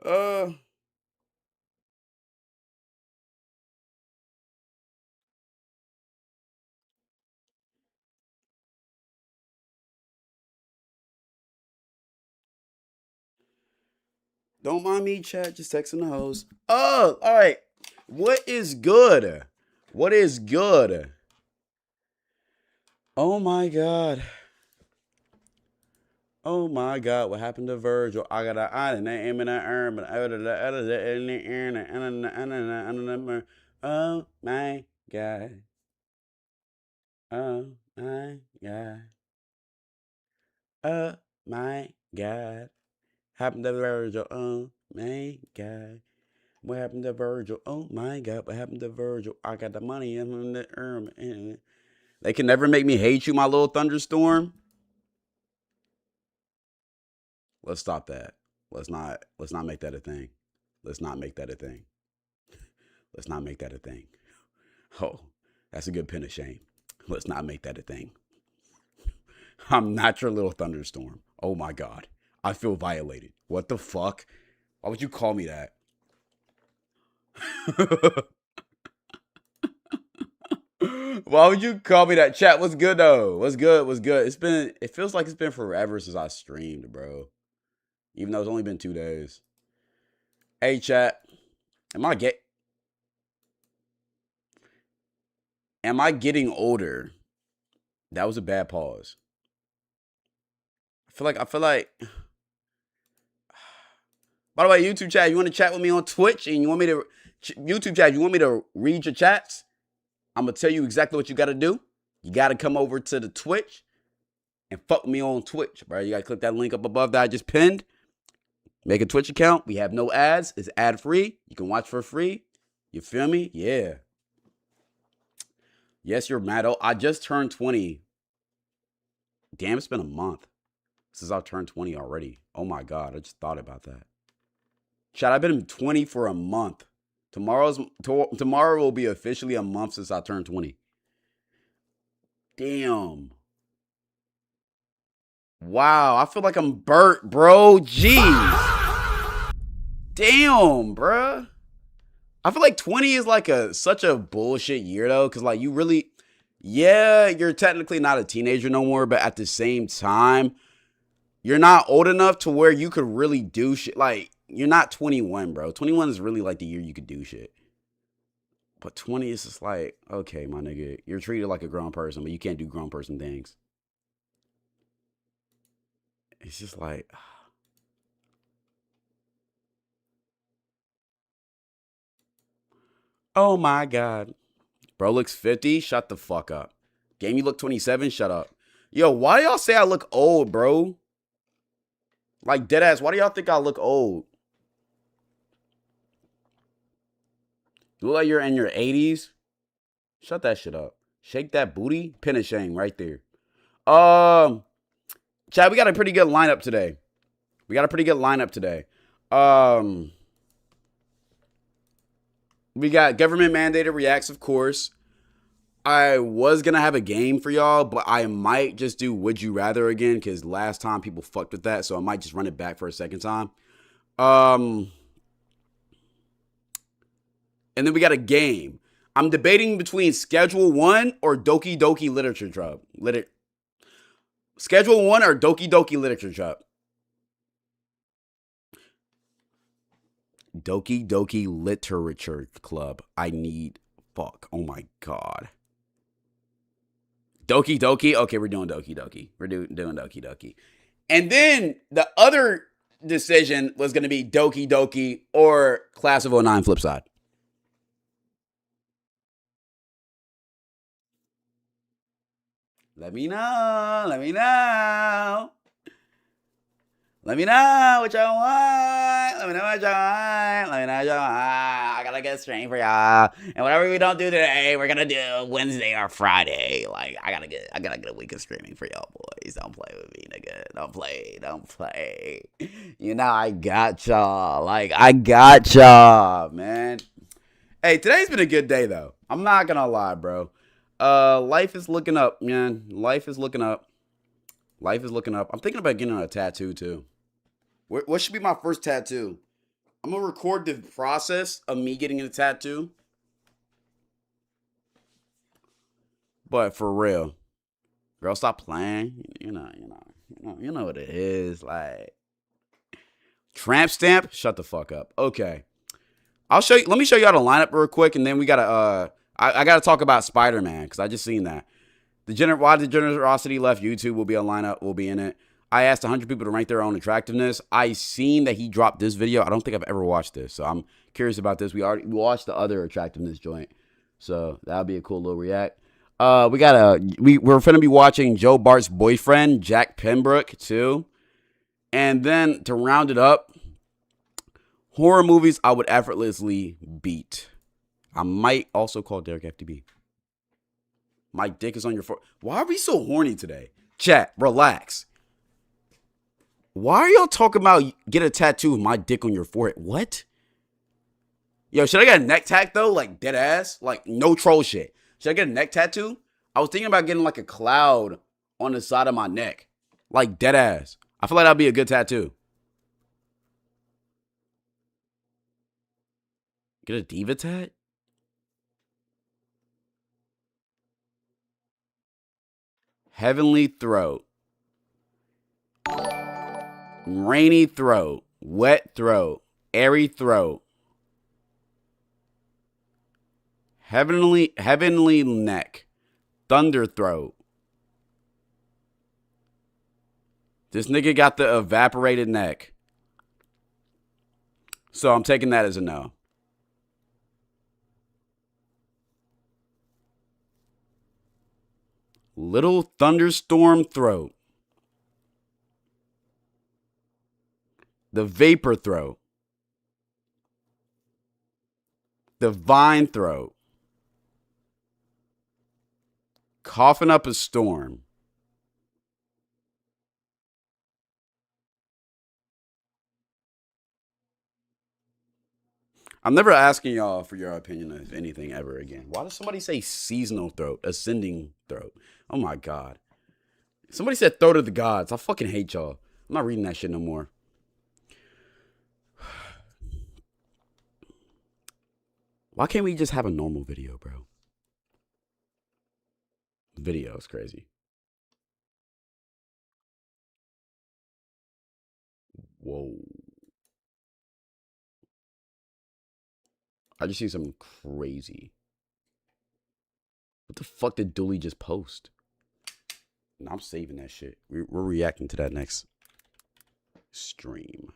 Uh, don't mind me, chat. Just texting the host. Oh, all right. What is good? What is good? Oh my god. Oh my god. What happened to Virgil? I got a I and I am in an arm, but out of the other in the air and oh my god. Oh my god. Oh my god. Happened to Virgil? Oh my god. What happened to Virgil? Oh my god, what happened to Virgil? I got the money in the They can never make me hate you, my little thunderstorm. Let's stop that. Let's not make that a thing. Let's not make that a thing. Let's not make that a thing. Oh, that's a good pin of shame. Let's not make that a thing. I'm not your little thunderstorm. Oh my god. I feel violated. What the fuck? Why would you call me that? Why would you call me that? Chat, what's good though? What's good? What's good? It feels like it's been forever since I streamed, bro. Even though it's only been 2 days. Hey, chat, am I get? Am I getting older? That was a bad pause. I feel like. By the way, YouTube chat, you want to chat with me on Twitch and you want me to YouTube chat, you want me to read your chats? I'm gonna tell you exactly what you gotta do. You gotta come over to the Twitch and fuck with me on Twitch, bro. You gotta click that link up above that I just pinned. Make a Twitch account. We have no ads. It's ad free. You can watch for free. You feel me? Yeah. Yes, you're mad. Oh, I just turned 20. Damn, it's been a month since I've turned 20 already. Oh my god, I just thought about that. Chat, I've been 20 for a month. Tomorrow will be officially a month since I turned 20. Damn. Wow, I feel like I'm burnt, bro. Jeez. Damn, bruh. I feel like 20 is like such a bullshit year though, because like you really, yeah, you're technically not a teenager no more, but at the same time, you're not old enough to where you could really do shit. Like you're not 21, bro. 21 is really like the year you could do shit. But 20 is just like, okay, my nigga, you're treated like a grown person, but you can't do grown person things. It's just like, oh my god. Bro looks 50? Shut the fuck up. Game, you look 27? Shut up. Yo, why do y'all say I look old, bro? Like, deadass, why do y'all think I look old? You look like you're in your 80s? Shut that shit up. Shake that booty. Pin of shame right there. Chad, we got a pretty good lineup today. Um, we got government mandated reacts, of course. I was gonna have a game for y'all, but I might just do Would You Rather again because last time people fucked with that, so I might just run it back for a second time. Um, and then we got a game. I'm debating between Schedule 1 or Doki Doki Literature Club. Schedule 1 or Doki Doki Literature Club. Doki Doki Literature Club. I need. Fuck. Oh my god. Doki Doki. Okay, we're doing Doki Doki. We're doing Doki Doki. And then the other decision was going to be Doki Doki or Class of '09 flip side. Let me know. Let me know. Let me know what y'all want. Let me know what y'all want. Let me know what y'all want. I gotta get a stream for y'all. And whatever we don't do today, we're gonna do Wednesday or Friday. Like I gotta get a week of streaming for y'all boys. Don't play with me, nigga. Don't play. You know I got y'all. Like I got y'all, man. Hey, today's been a good day though. I'm not gonna lie, bro. Life is looking up, man. Life is looking up. I'm thinking about getting a tattoo too. What should be my first tattoo? I'm gonna record the process of me getting a tattoo. But for real, girl, stop playing. You know what it is. Like tramp stamp. Shut the fuck up. Okay, I'll show you. Let me show you how to line up real quick, and then we gotta. I gotta talk about Spider-Man because I just seen that. Why Degenerocity left YouTube will be a lineup. Will be in it. I asked 100 people to rank their own attractiveness. I seen that he dropped this video. I don't think I've ever watched this, so I'm curious about this. We watched the other attractiveness joint, so that'll be a cool little react. We're finna be watching Joe Bart's boyfriend, Jack Pembroke, too. And then to round it up, horror movies I would effortlessly beat. I might also call Derek FTB. My dick is on your forehead. Why are we so horny today? Chat, relax. Why are y'all talking about get a tattoo with my dick on your forehead? What? Yo, should I get a neck tack though? Like dead ass? Like no troll shit. Should I get a neck tattoo? I was thinking about getting like a cloud on the side of my neck. Like dead ass. I feel like that'd be a good tattoo. Get a diva tat? Heavenly throat. Rainy throat. Wet throat. Airy throat. Heavenly neck. Thunder throat. This nigga got the evaporated neck. So I'm taking that as a no. Little thunderstorm throat. The vapor throat. The vine throat. Coughing up a storm. I'm never asking y'all for your opinion of anything ever again. Why does somebody say seasonal throat? Ascending throat. Oh my God. Somebody said throat of the gods. I fucking hate y'all. I'm not reading that shit no more. Why can't we just have a normal video, bro? Video is crazy. Whoa. I just see something crazy. What the fuck did Dooley just post? No, I'm saving that shit. We're reacting to that next stream.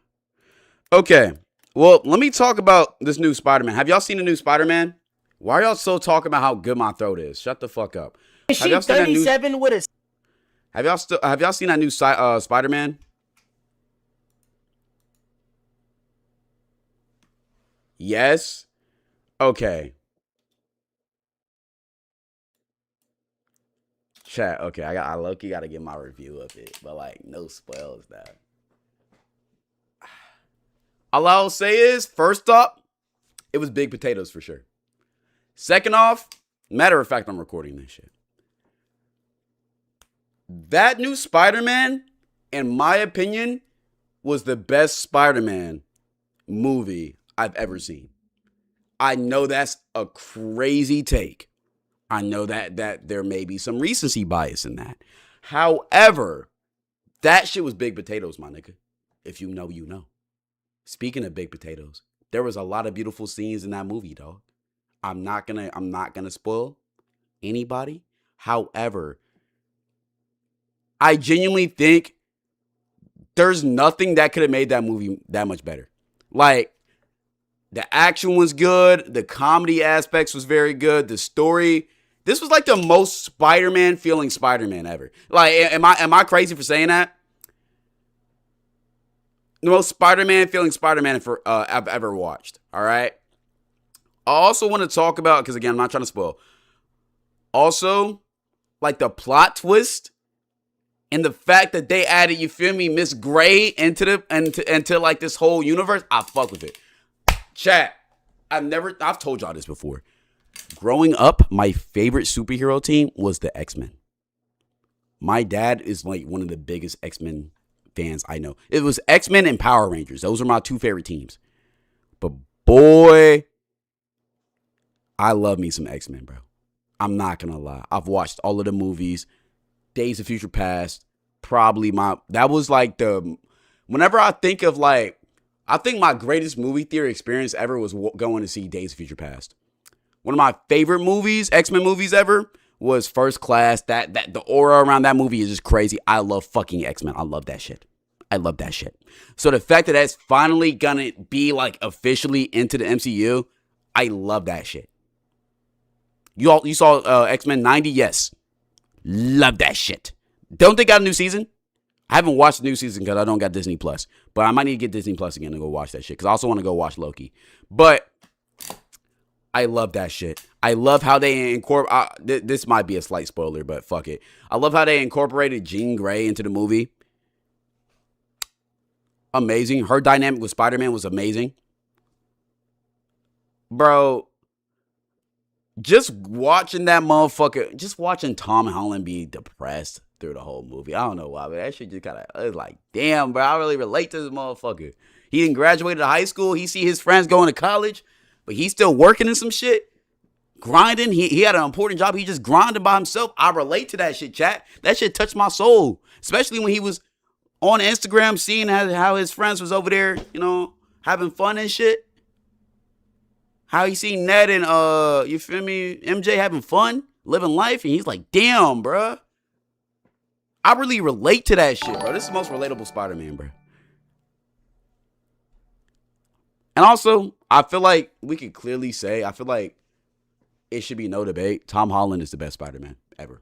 Okay. Well, let me talk about this new Spider-Man. Have y'all seen the new Spider-Man? Why are y'all so talking about how good my throat is? Shut the fuck up. Is she 37 with a... Have y'all seen that new Spider-Man? Yes. Okay. Chat. Okay, I low-key gotta get my review of it, but like no spoils though. All I'll say is, first up, it was big potatoes for sure. Second off, matter of fact, I'm recording this shit. That new Spider-Man, in my opinion, was the best Spider-Man movie I've ever seen. I know that's a crazy take. I know that there may be some recency bias in that. However, that shit was big potatoes, my nigga. If you know, you know. Speaking of big potatoes, there was a lot of beautiful scenes in that movie, dog. I'm not gonna spoil anybody. However, I genuinely think there's nothing that could have made that movie that much better. Like, the action was good. The comedy aspects was very good. The story, this was like the most Spider-Man feeling Spider-Man ever. Like, am I crazy for saying that? The most Spider-Man feeling Spider-Man I've ever watched. All right. I also want to talk about, because again, I'm not trying to spoil. Also, like the plot twist and the fact that they added, you feel me, Miss Gray into like this whole universe. I fuck with it. Chat. I've told y'all this before. Growing up, my favorite superhero team was the X-Men. My dad is like one of the biggest X-Men fans I know. It was X-Men and Power Rangers. Those are my two favorite teams. But boy, I love me some X-Men, bro. I'm not gonna lie. I've watched all of the movies. Days of Future Past, probably that was like whenever I think of like, I think my greatest movie theater experience ever was going to see Days of Future Past. One of my favorite movies, X-Men movies ever, was First Class. That the aura around that movie is just crazy. I love fucking X-Men. I love that shit. I love that shit. So the fact that that's finally gonna be like officially into the MCU, I love that shit. You saw X-Men 90? Yes. Love that shit. Don't they got a new season? I haven't watched the new season because I don't got Disney Plus. But I might need to get Disney Plus again and go watch that shit. Because I also want to go watch Loki. But I love that shit. I love how they incorporate. This might be a slight spoiler, but fuck it. I love how they incorporated Jean Grey into the movie. Amazing. Her dynamic with Spider-Man was amazing. Bro, just watching that motherfucker, just watching Tom Holland be depressed through the whole movie. I don't know why, but that shit just kind of, it was like, damn, bro, I really relate to this motherfucker. He didn't graduate high school. He see his friends going to college, but he's still working in some shit, grinding. He had an important job. He just grinding by himself. I relate to that shit, chat. That shit touched my soul, especially when he was on Instagram seeing how his friends was over there, you know, having fun and shit. How he seen Ned and you feel me, MJ having fun, living life, and he's like, damn, bro. I really relate to that shit, bro. This is the most relatable Spider-Man, bro. And also, I feel like we could clearly say, I feel like it should be no debate. Tom Holland is the best Spider-Man ever.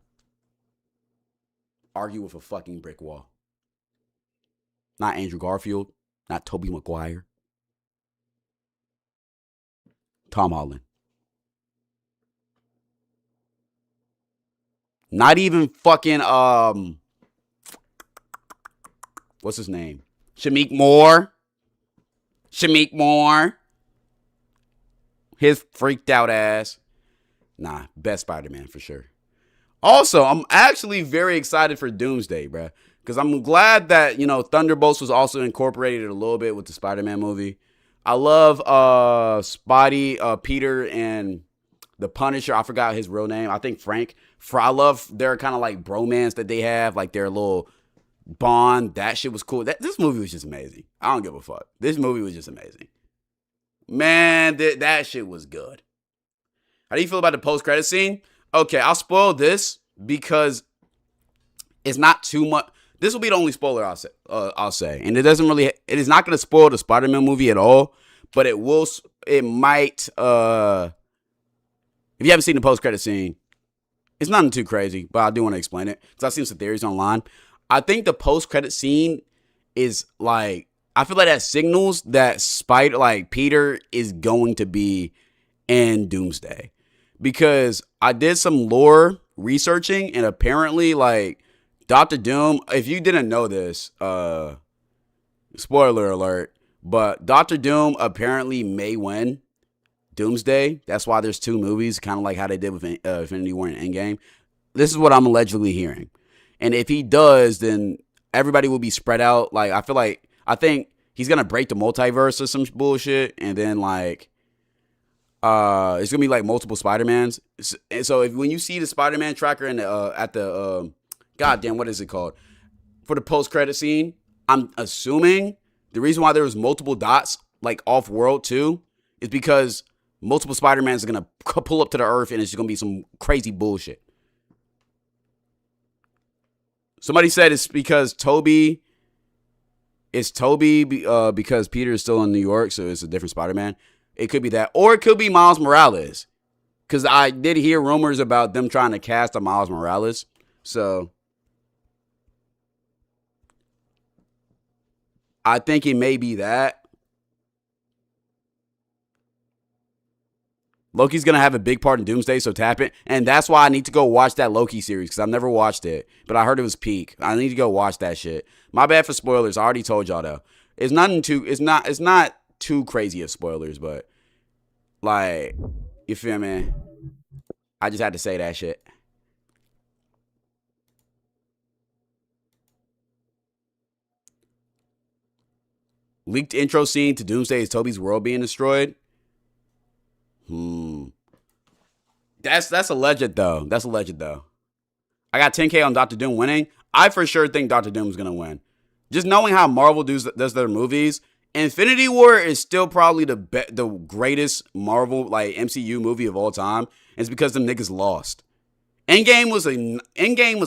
Argue with a fucking brick wall. Not Andrew Garfield, not Tobey Maguire. Tom Holland. Not even fucking what's his name? Shameik Moore. His freaked out ass. Nah, best Spider-Man for sure. Also, I'm actually very excited for Doomsday, bro. Because I'm glad that, you know, Thunderbolts was also incorporated a little bit with the Spider-Man movie. I love Spidey, Peter, and the Punisher. I forgot his real name. I think Frank. I love their kind of like bromance that they have, like their little bond. That shit was cool. This movie was just amazing. I don't give a fuck. This movie was just amazing. Man, that shit was good. How do you feel about the post-credit scene? Okay, I'll spoil this because it's not too much. This will be the only spoiler I'll say. And it is not going to spoil the Spider-Man movie at all, but it might, if you haven't seen the post-credit scene, it's nothing too crazy, but I do want to explain it because I've seen some theories online. I think the post-credit scene is like, I feel like that signals that Peter is going to be in Doomsday. Because I did some lore researching, and apparently, like, Dr. Doom, if you didn't know this, spoiler alert, but Dr. Doom apparently may win Doomsday. That's why there's two movies, kind of like how they did with Infinity War and Endgame. This is what I'm allegedly hearing. And if he does, then everybody will be spread out. Like, I think he's going to break the multiverse or some bullshit, and then, like, it's gonna be like multiple Spider-Mans. And so when you see the Spider-Man tracker in the goddamn, what is it called? For the post-credit scene, I'm assuming the reason why there was multiple dots like off-world too is because multiple Spider-Mans are gonna pull up to the Earth and it's just gonna be some crazy bullshit. Somebody said it's because Toby. It's Toby because Peter is still in New York, so it's a different Spider-Man. It could be that. Or it could be Miles Morales. Because I did hear rumors about them trying to cast a Miles Morales. So I think it may be that. Loki's going to have a big part in Doomsday, so tap it. And that's why I need to go watch that Loki series, because I've never watched it. But I heard it was peak. I need to go watch that shit. My bad for spoilers. I already told y'all, though. It's not too crazy of spoilers, but, like, you feel me? I just had to say that shit. Leaked intro scene to Doomsday is Toby's world being destroyed. That's alleged though. That's alleged though. I got 10K on Doctor Doom winning. I for sure think Doctor Doom is gonna win. Just knowing how Marvel does their movies, Infinity War is still probably the greatest Marvel like MCU movie of all time. And it's because them niggas lost. Endgame was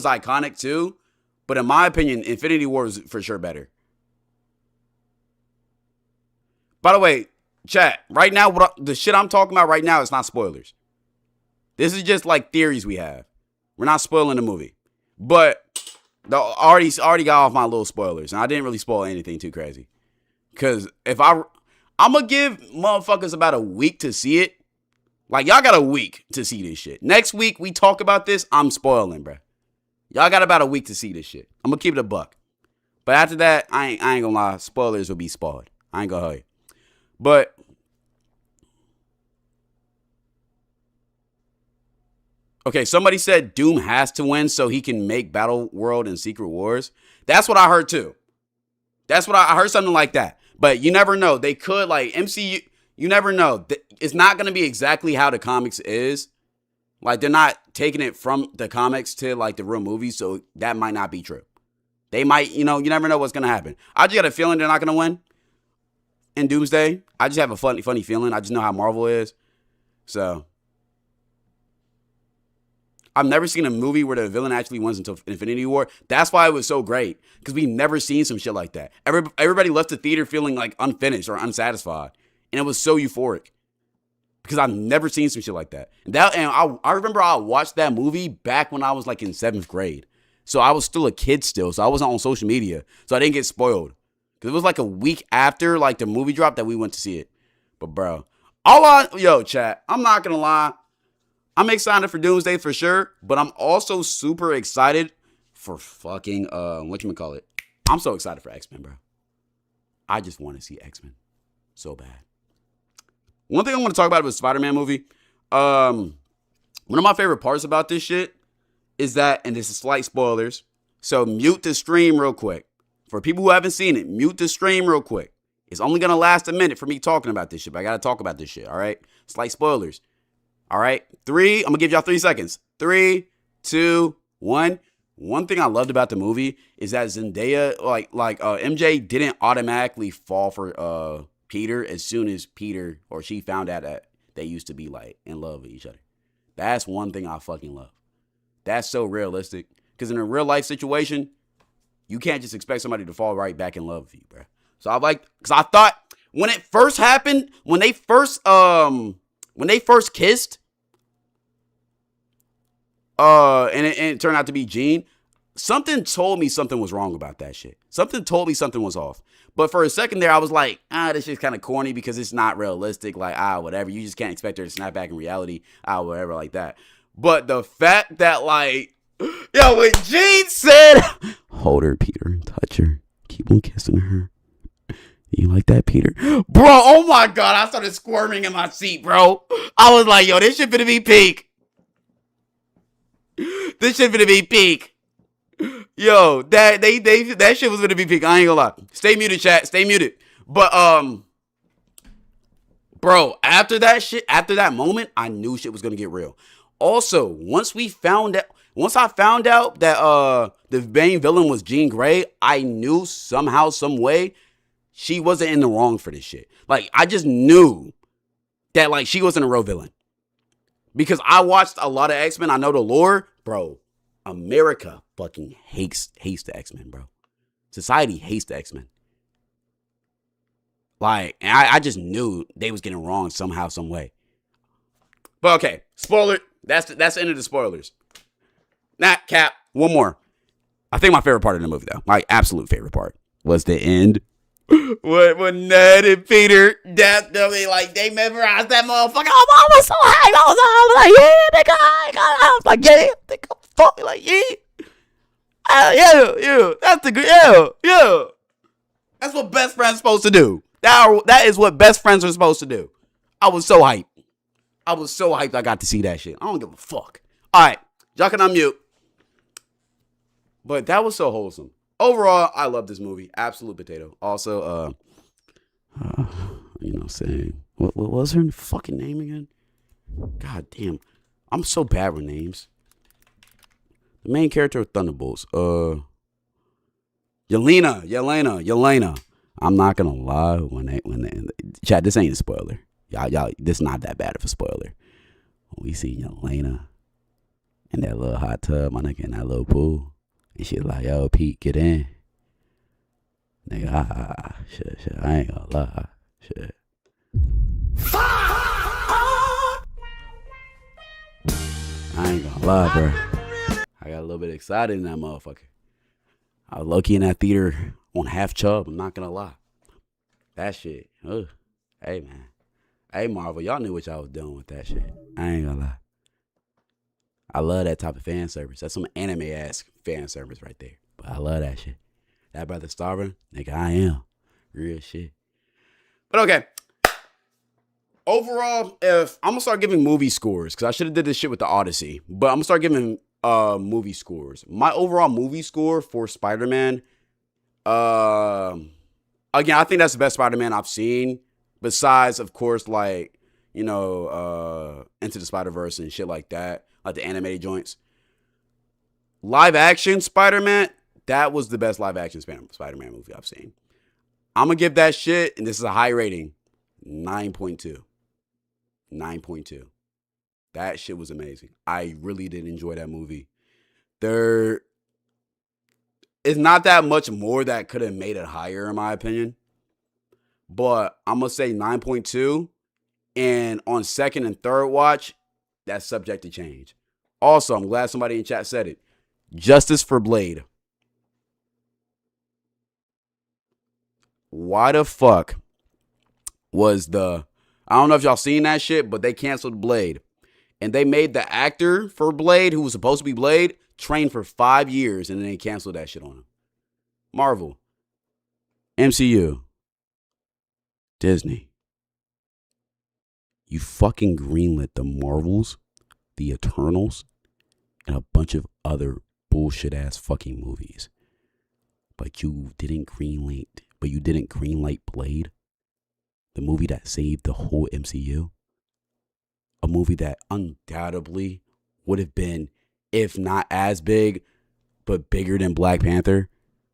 iconic too, but in my opinion, Infinity War is for sure better. By the way, chat, right now, the shit I'm talking about right now is not spoilers. This is just like theories we have. We're not spoiling the movie. But I already got off my little spoilers, and I didn't really spoil anything too crazy. Because I'm going to give motherfuckers about a week to see it. Like, y'all got a week to see this shit. Next week, we talk about this, I'm spoiling, bruh. Y'all got about a week to see this shit. I'm going to keep it a buck. But after that, I ain't going to lie. Spoilers will be spoiled. I ain't going to hold you. But okay, somebody said Doom has to win so he can make Battle World and Secret Wars. That's what I heard too. That's what I heard, something like that. But you never know. They could, like, MCU, you never know. It's not going to be exactly how the comics is. Like, they're not taking it from the comics to, like, the real movies, so that might not be true. They might, you never know what's going to happen. I just got a feeling they're not going to win in Doomsday. I just have a funny feeling. I just know how Marvel is. So I've never seen a movie where the villain actually wins until Infinity War. That's why it was so great, because we've never seen some shit like that. Everybody left the theater feeling like unfinished or unsatisfied, and it was so euphoric because I've never seen some shit like that. And I remember I watched that movie back when I was like in 7th grade, so I was still a kid still, so I wasn't on social media, so I didn't get spoiled. Because it was like a week after like the movie dropped that we went to see it. But bro, chat, I'm not going to lie. I'm excited for Doomsday for sure. But I'm also super excited for fucking, whatchamacallit. I'm so excited for X-Men, bro. I just want to see X-Men so bad. One thing I want to talk about was Spider-Man movie. One of my favorite parts about this shit is that, and this is slight spoilers, so mute the stream real quick. For people who haven't seen it, mute the stream real quick. It's only going to last a minute for me talking about this shit, but I got to talk about this shit, all right? Slight spoilers. All right? I'm going to give y'all 3 seconds. 3, 2, 1. One thing I loved about the movie is that Zendaya, MJ didn't automatically fall for Peter as soon as Peter or she found out that they used to be like in love with each other. That's one thing I fucking love. That's so realistic. Because in a real life situation, you can't just expect somebody to fall right back in love with you, bro. So because I thought when it first happened, when they first kissed, and it turned out to be Jean, something told me something was wrong about that shit. Something told me something was off. But for a second there, I was like, this shit's kind of corny because it's not realistic. Like, whatever. You just can't expect her to snap back in reality. Whatever, like that. But the fact that, like, when Jean said, hold her, Peter, touch her, keep on kissing her. You like that, Peter? Bro, oh my God, I started squirming in my seat, bro. I was like, this shit finna be peak. This shit finna be peak. Yo, that shit was finna be peak. I ain't gonna lie. Stay muted, chat. Stay muted. But, bro, after that moment, I knew shit was gonna get real. Also, once I found out that the main villain was Jean Grey, I knew somehow, some way, she wasn't in the wrong for this shit. Like, I just knew that, like, she wasn't a real villain. Because I watched a lot of X-Men. I know the lore. Bro, America fucking hates the X-Men, bro. Society hates the X-Men. Like, and I just knew they was getting wrong somehow, some way. But okay, spoiler. That's the end of the spoilers. Not cap. One more. I think my favorite part of the movie, though, my absolute favorite part, was the end. When Ned and Peter, like, they memorized that motherfucker. I was so hyped. I was like, yeah, nigga. I was like, yeah, nigga, fuck, like, yeah. Yeah. That's the good, yeah. That's what best friends supposed to do. That is what best friends are supposed to do. I was so hyped. I got to see that shit. I don't give a fuck. All right, y'all can unmute. But that was so wholesome. Overall, I love this movie. Absolute potato. Also, You know what I'm saying? What was her fucking name again? God damn. I'm so bad with names. The main character of Thunderbolts. Yelena. I'm not gonna lie. When chat, this ain't a spoiler. Y'all, this not that bad of a spoiler. When we see Yelena in that little hot tub, my nigga, in that little pool, and she's like, "Yo, Pete, get in." Nigga, shit. I ain't gonna lie, shit. I ain't gonna lie, bro. I got a little bit excited in that motherfucker. I was low-key in that theater on half chub. I'm not gonna lie. That shit. Ugh. Hey, man. Hey, Marvel. Y'all knew what y'all was doing with that shit. I ain't gonna lie. I love that type of fan service. That's some anime-ass fan service right there. But I love that shit. That brother starving, nigga, I am. Real shit. But okay. Overall, if I'm gonna start giving movie scores, because I should have did this shit with the Odyssey, but I'm gonna start giving movie scores. My overall movie score for Spider-Man, again, I think that's the best Spider-Man I've seen. Besides, of course, like, you know, Into the Spider-Verse and shit like that, like the animated joints. Live action Spider-Man, that was the best live action Spider-Man movie I've seen. I'm gonna give that shit, and this is a high rating, 9.2. 9.2. That shit was amazing. I really did enjoy that movie. There is not that much more that could have made it higher, in my opinion. But I'm going to say 9.2. And on second and third watch, that's subject to change. Also, I'm glad somebody in chat said it. Justice for Blade. Why the fuck was I don't know if y'all seen that shit, but they canceled Blade. And they made the actor for Blade, who was supposed to be Blade, train for 5 years, and then they canceled that shit on him. Marvel. MCU. Disney. You fucking greenlit the Marvels, the Eternals, and a bunch of other bullshit ass fucking movies. But you didn't greenlight Blade, the movie that saved the whole MCU. A movie that undoubtedly would have been, if not as big, but bigger than Black Panther,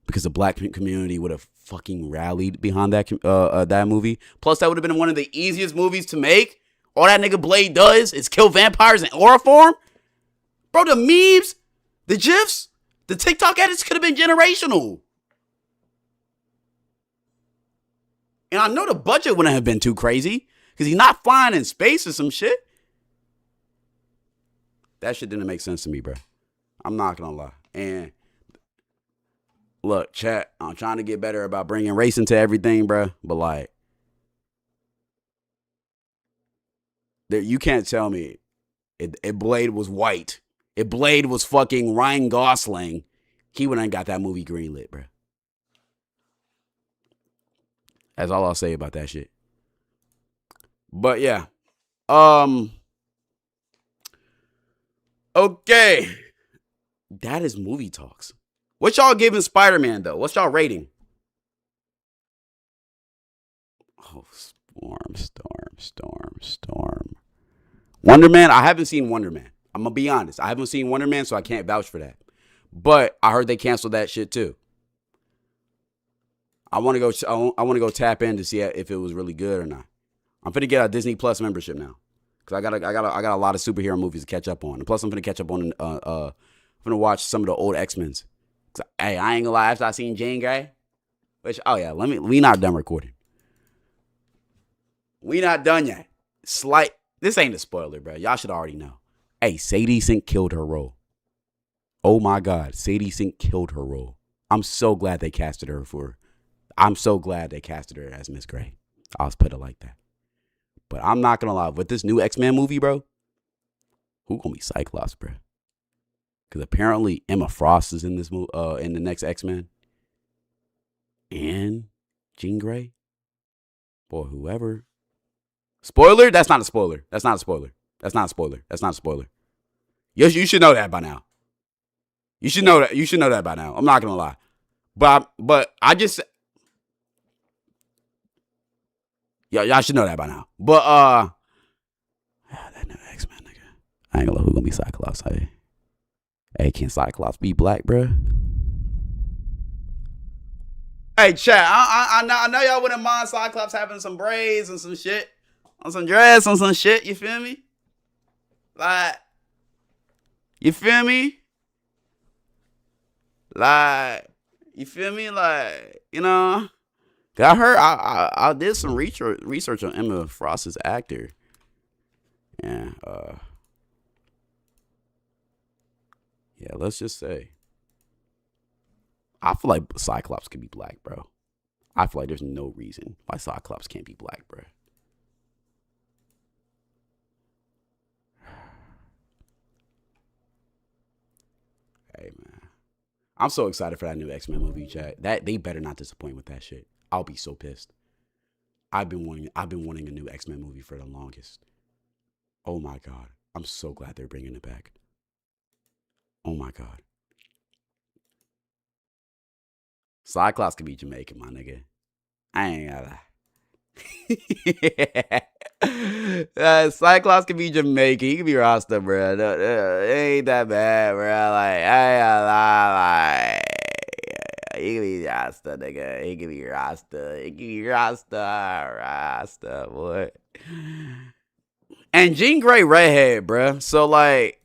because the black community would have fucking rallied behind that movie. Plus, that would have been one of the easiest movies to make. All that nigga Blade does is kill vampires in aura form. Bro, the memes, the GIFs, the TikTok edits could have been generational. And I know the budget wouldn't have been too crazy, because he's not flying in space or some shit. That shit didn't make sense to me, bro. I'm not gonna lie. And look, chat, I'm trying to get better about bringing race into everything, bro. But like, you can't tell me if Blade was white, if Blade was fucking Ryan Gosling, he wouldn't have got that movie greenlit, bro. That's all I'll say about that shit. But yeah. Okay. That is movie talks. What y'all giving Spider-Man, though? What's y'all rating? Oh, storm. Wonder Man, I haven't seen Wonder Man. I'm going to be honest. I haven't seen Wonder Man, so I can't vouch for that. But I heard they canceled that shit, too. I want to go tap in to see if it was really good or not. I'm finna get a Disney Plus membership now. Cause I got a lot of superhero movies to catch up on. And plus I'm finna catch up on I'm finna watch some of the old X-Men's. Hey, I ain't gonna lie, after I seen Jean Grey, which we not done recording. We not done yet. This ain't a spoiler, bro. Y'all should already know. Hey, Sadie Sink killed her role. Oh my God, Sadie Sink killed her role. I'm so glad they casted her as Miss Gray. I'll put it like that. But I'm not gonna lie, with this new X-Men movie, bro, who gonna be Cyclops, bro? Because apparently Emma Frost is in this movie, in the next X-Men, and Jean Grey, or whoever. Spoiler? That's not a spoiler. Yes, you should know that by now. You should know that by now. I'm not gonna lie, but I just. Y'all should know that by now. But that new X-Men nigga. I ain't gonna know who gonna be Cyclops. Hey, can Cyclops be black, bruh? Hey, chat. I know y'all wouldn't mind Cyclops having some braids and some shit, on some dress, on some shit. You feel me? Like, you feel me? Like, you feel me? Like, you know. I heard I did some research on Emma Frost's actor. Yeah, yeah, let's just say I feel like Cyclops could be black, bro. I feel like there's no reason why Cyclops can't be black, bro. Hey, man. I'm so excited for that new X-Men movie, chat. That they better not disappoint with that shit. I'll be so pissed. I've been wanting a new X-Men movie for the longest. Oh my god. I'm so glad they're bringing it back. Oh my god. Cyclops could be Jamaican, my nigga. I ain't gotta. Cyclops could be Jamaican. He could be Rasta, bro. It ain't that bad, bro. Like, I ain't gonna lie. Like, he could be Rasta, nigga. He could be Rasta. He could be Rasta, boy. And Jean Grey redhead, bro. So, like,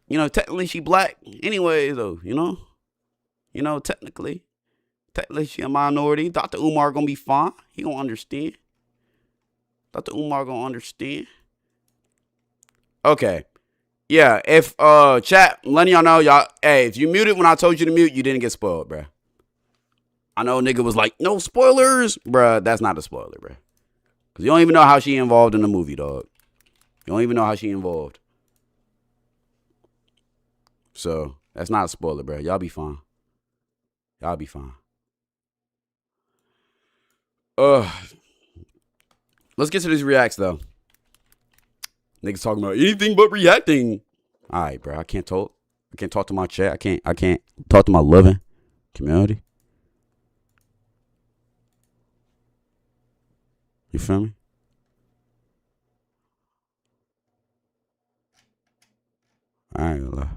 you know, technically she black anyway, though, you know? You know, technically she a minority. Dr. Umar gonna be fine. He gonna understand. Dr. Umar gonna understand. Okay. Yeah, if, chat, letting y'all know, y'all, hey, if you muted when I told you to mute, you didn't get spoiled, bruh. I know a nigga was like, no spoilers. Bruh, that's not a spoiler, bruh. Because you don't even know how she involved in the movie, dog. You don't even know how she involved. So, that's not a spoiler, bruh. Y'all be fine. Y'all be fine. Let's get to these reacts, though. Niggas talking about anything but reacting. All right, bro. I can't talk to my chat. I can't talk to my loving community. You feel me? I ain't gonna lie.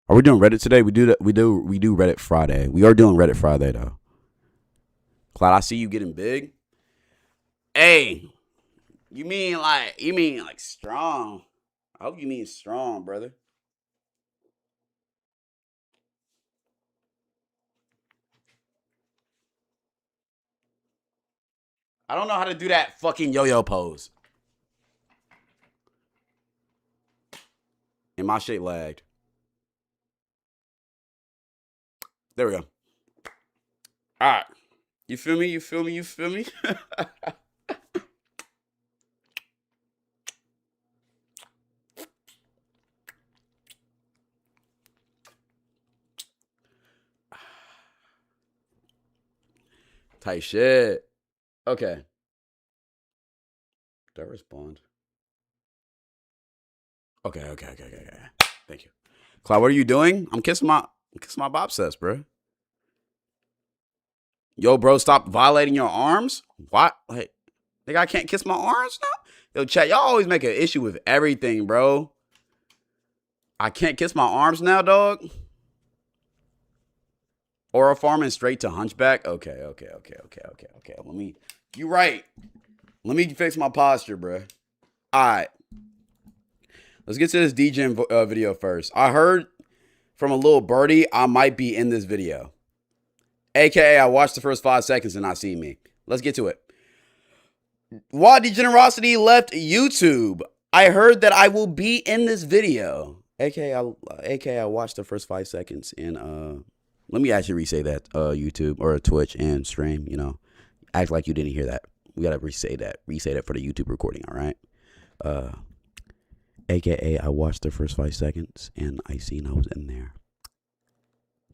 Are we doing Reddit today? We do Reddit Friday. We are doing Reddit Friday though. Cloud, I see you getting big. Hey, you mean like strong? I hope you mean strong, brother. I don't know how to do that fucking yo-yo pose. And my shit lagged. There we go. All right. You feel me? You feel me? You feel me? Tight shit. Okay. Did I respond? Okay. Thank you. Cloud, what are you doing? I'm kissing my bobsess, bro. Yo, bro, stop violating your arms. What? Like, nigga, I can't kiss my arms now? Yo, chat, y'all always make an issue with everything, bro. I can't kiss my arms now, dog. Oral farming straight to hunchback. Okay. You right. Let me fix my posture, bro. All right. Let's get to this Degen video first. I heard from a little birdie I might be in this video. AKA, I watched the first 5 seconds and not see me. Let's get to it. While Degenerocity left YouTube, I heard that I will be in this video. AKA, I watched the first 5 seconds and let me actually re-say that YouTube or Twitch and stream. You know, act like you didn't hear that. We gotta re-say that for the YouTube recording. All right. AKA, I watched the first 5 seconds and I seen I was in there.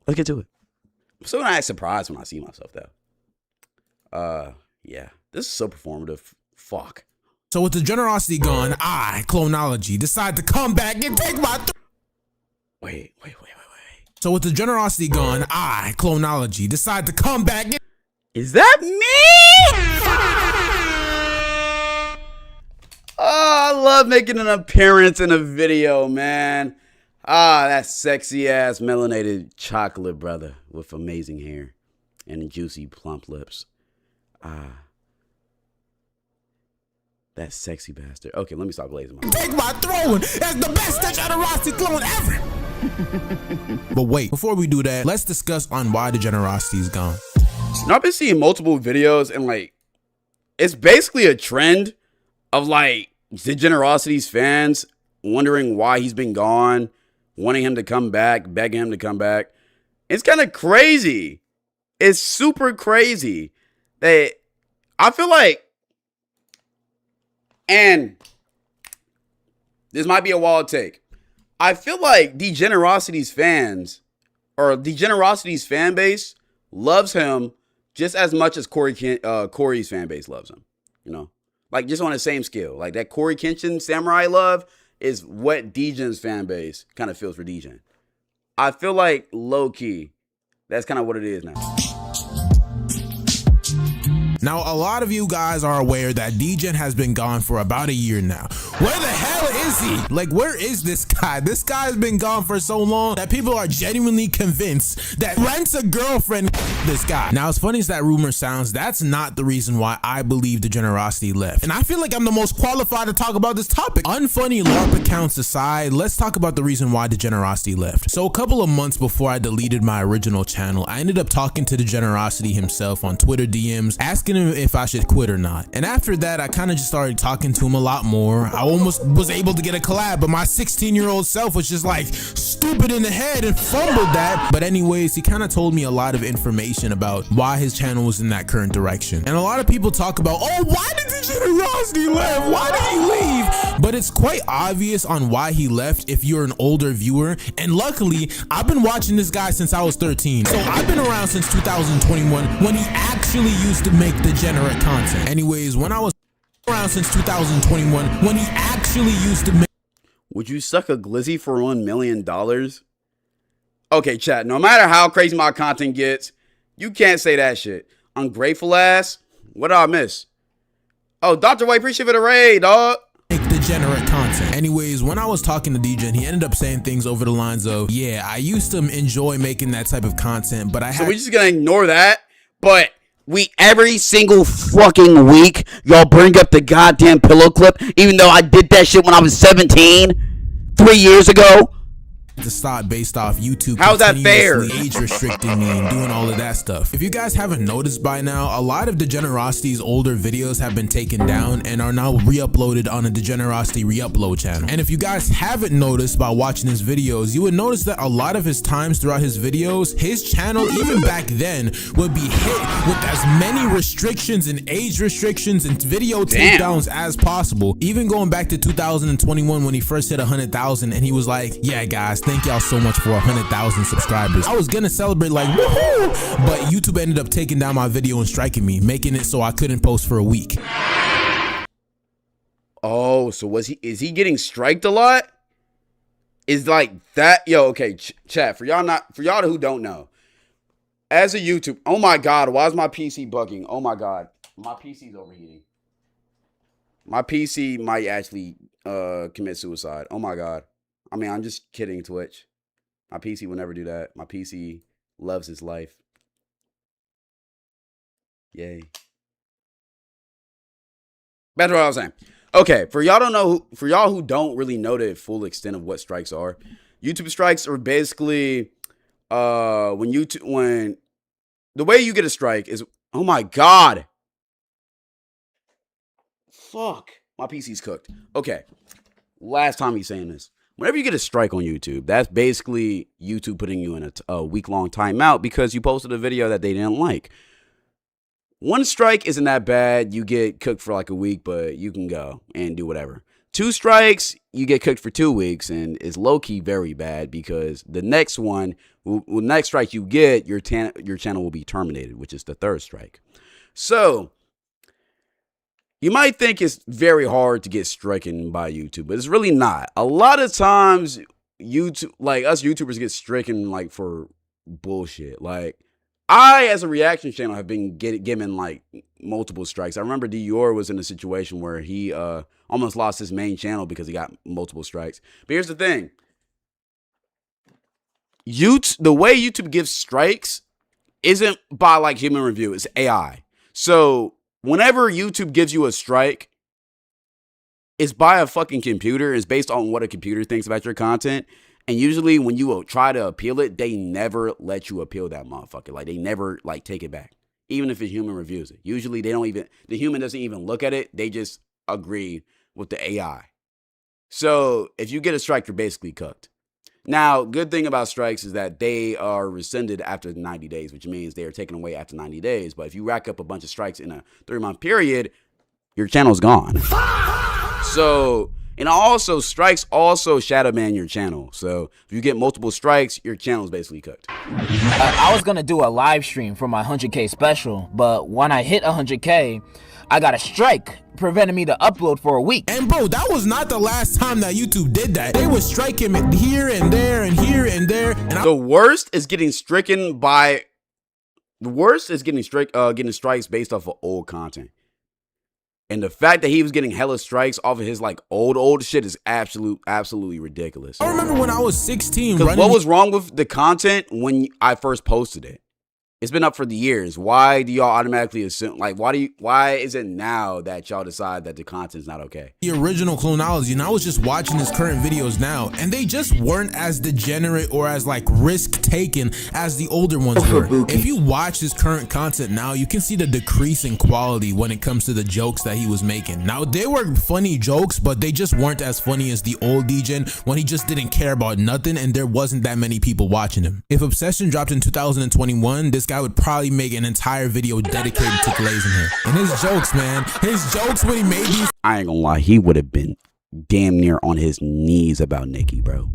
Let's get to it. I'm still not surprised when I see myself though. Yeah, this is so performative. Fuck. So with the generosity gone, I, Clonology, decide to come back and take my. Wait. So with the generosity gone, I, Clonology, decide to come back and. Is that me? I love making an appearance in a video, man. That sexy ass melanated chocolate brother with amazing hair and juicy plump lips. That sexy bastard. Okay, let me stop glazing my eyes. Take my throne as the best Degenerocity clone ever. But wait, before we do that, let's discuss on why Degenerocity is gone. Now, I've been seeing multiple videos and like, it's basically a trend of like Degenerocity's fans wondering why he's been gone, wanting him to come back, begging him to come back. It's kind of crazy. It's super crazy. I feel like, and this might be a wild take, I feel like Degenerocity's fans, or Degenerocity's fan base, loves him just as much as Corey's fan base loves him. You know? Like, just on the same scale. Like, that Corey Kenshin samurai love is what Degen's fan base kind of feels for Degen. I feel like, low-key, that's kind of what it is now. Now, a lot of you guys are aware that Degen has been gone for about a year now. Where the hell is he? Like, where is this guy? This guy's been gone for so long that people are genuinely convinced that Rent's a girlfriend this guy. Now, as funny as that rumor sounds, that's not the reason why I believe Degenerocity left. And I feel like I'm the most qualified to talk about this topic. Unfunny LARP accounts aside, let's talk about the reason why Degenerocity left. So a couple of months before I deleted my original channel, I ended up talking to Degenerocity himself on Twitter DMs, asking him if I should quit or not. And after that, I kind of just started talking to him a lot more. I almost was able to get a collab, but my 16-year-old self was just like stupid in the head and fumbled that. But anyways, he kind of told me a lot of information about why his channel was in that current direction. And a lot of people talk about, oh, why did Degenerocity left? Why did he leave? But it's quite obvious on why he left if you're an older viewer. And luckily, I've been watching this guy since I was 13. So I've been around since 2021 when he actually used to make degenerate content. Anyways, when I was around since 2021 when he actually used to make. Would you suck a glizzy for $1 million? Okay, chat, no matter how crazy my content gets, you can't say that shit. Ungrateful ass. What did I miss? Oh, Dr. White, appreciate it, raid, dog. Make degenerate content. Anyways, when I was talking to Degen, he ended up saying things over the lines of, yeah, I used to enjoy making that type of content, but I had. So we're just gonna ignore that, but every single fucking week, y'all bring up the goddamn pillow clip, even though I did that shit when I was 17, 3 years ago. To stop based off YouTube. How's that fair? Age restricting me and doing all of that stuff. If you guys haven't noticed by now, a lot of Degenerocity's older videos have been taken down and are now re-uploaded on a Degenerocity re-upload channel. And if you guys haven't noticed by watching his videos, you would notice that a lot of his times throughout his videos, his channel, even back then, would be hit with as many restrictions and age restrictions and video takedowns as possible. Even going back to 2021 when he first hit 100,000 and he was like, yeah guys, thank y'all so much for 100,000 subscribers. I was gonna celebrate like woohoo, but YouTube ended up taking down my video and striking me, making it so I couldn't post for a week. Oh, so is he getting striked a lot? Is like that, yo, okay, chat, for y'all who don't know, as a YouTube, oh my god, why is my PC bugging? Oh my god, my PC's overheating. My PC might actually commit suicide. Oh my god. I mean, I'm just kidding, Twitch. My PC will never do that. My PC loves his life. Yay. Back to what I was saying. Okay, for y'all who don't really know the full extent of what strikes are, YouTube strikes are basically when the way you get a strike is, oh my god. Fuck. My PC's cooked. Okay. Last time he's saying this. Whenever you get a strike on YouTube, that's basically YouTube putting you in a week-long timeout because you posted a video that they didn't like. One strike isn't that bad. You get cooked for like a week, but you can go and do whatever. 2 strikes, you get cooked for 2 weeks, and it's low-key very bad because the next one, next strike you get, your channel will be terminated, which is the 3rd strike. So you might think it's very hard to get stricken by YouTube, but it's really not. A lot of times, YouTube, like us YouTubers, get stricken like for bullshit. Like I, as a reaction channel, have been given like multiple strikes. I remember Dior was in a situation where he almost lost his main channel because he got multiple strikes. But here's the thing. The way YouTube gives strikes isn't by like human review, it's AI. So whenever YouTube gives you a strike, it's by a fucking computer. It's based on what a computer thinks about your content. And usually when you try to appeal it, they never let you appeal that motherfucker. Like they never like take it back. Even if a human reviews it. Usually the human doesn't even look at it. They just agree with the AI. So if you get a strike, you're basically cooked. Now, good thing about strikes is that they are rescinded after 90 days, which means they are taken away after 90 days. But if you rack up a bunch of strikes in a 3-month period, your channel's gone. So, and also strikes also shadow ban your channel. So if you get multiple strikes, your channel's basically cooked. I was gonna do a live stream for my 100K special, but when I hit 100K, I got a strike preventing me to upload for a week. And bro, that was not the last time that YouTube did that. They would strike him here and there and here and there. And the worst is getting stricken by. The worst is getting strikes based off of old content. And the fact that he was getting hella strikes off of his like old shit is absolutely ridiculous. I remember when I was 16. Because what was wrong with the content when I first posted it? It's been up for the years. Why do y'all automatically assume, like, why is it now that y'all decide that the content's not okay? The original clonology, and I was just watching his current videos now, and they just weren't as degenerate or as like risk taken as the older ones were. If you watch his current content now, you can see the decrease in quality when it comes to the jokes that he was making. Now, they were funny jokes, but they just weren't as funny as the old Degen when he just didn't care about nothing and there wasn't that many people watching him. If Obsession dropped in 2021, this guy would probably make an entire video dedicated to glazing him. And his jokes, man, his jokes when he made these. I ain't gonna lie, he would have been damn near on his knees about Nicki, bro.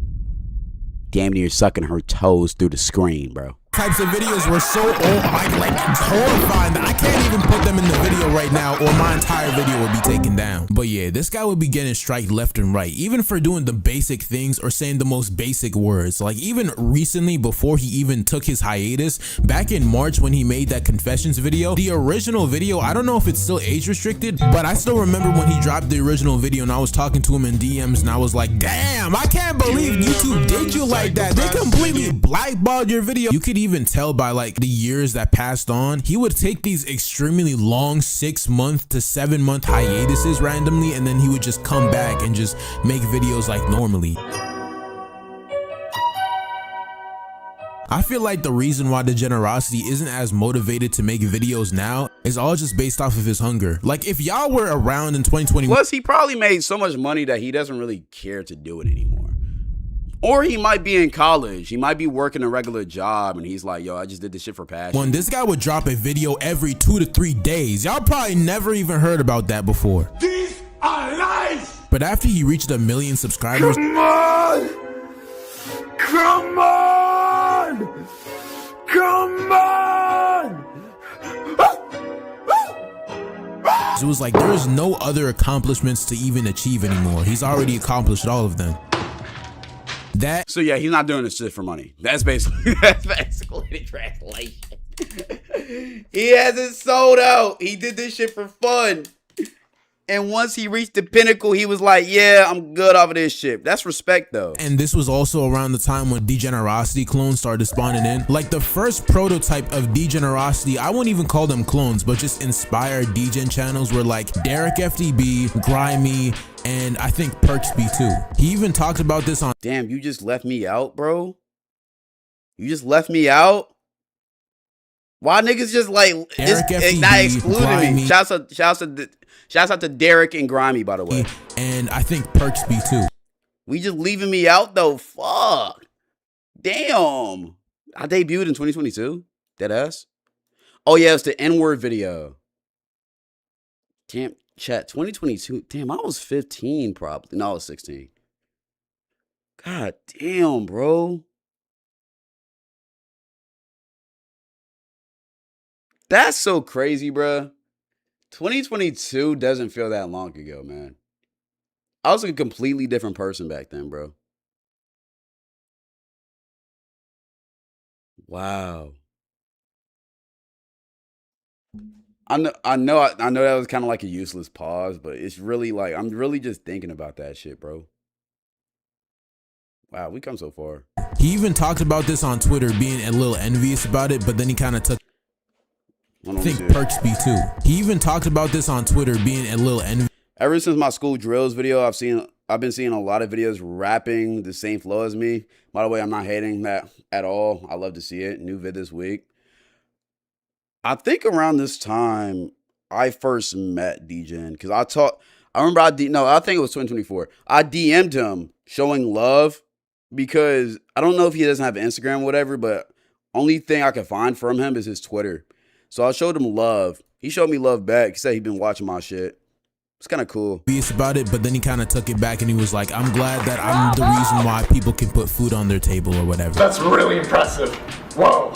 Damn near sucking her toes through the screen, bro. Types of videos were so old, like horrifying that I can't even put them in the video right now or my entire video would be taken down. But yeah, this guy would be getting striked left and right, even for doing the basic things or saying the most basic words. Like even recently, before he even took his hiatus, back in March when he made that confessions video, the original video, I don't know if it's still age restricted, but I still remember when he dropped the original video and I was talking to him in DMs and I was like, damn, I can't believe YouTube did you like that. They completely blackballed your video. You could even tell by like the years that passed on, he would take these extremely long 6-month to 7-month hiatuses randomly, and then he would just come back and just make videos like normally. I feel like the reason why Degenerocity isn't as motivated to make videos now is all just based off of his hunger. Like if y'all were around in 2020, plus he probably made so much money that he doesn't really care to do it anymore. Or he might be in college. He might be working a regular job and he's like, yo, I just did this shit for passion. When this guy would drop a video every 2 to 3 days, y'all probably never even heard about that before. These are lies! But after he reached 1 million subscribers, Come on! Come on! Come on! it was like there's no other accomplishments to even achieve anymore. He's already accomplished all of them. So yeah, he's not doing this shit for money. That's basically the translation. He hasn't sold out. He did this shit for fun. And once he reached the pinnacle, he was like, yeah, I'm good off of this shit. That's respect, though. And this was also around the time when Degenerocity clones started spawning in. Like the first prototype of Degenerocity, I wouldn't even call them clones, but just inspired Degen channels were like Derek FDB, Grimy, and I think Perksby too. He even talked about this on— Damn, you just left me out, bro? You just left me out? Why niggas just like, it's not excluding me? Shouts out to Derek and Grimy, by the way. And I think Perksby too. We just leaving me out though. Fuck. Damn. I debuted in 2022. Deadass. Oh yeah, it's the N-word video. Damn, chat, 2022. Damn, I was 15 probably. No, I was 16. God damn, bro. That's so crazy, bro. 2022 doesn't feel that long ago, man. I was a completely different person back then, bro. Wow. I know that was kind of like a useless pause, but it's really like I'm really just thinking about that shit, bro. Wow, we come so far. He even talked about this on Twitter, being a little envious about it, but then he kind of took. I think Perks be too. He even talked about this on Twitter, being a little envious. Ever since my school drills video, I've been seeing a lot of videos rapping the same flow as me. By the way, I'm not hating that at all. I love to see it. New vid this week. I think around this time I first met Degen because I think it was 2024. I DM'd him showing love because I don't know if he doesn't have Instagram or whatever, but only thing I could find from him is his Twitter. So I showed him love. He showed me love back. He said he'd been watching my shit. It's kind of cool. About it, but then he kind of took it back and he was like, I'm glad that I'm the reason why people can put food on their table or whatever. That's really impressive. Whoa.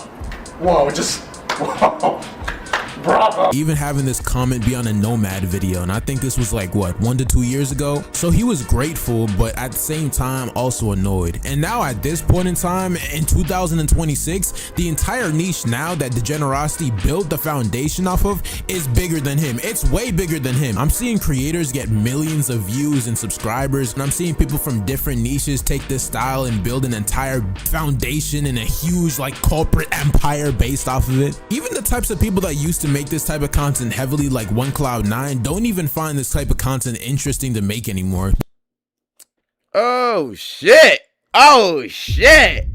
Whoa, just whoa. Bravo. Even having this comment be on a Nomad video, and I think this was like, what, 1 to 2 years ago? So he was grateful, but at the same time, also annoyed. And now at this point in time, in 2026, the entire niche now that Degenerocity built the foundation off of is bigger than him. It's way bigger than him. I'm seeing creators get millions of views and subscribers, and I'm seeing people from different niches take this style and build an entire foundation and a huge like corporate empire based off of it. Even the types of people that used to make this type of content heavily, like OneCloud9, don't even find this type of content interesting to make anymore. Oh shit. Oh shit.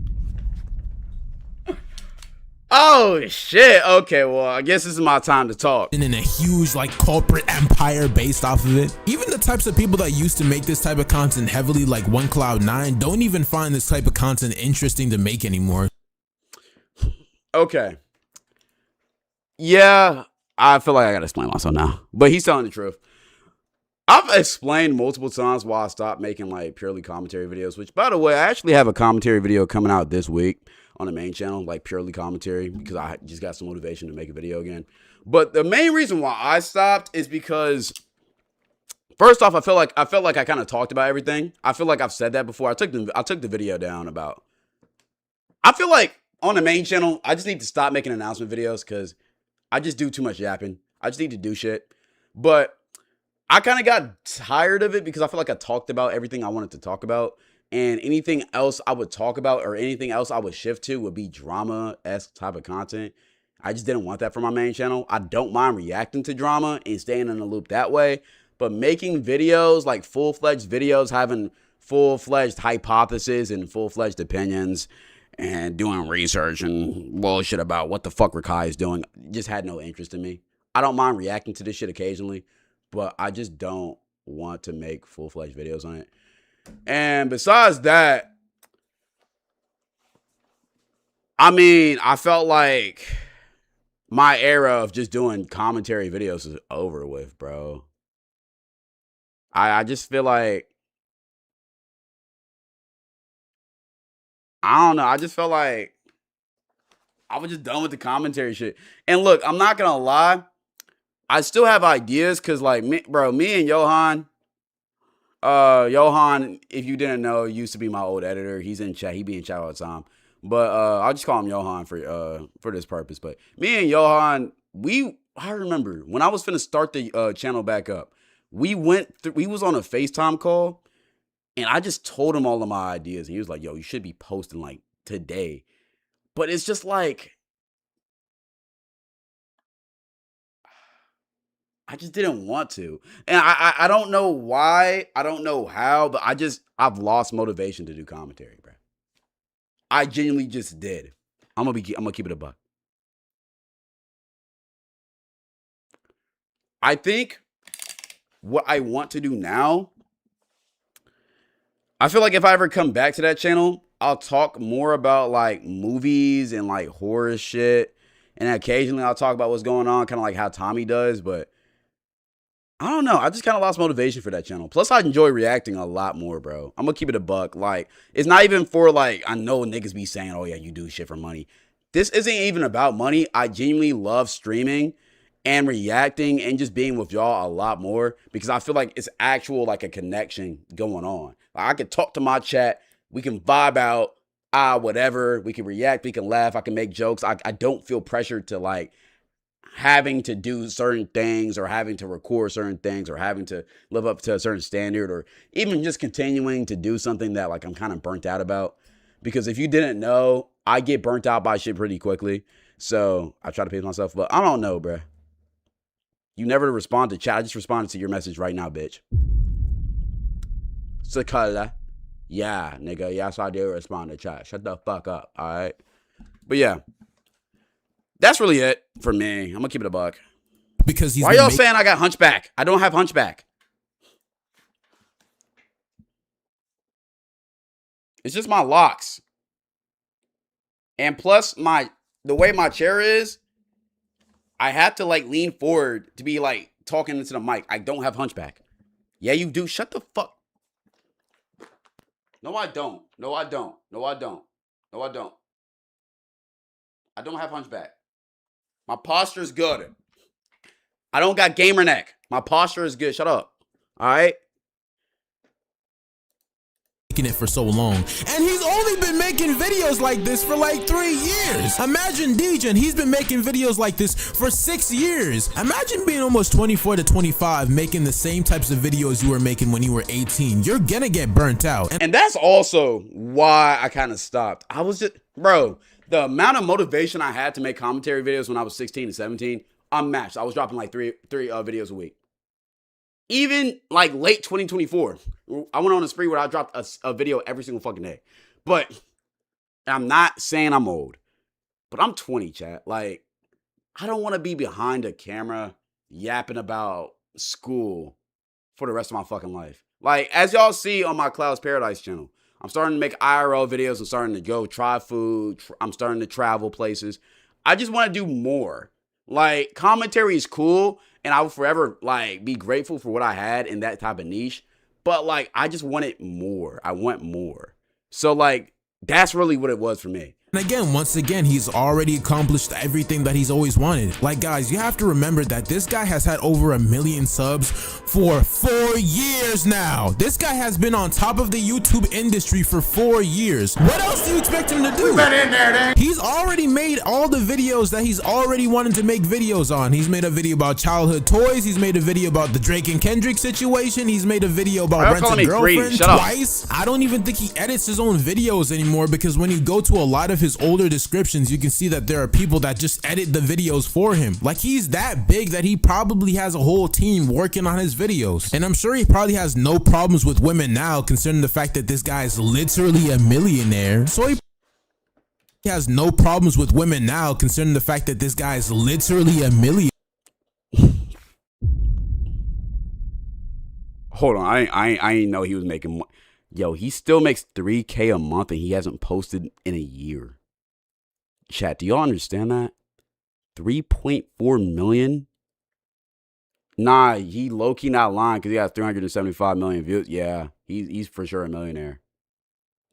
Oh shit. Okay, well, I guess this is my time to talk. And in a huge like corporate empire based off of it. Even the types of people that used to make this type of content heavily, like OneCloud9, don't even find this type of content interesting to make anymore. Okay. Yeah, I feel like I gotta explain myself now, but he's telling the truth. I've explained multiple times why I stopped making like purely commentary videos, which by the way, I actually have a commentary video coming out this week on the main channel, like purely commentary, because I just got some motivation to make a video again. But the main reason why I stopped is because first off, I felt like I kind of talked about everything. I feel like I've said that before. I took the video down about. I feel like on the main channel, I just need to stop making announcement videos because I just do too much yapping. I just need to do shit. But I kind of got tired of it because I feel like I talked about everything I wanted to talk about. And anything else I would talk about or anything else I would shift to would be drama-esque type of content. I just didn't want that for my main channel. I don't mind reacting to drama and staying in the loop that way. But making videos, like full-fledged videos, having full-fledged hypotheses and full-fledged opinions, and doing research and bullshit about what the fuck Rakai is doing just had no interest in me. I don't mind reacting to this shit occasionally, but I just don't want to make full-fledged videos on it. And besides that, I mean, I felt like my era of just doing commentary videos is over with, bro. I just feel like, I don't know. I just felt like I was just done with the commentary shit. And look, I'm not gonna lie. I still have ideas because, like, me and Johan, if you didn't know, used to be my old editor. He's in chat. He be in chat all the time. But I'll just call him Johan for this purpose. But me and Johan, I remember when I was finna start the channel back up, we was on a FaceTime call. And I just told him all of my ideas. And he was like, yo, you should be posting like today. But it's just like, I just didn't want to. And I don't know why. I don't know how. But I've lost motivation to do commentary, bro. I genuinely just did. I'm gonna keep it a buck. I think what I want to do now, I feel like if I ever come back to that channel, I'll talk more about like movies and like horror shit. And occasionally I'll talk about what's going on, kind of like how Tommy does. But I don't know. I just kind of lost motivation for that channel. Plus, I enjoy reacting a lot more, bro. I'm going to keep it a buck. Like, it's not even for like, I know niggas be saying, oh yeah, you do shit for money. This isn't even about money. I genuinely love streaming and reacting and just being with y'all a lot more because I feel like it's actual like a connection going on. Like, I can talk to my chat. We can vibe out, whatever. We can react. We can laugh. I can make jokes. I don't feel pressured to like, having to do certain things or having to record certain things or having to live up to a certain standard or even just continuing to do something that like I'm kind of burnt out about. Because if you didn't know, I get burnt out by shit pretty quickly. So I try to pace myself, but I don't know, bruh. You never respond to chat. I just responded to your message right now, bitch. Sakala. Yeah, nigga. Yes, I did respond to chat. Shut the fuck up, all right? But yeah. That's really it for me. I'm going to keep it a buck. Because he's Why y'all saying I got hunchback? I don't have hunchback. It's just my locks. And plus the way my chair is, I have to like lean forward to be like talking into the mic. I don't have hunchback. Yeah, you do. Shut the fuck. No, I don't. No, I don't. No, I don't. No, I don't. I don't have hunchback. My posture is good. I don't got gamer neck. My posture is good. Shut up. All right? It for so long, and he's only been making videos like this for like 3 years. Imagine Degen, he's been making videos like this for 6 years. Imagine being almost 24 to 25 making the same types of videos you were making when you were 18. You're gonna get burnt out. And that's also why I kind of stopped. I was just, bro, the amount of motivation I had to make commentary videos when I was 16 and 17, unmatched. I was dropping like three videos a week. Even like late 2024, I went on a spree where I dropped a video every single fucking day. But I'm not saying I'm old, but I'm 20, chat. Like, I don't want to be behind a camera yapping about school for the rest of my fucking life. Like, as y'all see on my Clouds Paradise channel, I'm starting to make IRL videos. I'm starting to go try food. I'm starting to travel places. I just want to do more. Like, commentary is cool. And I will forever, like, be grateful for what I had in that type of niche. But, like, I just wanted more. I want more. So, like, that's really what it was for me. And again, once again, he's already accomplished everything that he's always wanted. Like, guys, you have to remember that this guy has had over 1 million subs for 4 years now. This guy has been on top of the YouTube industry for 4 years. What else do you expect him to do? He's already made all the videos that he's already wanted to make videos on. He's made a video about childhood toys. He's made a video about the Drake and Kendrick situation. He's made a video about Rent a Girlfriend twice. I don't even think he edits his own videos anymore, because when you go to a lot of his older descriptions, you can see that there are people that just edit the videos for him. Like, he's that big that he probably has a whole team working on his videos. And I'm sure he probably has no problems with women now, considering the fact that this guy is literally a millionaire. So he has no problems with women now, considering the fact that this guy is literally a millionaire. Hold on, I ain't know he was making. Yo, he still makes $3K a month and he hasn't posted in a year. Chat, do y'all understand that? 3.4 million? Nah, he low-key not lying because he has 375 million views. Yeah, he's for sure a millionaire.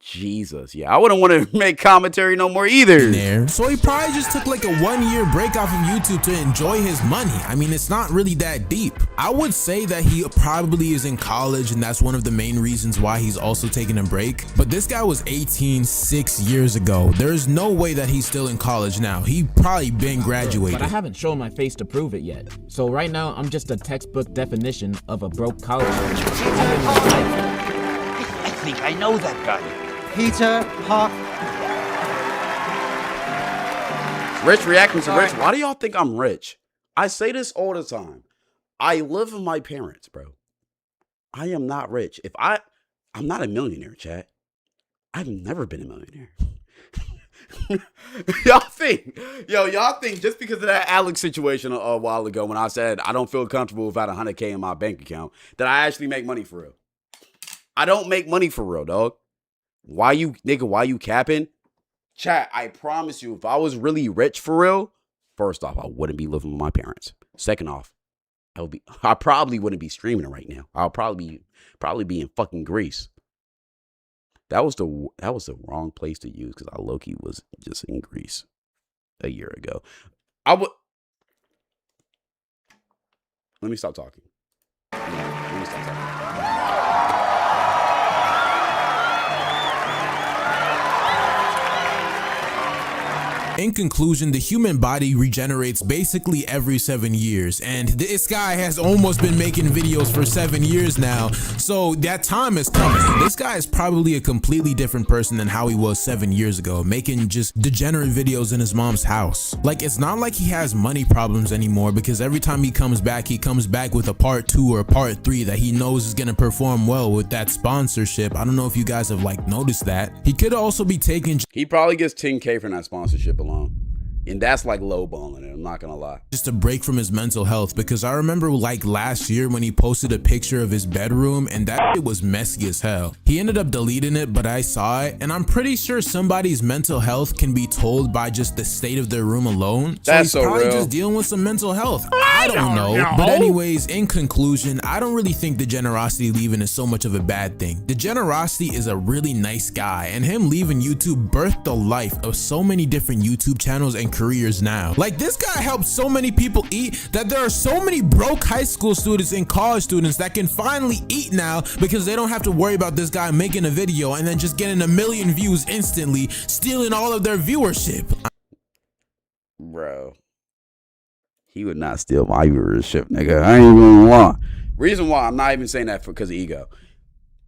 Jesus, yeah, I wouldn't want to make commentary no more either. So he probably just took like a 1-year break off of YouTube to enjoy his money. I mean, it's not really that deep. I would say that he probably is in college, and that's one of the main reasons why he's also taking a break. But this guy was 18 6 years ago. There's no way that he's still in college now. He probably been graduated. But I haven't shown my face to prove it yet. So right now, I'm just a textbook definition of a broke college student. I think I know that guy. Peter Park. Rich reacting to Rich. Why do y'all think I'm rich? I say this all the time. I live with my parents, bro. I am not rich. I'm not a millionaire, chat. I've never been a millionaire. y'all think just because of that Alex situation a while ago when I said I don't feel comfortable without 100K in my bank account, that I actually make money for real. I don't make money for real, dog. Why you capping? Chat, I promise you, if I was really rich for real, first off, I wouldn't be living with my parents. Second off, I probably wouldn't be streaming right now. I'll probably be in fucking Greece. That was the wrong place to use because I low-key was just in Greece a year ago. Let me stop talking. Let me stop talking. In conclusion, the human body regenerates basically every 7 years, and this guy has almost been making videos for 7 years now, so that time is coming. This guy is probably a completely different person than how he was 7 years ago, making just degenerate videos in his mom's house. Like, it's not like he has money problems anymore, because every time he comes back with a part 2 or a part 3 that he knows is gonna perform well with that sponsorship. I don't know if you guys have like noticed that. He could also be taking He probably gets 10K from that sponsorship alone. And that's like lowballing it, I'm not gonna lie. just a break from his mental health, because I remember like last year when he posted a picture of his bedroom and that shit was messy as hell. He ended up deleting it, but I saw it, and I'm pretty sure somebody's mental health can be told by just the state of their room alone. So That's he's so probably real. just dealing with some mental health. I don't know. But anyways, in conclusion, I don't really think Degenerocity leaving is so much of a bad thing. Degenerocity is a really nice guy, and him leaving YouTube birthed the life of so many different YouTube channels and careers now. Like, this guy helped so many people eat that there are so many broke high school students and college students that can finally eat now because they don't have to worry about this guy making a video and then just getting 1 million views instantly, stealing all of their viewership. Bro, he would not steal my viewership, nigga. I ain't gonna lie. Reason why I'm not even saying that because of ego.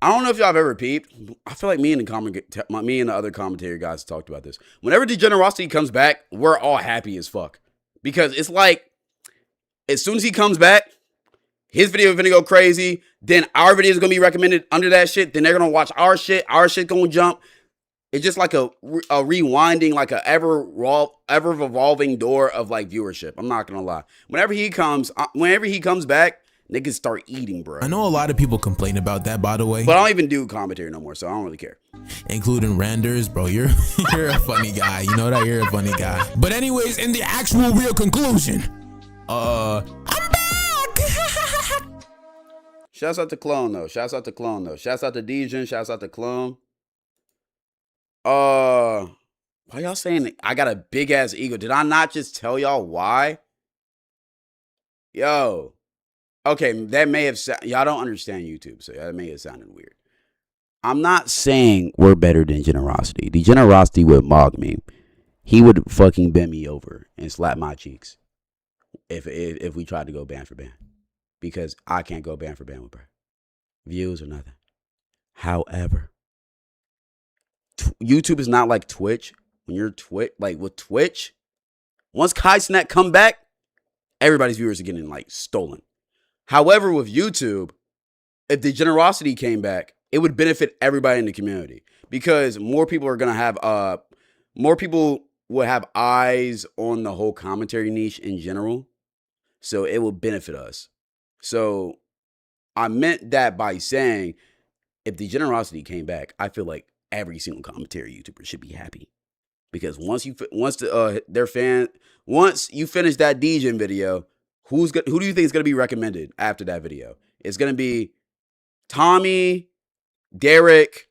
I don't know if y'all have ever peeped. I feel like me and the other commentator guys talked about this. Whenever Degenerocity comes back, we're all happy as fuck. Because it's like, as soon as he comes back, his video is gonna go crazy. Then our video is gonna be recommended under that shit. Then they're gonna watch our shit. Our shit gonna jump. It's just like a rewinding, like a ever evolving door of like viewership. I'm not gonna lie. Whenever he comes back, niggas start eating, bro. I know a lot of people complain about that, by the way. But I don't even do commentary no more, so I don't really care. Including Randers, bro. You're a funny guy. You know that? You're a funny guy. But anyways, in the actual real conclusion, I'm back. Shouts out to Clone though. Shouts out to Degen. Shouts out to Clone. Why y'all saying I got a big ass ego? Did I not just tell y'all why? Yo. Okay, that may have y'all don't understand YouTube, so that may have sounded weird. I'm not saying we're better than Generosity. Degenerocity would mock me. He would fucking bend me over and slap my cheeks if we tried to go band for band, because I can't go band for band with bro. Views or nothing. However, YouTube is not like Twitch. When you're with Twitch, once Kai Snack come back, everybody's viewers are getting like stolen. However, with YouTube, if Degenerocity came back, it would benefit everybody in the community, because more people are gonna have more people will have eyes on the whole commentary niche in general. So it will benefit us. So I meant that by saying, if Degenerocity came back, I feel like every single commentary YouTuber should be happy, because once you finish that Degen video, who do you think is gonna be recommended after that video? It's gonna be Tommy, Derek,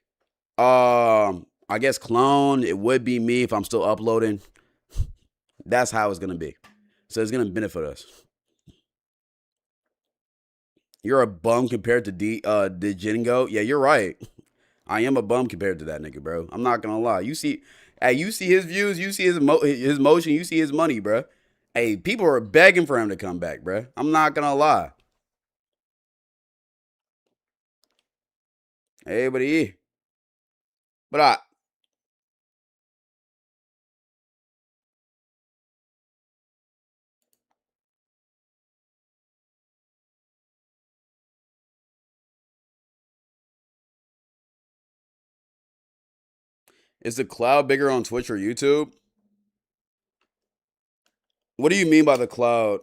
I guess Clone. It would be me if I'm still uploading. That's how it's gonna be. So it's gonna benefit us. You're a bum compared to Degengo. Yeah, you're right. I am a bum compared to that nigga, bro. I'm not gonna lie. You see his views, you see his motion, you see his money, bro. Hey, people are begging for him to come back, bro. I'm not gonna lie. Hey, buddy. But is the cloud bigger on Twitch or YouTube? What do you mean by the cloud?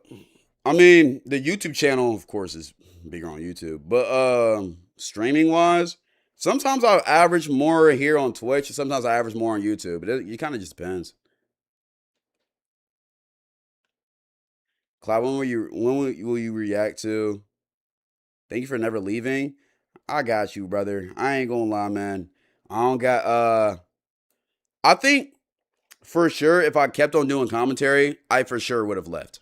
I mean, the YouTube channel, of course, is bigger on YouTube. But streaming wise, sometimes I average more here on Twitch, and sometimes I average more on YouTube. It kind of just depends. Cloud, when will you react to? Thank you for never leaving. I got you, brother. I ain't gonna lie, man. I don't got I think for sure if I kept on doing commentary, I for sure would have left.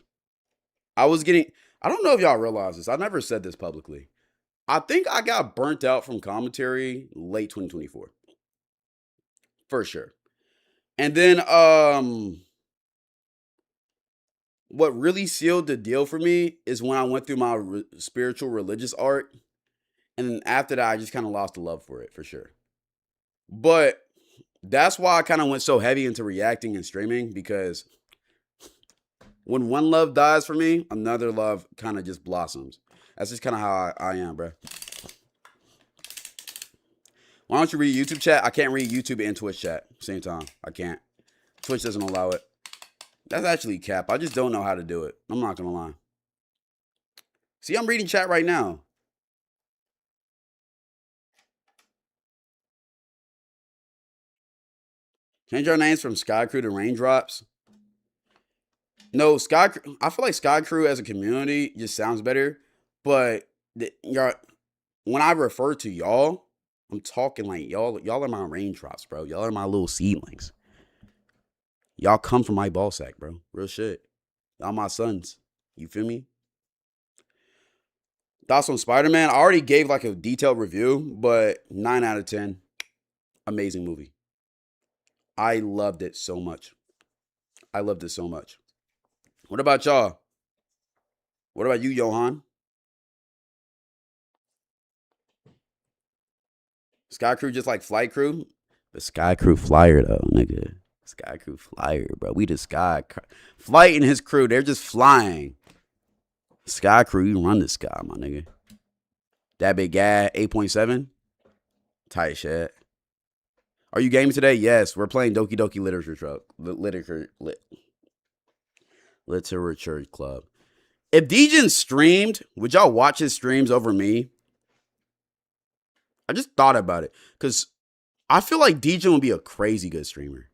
I don't know if y'all realize this. I never said this publicly. I think I got burnt out from commentary late 2024. For sure. And then what really sealed the deal for me is when I went through my spiritual religious art. And then after that, I just kind of lost the love for it, for sure. But that's why I kind of went so heavy into reacting and streaming, because when one love dies for me, another love kind of just blossoms. That's just kind of how I am, bro. Why don't you read YouTube chat? I can't read YouTube and Twitch chat same time. I can't. Twitch doesn't allow it. That's actually cap. I just don't know how to do it. I'm not going to lie. See, I'm reading chat right now. Change our names from Sky Crew to Raindrops. No, Sky. I feel like Sky Crew as a community just sounds better. But when I refer to y'all, I'm talking like y'all are my raindrops, bro. Y'all are my little seedlings. Y'all come from my ball sack, bro. Real shit. Y'all my sons. You feel me? Thoughts on Spider-Man? I already gave like a detailed review, but 9 out of 10. Amazing movie. I loved it so much. I loved it so much. What about y'all? What about you, Johan? Sky Crew just like Flight Crew? The Sky Crew flyer, though, nigga. Sky Crew flyer, bro. We the Sky Flight and his crew, they're just flying. Sky Crew, you run the sky, my nigga. That big guy, 8.7. Tight shit. Are you gaming today? Yes, we're playing Doki Doki Literature Club. If Degen streamed, would y'all watch his streams over me? I just thought about it, because I feel like Degen would be a crazy good streamer.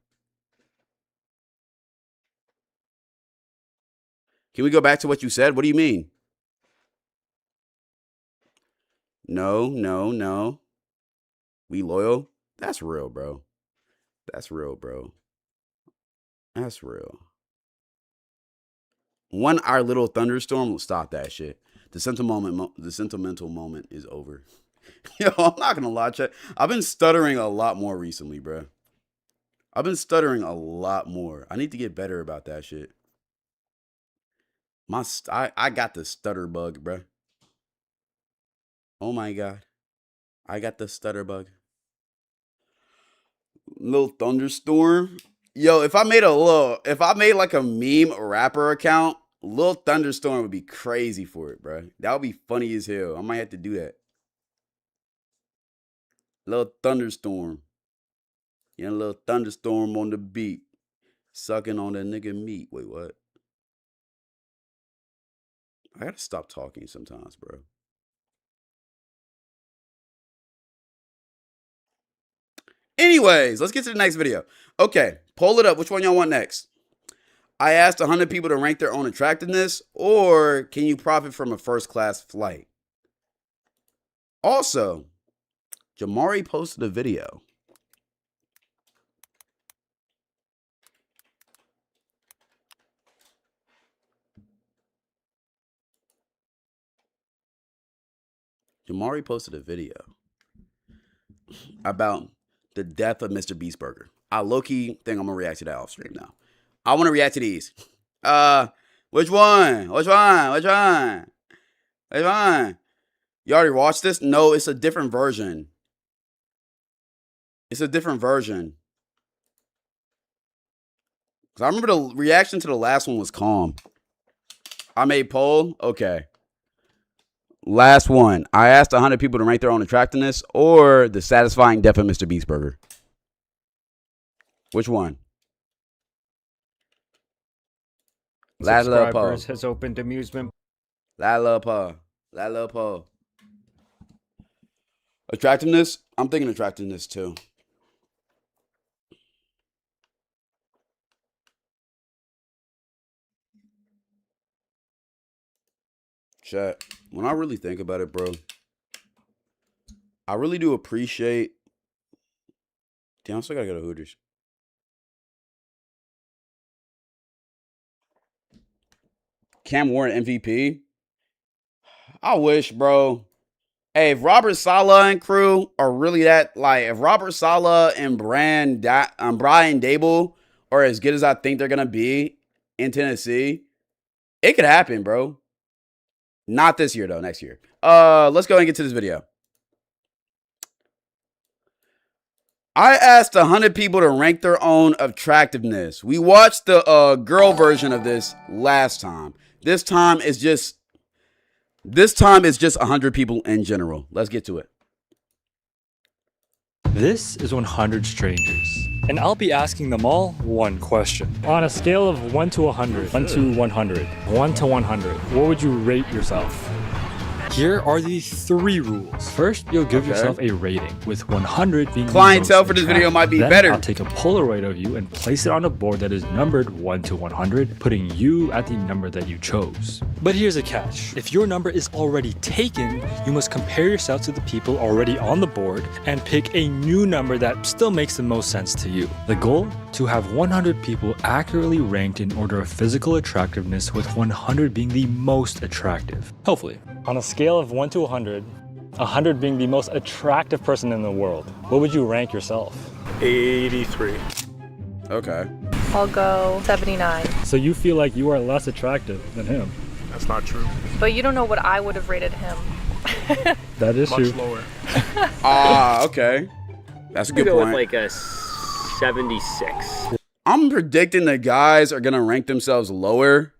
Can we go back to what you said? What do you mean? No. We loyal? That's real, bro. That's real, bro. That's real. Our little thunderstorm will stop that shit. The sentimental moment is over. Yo, I'm not gonna lie, chat. I've been stuttering a lot more recently, bro. I've been stuttering a lot more. I need to get better about that shit. I got the stutter bug, bro. Oh my god. I got the stutter bug. Little thunderstorm. Yo, if I made like a meme rapper account, Little Thunderstorm would be crazy for it, bro. That would be funny as hell. I might have to do that. Little Thunderstorm. Yeah, Little Thunderstorm on the beat. Sucking on that nigga meat. Wait, what? I gotta stop talking sometimes, bro. Anyways, let's get to the next video. Okay, pull it up. Which one y'all want next? I asked 100 people to rank their own attractiveness, or can you profit from a first-class flight? Also, Jamari posted a video. Jamari posted a video about the death of Mr. Beast Burger. I low-key think I'm gonna react to that off stream now. I want to react to these. Which one? Which one? Which one? Which one? You already watched this? No, it's a different version. It's a different version. Because I remember the reaction to the last one was calm. I made poll. Okay. Last one. I asked 100 people to rank their own attractiveness or the satisfying death of Mr. Beast Burger. Which one? Last little poll. Has opened amusement. Last little poll. Last little poll. Attractiveness? I'm thinking attractiveness too. Chat. When I really think about it, bro, I really do appreciate. Damn, I still gotta go to Hooters. Cam Warren MVP. I wish, bro. Hey, if Robert Saleh and crew are really that, like, if Robert Saleh and Brian Dable are as good as I think they're gonna be in Tennessee, It could happen, bro. Not this year, though. Next year. Let's go and get to this video. I asked 100 people to rank their own attractiveness. We watched the girl version of this last time. This time is just 100 people in general. Let's get to it. This is 100 strangers, and I'll be asking them all one question. On a scale of 1 to 100, 1 to 100, 1 to 100, what would you rate yourself? Here are the 3 rules. First, you'll give yourself a rating, with 100 being clientele the most for this video attractive. might be Then better. I'll take a Polaroid of you and place it on a board that is numbered 1 to 100, putting you at the number that you chose. But here's a catch. If your number is already taken, you must compare yourself to the people already on the board and pick a new number that still makes the most sense to you. The goal? To have 100 people accurately ranked in order of physical attractiveness, with 100 being the most attractive. Hopefully. On a scale of 1 to 100, 100 being the most attractive person in the world, what would you rank yourself? 83. Okay. I'll go 79. So you feel like you are less attractive than him. That's not true. But you don't know what I would have rated him. That is true. Much lower. Okay. That's a good go point. with like a 76. I'm predicting the guys are gonna rank themselves lower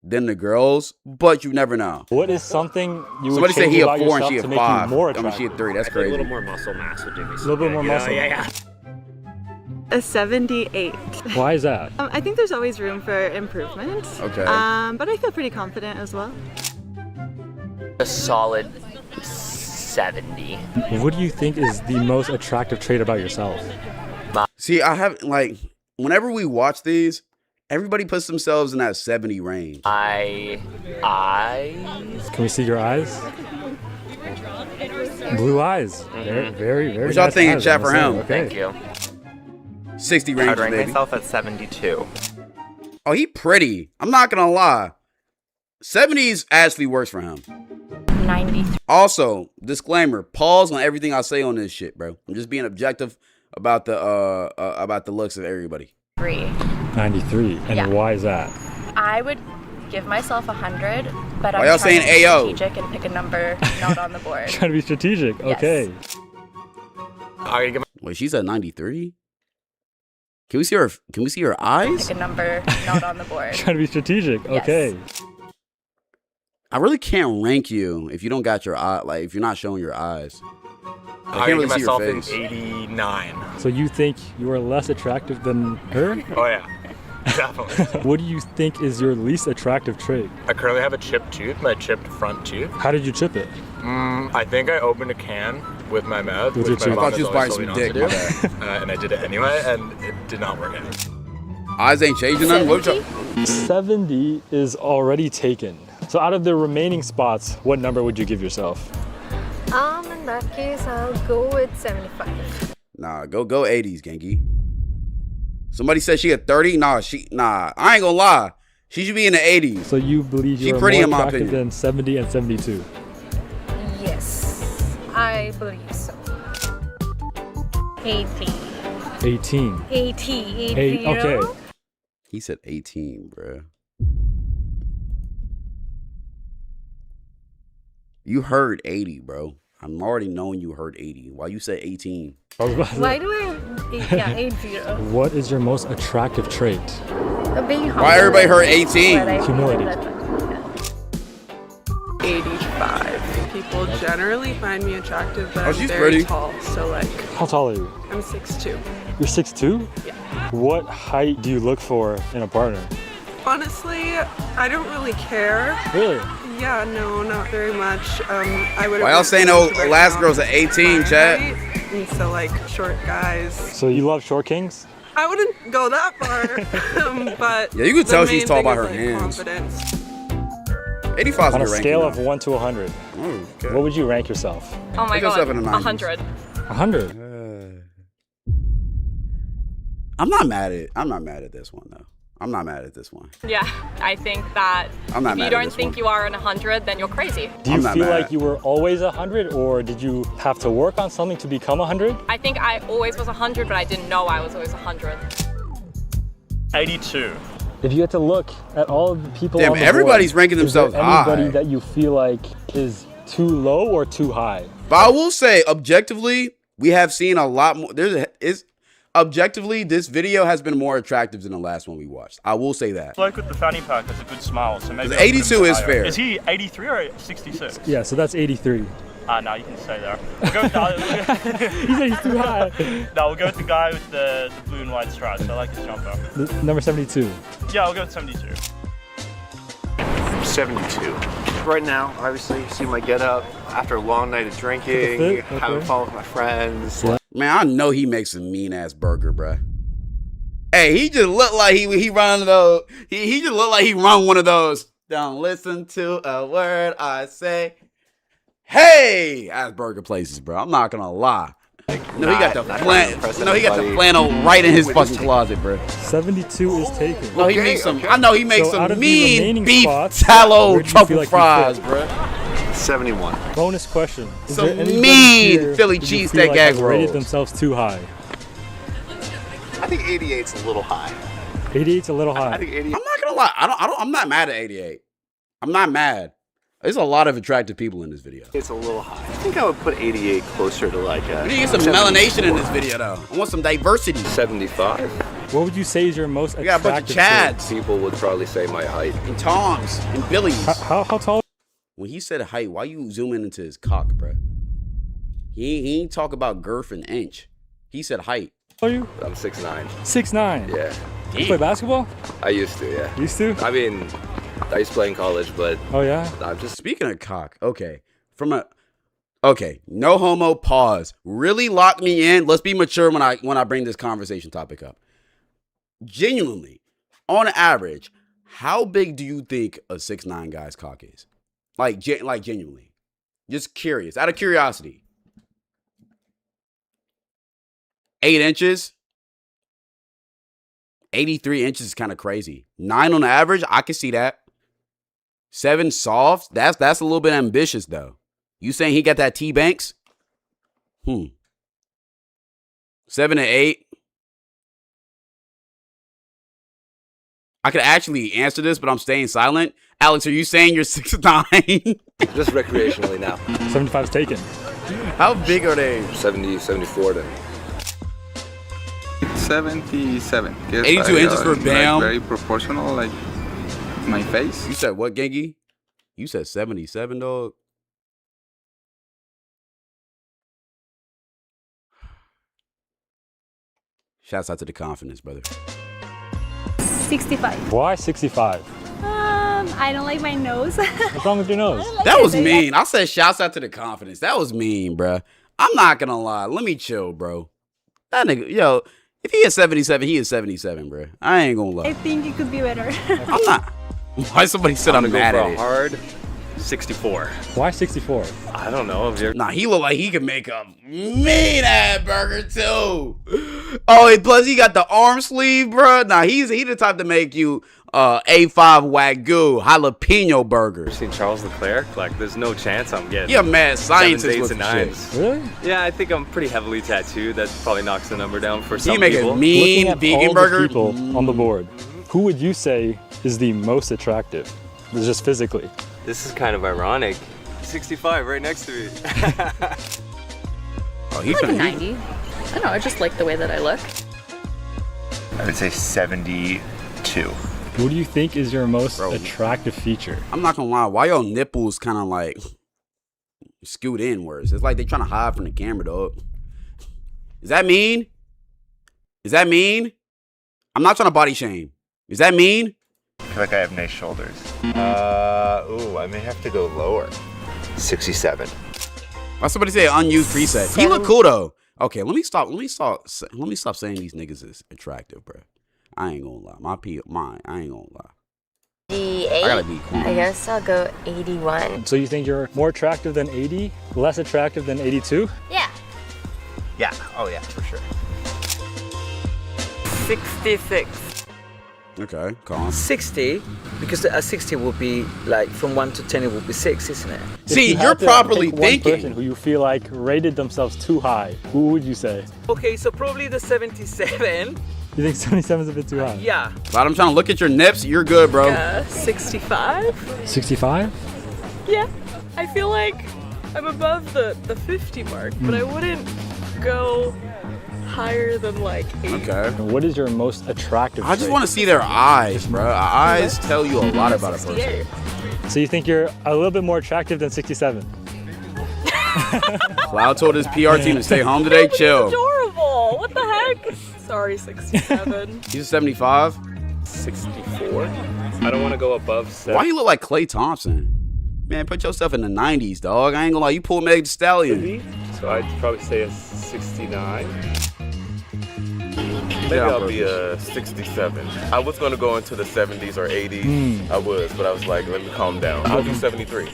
than the girls, but you never know. What is something you Somebody would say change he a about 4 and yourself she a to make 5. you more I mean, attractive? she a 3. That's I think a crazy. little more muscle mass would do me. A little bit more muscle. Yeah. A 78. Why is that? I think there's always room for improvement. Okay. But I feel pretty confident as well. A solid 70. What do you think is the most attractive trait about yourself? See, I have like whenever we watch these, everybody puts themselves in that 70 range. Eyes. Can we see your eyes? Blue eyes. Very, very, very What y'all nice think in eyes, chat I for must say. him? Okay. Thank you. 60 I'd range, rank baby. myself at 72. Oh, he pretty. I'm not gonna lie. 70s actually works for him. 93. Also, disclaimer: pause on everything I say on this shit, bro. I'm just being objective about the looks of everybody. 93. And Yeah. why is that? I would give myself 100, but Why I'm y'all trying saying to be Ayo? strategic and pick a number not on the board. Trying to be strategic. Yes. Okay. Wait, she's at 93. Can we see her? Can we see her eyes? Pick a number not on the board. Trying to be strategic. Yes. Okay. I really can't rank you if you don't got your eye. Like if you're not showing your eyes. I I can't really give see your myself an face. 89. So you think you are less attractive than her? Oh yeah, definitely. What do you think is your least attractive trait? I currently have a chipped tooth, my chipped front tooth. How did you chip it? I think I opened a can with my mouth, With which your my tooth. I thought mom you has was biting always some told me dick, not my to do. And I did it anyway, and it did not work out. Eyes ain't changing nothing. What y'all? 70 is already taken. So out of the remaining spots, what number would you give yourself? In that case, I'll go with 75. Nah, go 80s, Genki. Somebody said she a 30. Nah, I ain't gonna lie. She should be in the 80s. So you believe She you're pretty more in my attractive opinion. than 70 and 72? Yes, I believe so. 80. 18. 80. Okay. He said 18, bruh. You heard 80, bro. I'm already knowing you heard 80. Why you said 18? Why do I? Yeah, 80. What is your most attractive trait? Being humble. Why everybody heard 18? But I Humility. feel that- 85. People generally find me attractive, but Oh, I'm she's very pretty. tall, so like How tall are you? I'm 6'2". You're 6'2"? Yeah. What height do you look for in a partner? Honestly, I don't really care. Really? Yeah, no, not very much. I would. Why y'all saying those last girls at 18, chat? And so like short guys. So you love short kings? I wouldn't go that far, but Yeah, you can the tell she's main tall thing by is, her like, hands. Confidence. 85 On a is a good scale ranking, of 1 to 100, though. Okay. what would you rank yourself? Oh my Put yourself god, in the 100. 100? I'm not mad at this one though. I'm not mad at this one. Yeah, I think that I'm not if mad you at don't this think one. you are an 100, then you're crazy. Do you I'm not feel mad. like you were always 100, or did you have to work on something to become 100? I think I always was 100, but I didn't know I was always 100. 82. If you had to look at all of the people Damn, on the everybody's board, ranking themselves is there anybody high. that you feel like is too low or too high? But I will say, objectively, we have seen a lot more. Objectively, this video has been more attractive than the last one we watched. I will say that. Bloke with the fanny pack has a good smile, so maybe 82 is fair. Is he 83 or 66? Yeah, so that's 83. No, you can stay there. We'll go with the, He said he's too high. No, we'll go with the guy with the blue and white stripes. I like his jumper. Number 72. Yeah, I'll go with 72. 72. Right now, obviously, see my get up after a long night of drinking, having fun with my friends. Man, I know he makes a mean ass burger, bruh. Hey, he just looked like he run those. He just looked like he run one of those. Don't listen to a word I say. Hey, ass burger places, bro. I'm not gonna lie. No, he got the flannel right in his fucking closet, bro. 72 is taken. No, he makes some. I know he makes So out some of the mean remaining beef spots, tallow where do you feel truffle like you fries, fit? bro. 71. Bonus question. Is Some there anybody mean here Philly that you cheesesteak feel like egg has rated rolls. themselves too high? I think 88's a little high. 88's a little high. I think 88. I'm not gonna lie. I'm not mad at 88. I'm not mad. There's a lot of attractive people in this video. It's a little high. I think I would put 88 closer to like a. We need to get some 74. melanation in this video, though. I want some diversity. 75. What would you say is your most We got a bunch of chads People would probably say my height. and toms and billies. How tall? When he said height, why you zooming into his cock, bro? He ain't talk about girth and inch. He said height. Are you? I'm 6'9". 6'9". Yeah. You play basketball? I used to, yeah. Used to? I mean, I used to play in college, but Oh yeah. I'm just Speaking of cock, okay. No homo, pause. Really lock me in. Let's be mature when I bring this conversation topic up. Genuinely, on average, how big do you think a 6'9" guy's cock is? Like genuinely. Just curious. Out of curiosity. 8 inches? 83 inches is kind of crazy. 9 on the average, I can see that. 7 soft, that's a little bit ambitious though. You saying he got that T-Banks? 7 to 8. I could actually answer this, but I'm staying silent. Alex, are you saying you're 6'9"? just recreationally now. 75's taken. How big are they? 70, 74 then. 77. Yes, 82 inches for Bam. Very proportional, like my face. You said what, Gengi? You said 77, dog. Shouts out to the confidence, brother. 65. Why 65? I don't like my nose. What's wrong with your nose? That was mean. I said shouts out to the confidence. That was mean, bruh. I'm not gonna lie. Let me chill, bro. That nigga, yo, if he is 77, he is 77, bruh. I ain't gonna lie. I think it could be better. I'm not. Why somebody said I'm mad at it? Hard 64. Why 64? I don't know. Nah, he look like he could make a mean ass burger too. Oh, and plus he got the arm sleeve, bruh. Nah, he the type to make you A5 Wagyu jalapeno burger. Ever seen Charles Leclerc? Like, there's no chance I'm getting. You're a mad scientist 7s, 8s, with and the shit. 9s. Really? Yeah, I think I'm pretty heavily tattooed. That probably knocks the number down for some He make people. a mean Looking at vegan all burger. the people on the board, who would you say is the most attractive? Just physically. This is kind of ironic. 65 right next to me. Oh, he's like a 90. I don't know, I just like the way that I look. I would say 72. What do you think is your most attractive feature? I'm not gonna lie. Why your nipples kind of like scoot inwards? It's like they trying to hide from the camera, dog. Is that mean? Is that mean? I'm not trying to body shame. Is that mean? I feel like I have nice shoulders. I may have to go lower. 67. Why somebody say unused preset? He look cool though. Okay, let me stop saying these niggas is attractive, bro. I ain't gonna lie. I ain't gonna lie. 88. I gotta be cool. I guess I'll go 81. So you think you're more attractive than 80? Less attractive than 82? Yeah. Yeah. Oh yeah, for sure. 66. Okay, calm. 60, because a 60 would be like from 1 to 10, it would be 6, isn't it? See, If you you're had to properly pick one thinking. person who you feel like rated themselves too high, who would you say? Okay, so probably the 77, You think 77 is a bit too high? Yeah. But I'm trying to look at your nips. You're good, bro. 65? 65? Yeah. I feel like I'm above the 50 mark, but I wouldn't go higher than like 80. Okay. What is your most attractive I just trait? want to see their eyes, bro. Eyes tell you a lot about a person. 68. So you think you're a little bit more attractive than 67? Cloud told his PR team to stay home today. Chill. Adorable. What the heck? Sorry, 67. He's a 75. 64. I don't want to go above 70. Why you look like Klay Thompson? Man, put yourself in the 90s, dog. I ain't gonna lie. You pull Meg Thee Stallion. So I'd probably say a 69. Maybe I'll be a 67. I was gonna go into the 70s or 80s. I was, but I was like, let me calm down. I'll do 73.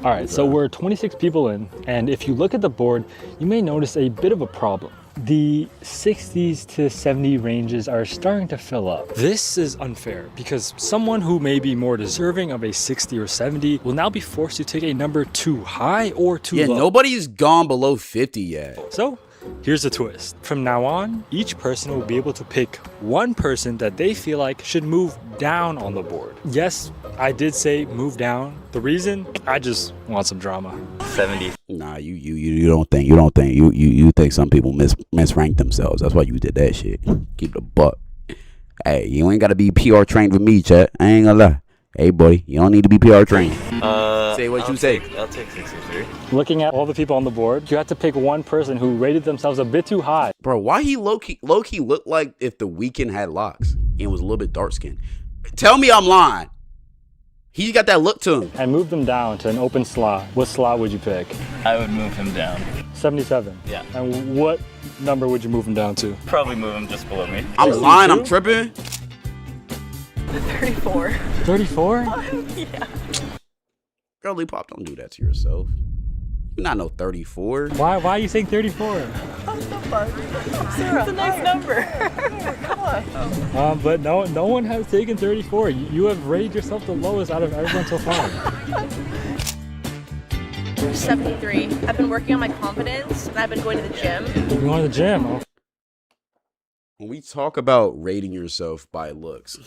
All right, so we're 26 people in, and if you look at the board, you may notice a bit of a problem. The 60s to 70 ranges are starting to fill up. This is unfair because someone who may be more deserving of a 60 or 70 will now be forced to take a number too high or too low. Yeah, nobody's gone below 50 yet. So here's the twist. From now on, each person will be able to pick one person that they feel like should move down on the board. Yes, I did say move down. The reason? I just want some drama. 70. Nah, you don't think. You think some people misrank themselves. That's why you did that shit. Keep the buck. Hey, you ain't gotta be PR trained with me, chat. I ain't gonna lie. Hey, buddy, you don't need to be PR trained. Say what you say. I'll take 63. Looking at all the people on the board, you have to pick one person who rated themselves a bit too high. Bro, why he low-key looked like if The Weeknd had locks and was a little bit dark-skinned? Tell me I'm lying. He got that look to him. And move them down to an open slot. What slot would you pick? I would move him down. 77. Yeah. And what number would you move him down to? Probably move him just below me. I'm lying, I'm tripping. 34. 34? Yeah. Girly Pop, don't do that to yourself. You're not no 34. Why are you saying 34? It's a nice number. Come on. But no one has taken 34. You have rated yourself the lowest out of everyone so far. 73. I've been working on my confidence and I've been going to the gym. You're going to the gym. Oh. When we talk about rating yourself by looks,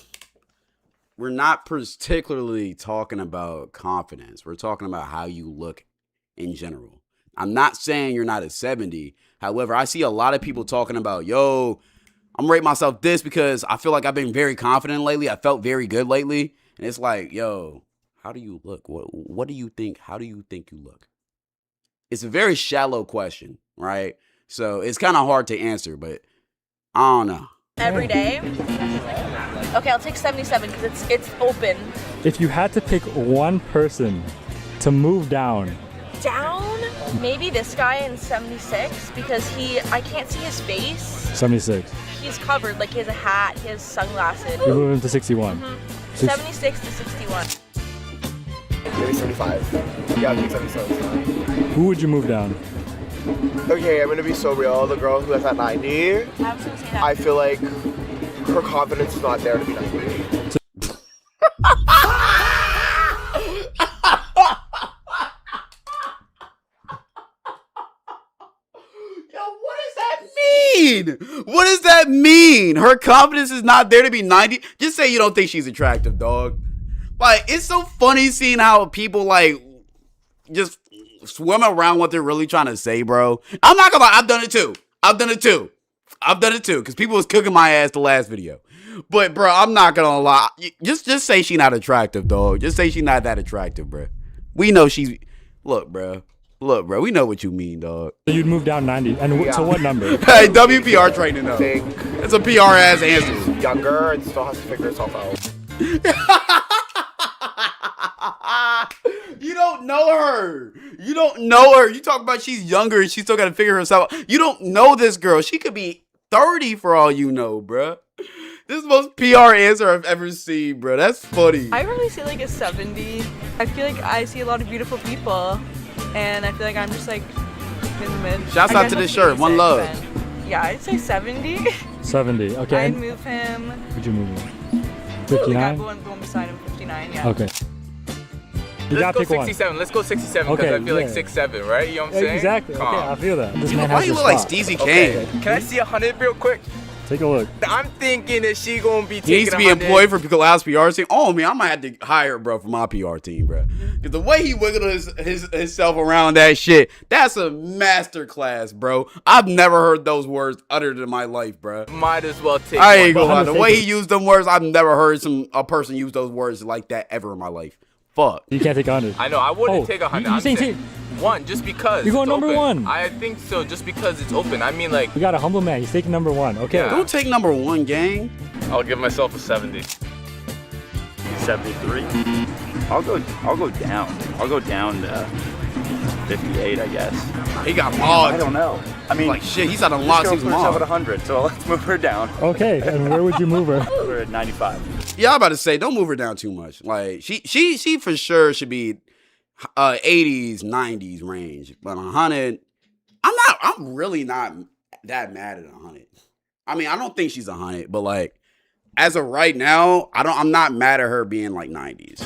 we're not particularly talking about confidence. We're talking about how you look in general. I'm not saying you're not a 70. However, I see a lot of people talking about, yo, I'm rating myself this because I feel like I've been very confident lately. I felt very good lately. And it's like, yo, how do you look? What do you think? How do you think you look? It's a very shallow question, right? So it's kind of hard to answer, but I don't know. Every day? Okay, I'll take 77 because it's open. If you had to pick one person to move down. Down? Maybe this guy in 76 because I can't see his face. 76. He's covered, like he has a hat, he has sunglasses. You move him to 61. 76 to 61. Maybe 75. Yeah, I think 77. Who would you move down? Okay, I'm gonna be so real. The girl who has that 90, I feel like her confidence is not there to be 90. What does that mean? Her confidence is not there to be 90? Just say you don't think she's attractive, dog. Like, it's so funny seeing how people, like, just swim around what they're really trying to say, bro. I'm not gonna lie, I've done it too. Because people was cooking my ass the last video. But, bro, I'm not gonna lie. Just say she's not attractive, dog. Just say she's not that attractive, bro. We know she's... Look, bro, we know what you mean, dog. So you'd move down 90. And to what number? Hey, WPR training, though. It's a PR-ass answer. Younger and still has to figure herself out. You don't know her. You talk about she's younger and she still got to figure herself out. You don't know this girl. She could be 30 for all you know, bruh. This is the most PR answer I've ever seen, bro. That's funny. I really see like a 70. I feel like I see a lot of beautiful people, and I feel like I'm just like in the mid. Shouts out to this shirt. One love. Yeah, I'd say 70. 70. Okay. I'd move him. Would you move him? 59. The one beside him, 59. Yeah. Okay. You Let's gotta go pick 67. one. Let's go 67 because I feel like 6'7", right? You know what I'm saying? Exactly. Okay, I feel that. This man Why has you his look like spot. Steezy Okay. Kane? Can I see 100 real quick? Take a look. I'm thinking that she gonna be taking He needs to be 100. employed for Cloud's PR team. Oh man, I might have to hire her, bro, for my PR team, bro. Because the way he wiggled himself around that shit, that's a master class, bro. I've never heard those words uttered in my life, bro. Might as well take. I ain't one. gonna lie. The way he used them words, I've never heard a person use those words like that ever in my life. Fuck. You can't take 100. I know. I wouldn't take 100. You I'm saying saying one just because. You're going it's number open. 1. I think so, just because it's open. I mean, like. We got a humble man. He's taking number 1. Okay. Yeah. Don't take number 1, gang. I'll give myself a 70. 73. I'll go down. I'll go down to 58, I guess. He got mods. I don't know. I mean, like shit, he's at a lot. She's at 100, so let's move her down. Okay, and where would you move her? We're at 95. Yeah, I'm about to say, don't move her down too much. Like she for sure should be 80s, 90s range. But 100, I'm really not that mad at 100. I mean, I don't think she's 100, but like as of right now, I'm not mad at her being like 90s.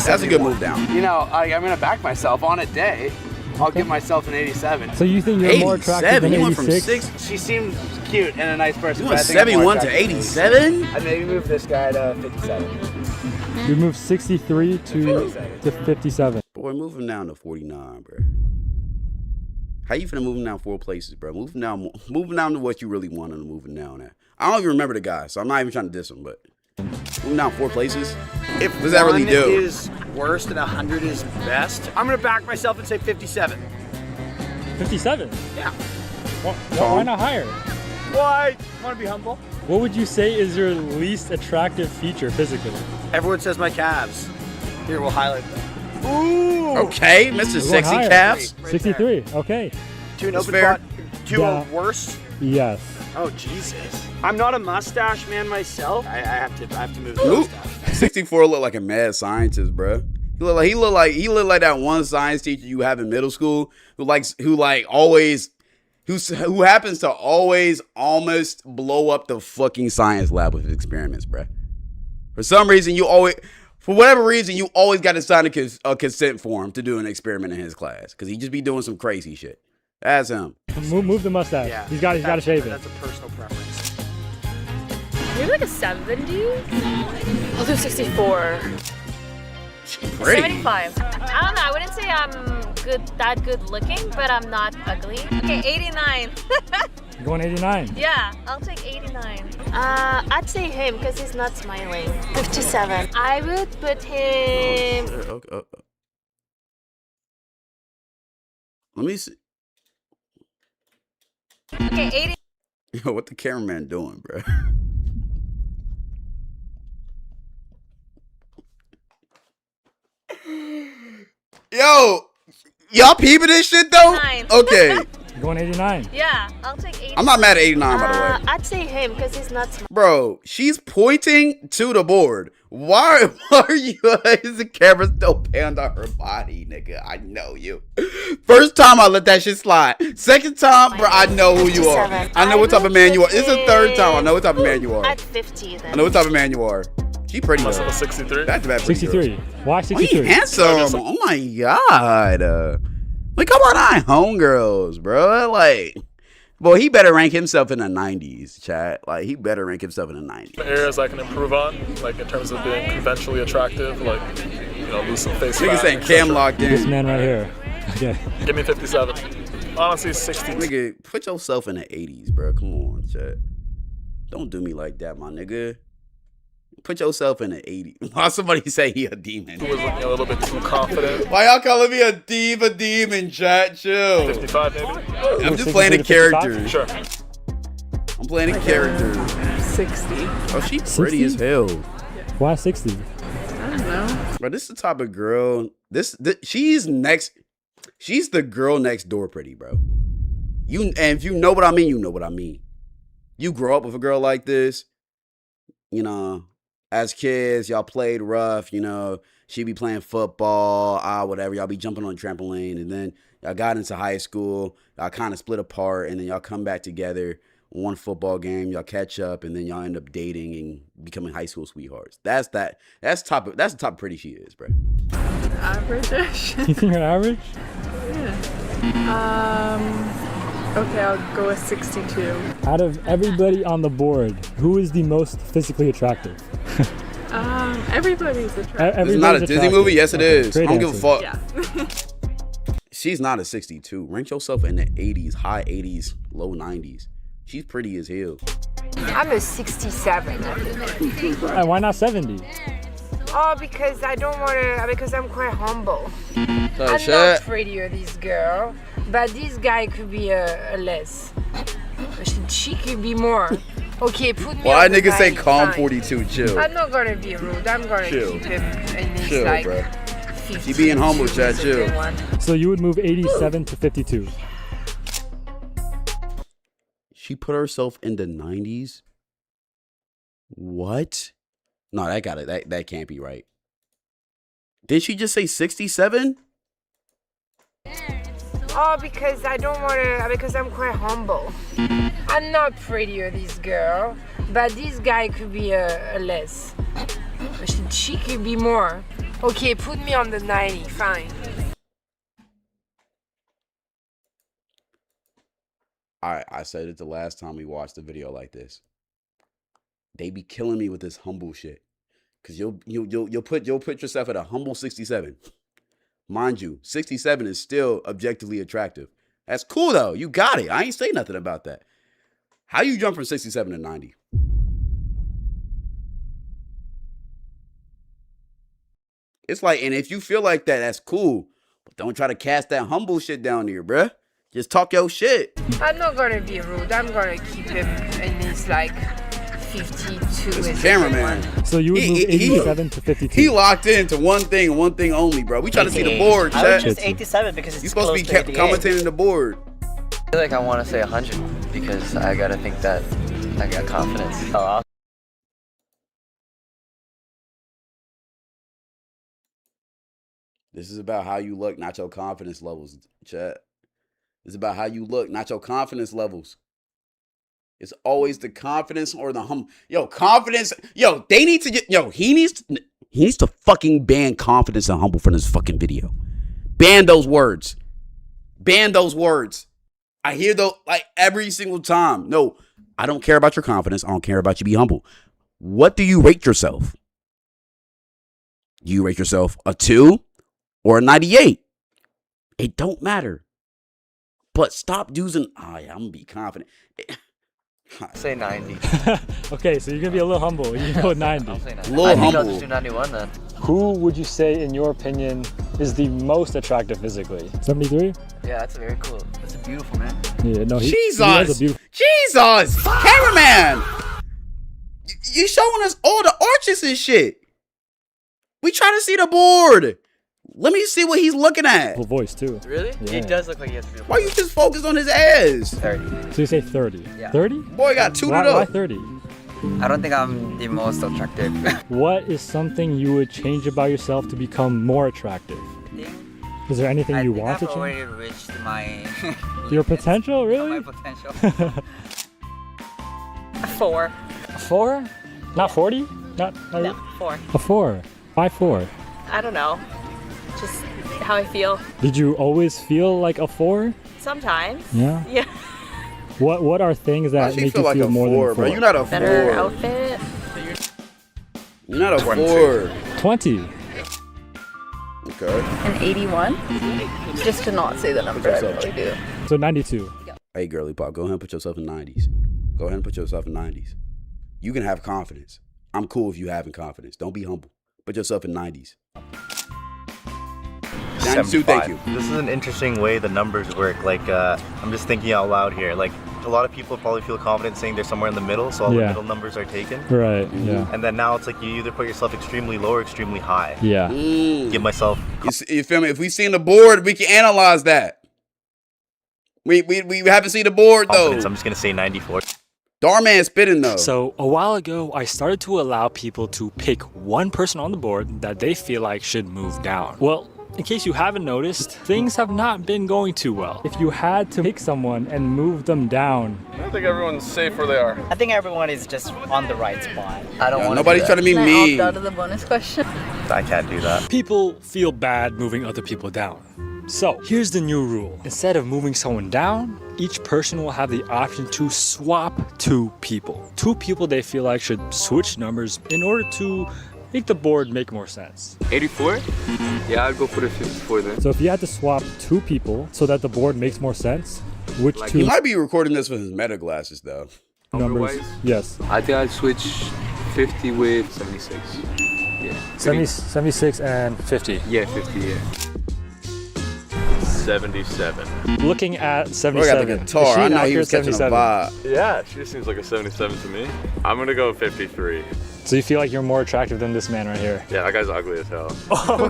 That's a good move down. You know, I'm gonna back myself on a day. I'll give myself an 87. So you think you're more attractive than 86? She seems cute and a nice person. You went 71 to 87? I'd maybe move this guy to 57. You moved 63 to 57. Boy, move him down to 49, bro. How you finna move him down 4 places, bro? Move him down to what you really want him to move him down at. I don't even remember the guy, so I'm not even trying to diss him, but move him down 4 places? If what does that really do? Is worse than 100 is best, I'm gonna back myself and say 57. 57? Yeah. Why not higher? Why? Want to be humble? What would you say is your least attractive feature physically? Everyone says my calves. Here, we'll highlight them. Ooh. Okay, Mr. Sexy Calves. 63. Okay. To an open spot. To a worse. Yes. Oh Jesus! I'm not a mustache man myself. I have to move the mustache. 64 look like a mad scientist, bro. He look like that one science teacher you have in middle school who happens to always almost blow up the fucking science lab with his experiments, bro. For whatever reason, you always got to sign a consent form to do an experiment in his class because he just be doing some crazy shit. That's him. Move the mustache. Yeah, he's got to shave it. That's a personal preference. Maybe like a 70? I'll do 64. Pretty. 75. I don't know. I wouldn't say I'm that good looking, but I'm not ugly. Okay, 89. You're going 89? Yeah, I'll take 89. I'd say him because he's not smiling. 57. I would put him. Okay. Let me see. Okay, 80. Yo, what the cameraman doing, bro? Yo, y'all peeping this shit though? 9. Okay. You're going 89? Yeah, I'll take 89. I'm not mad at 89, by the way. I'd say him because he's not smiling. Bro, she's pointing to the board. Why are you? Is the camera still panned on her body, nigga? I know you. First time I let that shit slide. Second time, bro, I know who you are. I know what type of man you are. It's the third time. I know what type of man you are. At 50 then. I know what type of man you are. She pretty. Myself a 63. That's bad. 63. Why 63? Oh, he handsome. Oh my god. Like, come on, homegirls, bro. Like, boy, he better rank himself in the 90s, chat. Like, he better rank himself in the 90s. Areas I can improve on, like in terms of being conventionally attractive, like, you know, lose some face Nigga fat, saying etc. cam locked in. This man right here. Okay. Give me 57. Honestly, 60. Nigga, put yourself in the 80s, bro. Come on, chat. Don't do me like that, my nigga. Put yourself in the 80s. Why somebody say he a demon? Who was looking a little bit too confident. Why y'all calling me a demon, chat? Chill. 55 maybe? I'm just playing a character. Sure. I'm playing a character. 60. Oh, she pretty 60? as hell. Why 60? I don't know. Bro, this is the type of girl. She's the girl next door pretty, bro. And if you know what I mean, you know what I mean. You grow up with a girl like this, you know. As kids, y'all played rough, you know, she be playing football, whatever. Y'all be jumping on the trampoline. And then y'all got into high school. Y'all kind of split apart. And then y'all come back together. One football game. Y'all catch up. And then y'all end up dating and becoming high school sweethearts. That's the type of pretty she is, bro. Average-ish. You think you're average? Yeah. Okay, I'll go with 62. Out of everybody on the board, who is the most physically attractive? Everybody's attractive. It's not a Disney movie? Yes, it is. Great I don't give a fuck. Yeah. She's not a 62. Rank yourself in the 80s, high 80s, low 90s. She's pretty as hell. I'm a 67. And why not 70? Oh, because I don't want to, because I'm quite humble. I'm shit. not prettier, this girl, but this guy could be a less. She could be more. Okay, put me Why on the niggas say 90, calm fine. 42? Chill. I'm not gonna be rude. I'm gonna Chill. keep him in his Chill, like bro. 50. She being humble, Chad. Chill. So you would move 87 to 52. She put herself in the 90s? What? No, that can't be right. Did she just say 67? Oh, because I don't want to, because I'm quite humble. I'm not prettier, this girl, but this guy could be a less. She could be more. Okay, put me on the 90, fine. I said it the last time we watched a video like this. They be killing me with this humble shit. Cause you'll put yourself at a humble 67. Mind you, 67 is still objectively attractive. That's cool though. You got it. I ain't say nothing about that. How you jump from 67 to 90? It's like, and if you feel like that, that's cool. But don't try to cast that humble shit down here, bruh. Just talk your shit. I'm not gonna be rude. I'm gonna keep him in his like 52. This cameraman. So you would move 87 to 52. He locked into one thing and one thing only, bro. We trying to see the board, I chat. would choose 87 because it's You supposed to be close to 88. commentating the board. I feel like I want to say 100 because I gotta think that I got confidence. Oh, This is about how you look, not your confidence levels, chat. It's about how you look, not your confidence levels. It's always the confidence or the Yo, confidence. Yo, they need to get. Yo, he needs to fucking ban confidence and humble from this fucking video. Ban those words. Ban those words. I hear those like every single time. No, I don't care about your confidence. I don't care about you be humble. What do you rate yourself? Do you rate yourself a 2 or a 98? It don't matter. But stop using. Oh yeah, I'm gonna be confident. say 90. Okay, so you're gonna be a little humble. You go with 90. I'll say 90. A little I think humble. I'll just do 91 then. Who would you say, in your opinion, is the most attractive physically? 73? Yeah, that's very cool. That's a beautiful man. Yeah, no, he Jesus! has a beautiful. Jesus! Cameraman! You showing us all the arches and shit. We trying to see the board. Let me see what he's looking at. voice too. Really? Yeah. He does look like he has a beautiful Why you just focus on his ass? 30. So you say 30? Yeah. 30? Boy got tooted Why up. 30? I don't think I'm the most attractive. What is something you would change about yourself to become more attractive? Is there anything you want to I've change? already reached my Your potential, really? my potential. A 4. A 4? Not 40? Not No, 4. A 4. Why 4? I don't know. Just how I feel. Did you always feel like a 4? Sometimes. Yeah. Yeah. What are things that She make feel you like feel a more 4, than a 4? bro. You're not a Better 4. outfit. You're not a 20. 4. 20. Okay. An 81? Just to not say the number, I yourself. really do. So 92. Hey, girly pop, go ahead and put yourself in 90s. Go ahead and put yourself in 90s. You can have confidence. I'm cool if you having confidence. Don't be humble. Put yourself in 90s. 92, thank you. This is an interesting way the numbers work. Like, I'm just thinking out loud here. Like, a lot of people probably feel confident saying they're somewhere in the middle, so all the Yeah. middle numbers are taken. Right, yeah. And then now it's like you either put yourself extremely low or extremely high. Yeah. Give myself. You feel me? If we seen the board, we can analyze that. We haven't seen the board though. Confidence. I'm just gonna say 94. Darman spitting though. So a while ago, I started to allow people to pick one person on the board that they feel like should move down. Well, in case you haven't noticed, things have not been going too well. If you had to pick someone and move them down, I think everyone's safe where they are. I think everyone is just on the right spot. I don't want nobody's trying to be Can I mean. opt out of the bonus question? I can't do that. people feel bad moving other people down. So here's the new rule. Instead of moving someone down, each person will have the option to swap two people. Two people they feel like should switch numbers in order to make the board make more sense. 84? Yeah, I'd go for the 54 then. So if you had to swap two people so that the board makes more sense, which two He might be recording this with his meta glasses though. numbers? Yes. I think I'd switch 50 with 76. Yeah. 76 and 50. Yeah, 50, yeah. 77. Looking at Look 77. at the guitar. I know he was catching a 77? vibe. Yeah, she just seems like a 77 to me. I'm gonna go 53. So you feel like you're more attractive than this man right here? Yeah, that guy's ugly as hell.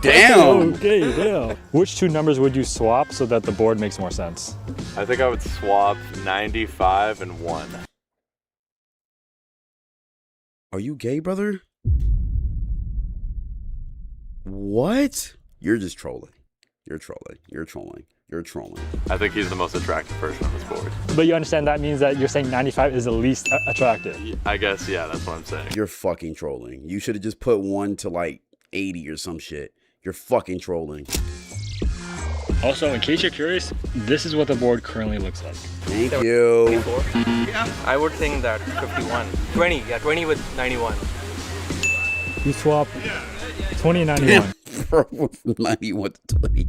Damn. Okay, damn. Which two numbers would you swap so that the board makes more sense? I think I would swap 95 and 1. Are you gay, brother? What? You're just trolling. You're trolling. You're trolling. You're trolling. I think he's the most attractive person on this board. But you understand that means that you're saying 95 is the least attractive. I guess, yeah, that's what I'm saying. You're fucking trolling. You should have just put 1 to like 80 or some shit. You're fucking trolling. Also, in case you're curious, this is what the board currently looks like. Thank you. 24? Yeah, I would think that 51. 20, yeah, 20 with 91. You swap 20 and 91. Bro, with 91 to 20.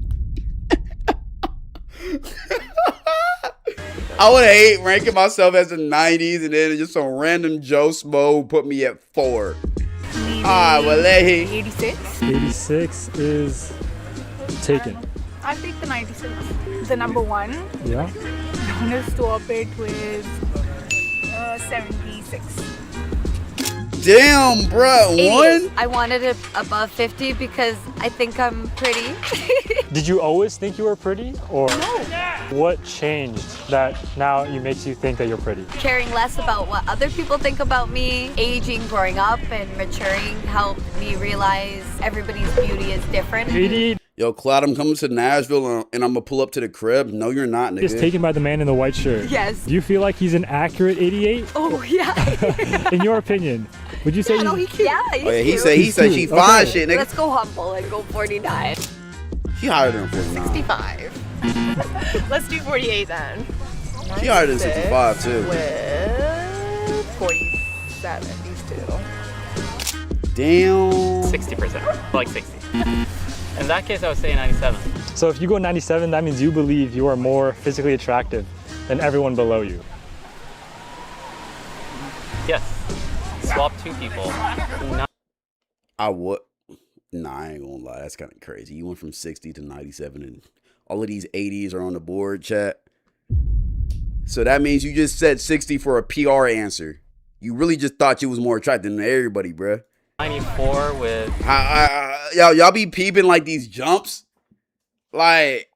I would hate ranking myself as the 90s and then just some random Joe Smo put me at 4. Well, let him. 86. 86 is taken. I'll take the 96. The number 1. Yeah. I'm gonna swap it with 76. Damn, bro. 1? I wanted it above 50 because I think I'm pretty. Did you always think you were pretty? Or No. what changed that now it makes you think that you're pretty? Caring less about what other people think about me, aging, growing up, and maturing helped me realize everybody's beauty is different. 88 Yo, Cloud, I'm coming to Nashville and I'm gonna pull up to the crib. No, you're not, nigga. is taken by the man in the white shirt. Yes. Do you feel like he's an accurate 88? Oh, yeah. In your opinion, would you say No, he's... he's cute. Yeah, Oh, yeah, he cute. said she cute. fine Okay. shit, nigga. Let's go humble and go 49. She higher than 49. 65. Let's do 48 then. She higher than 65 too. With 47, these two. Damn. 60%, like 60. In that case, I would say 97. So if you go 97, that means you believe you are more physically attractive than everyone below you. Yes. Swap two people. I would. Nah, I ain't gonna lie. That's kind of crazy. You went from 60 to 97 and all of these 80s are on the board, chat. So that means you just said 60 for a PR answer. You really just thought you was more attractive than everybody, bruh. 94 with... Y'all be peeping like these jumps. Like,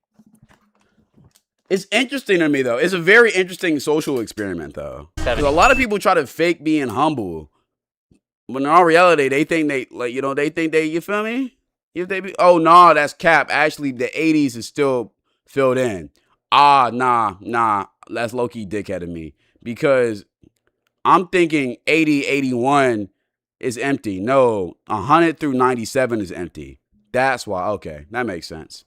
it's interesting to me though. It's a very interesting social experiment though. 'Cause a lot of people try to fake being humble, but in all reality, they think they you feel me? If they be, oh no, that's cap. Actually, the 80s is still filled in. Nah, that's low key dickhead of me because I'm thinking 80, 81 is empty. No, 100 through 97 is empty. That's why. Okay, that makes sense.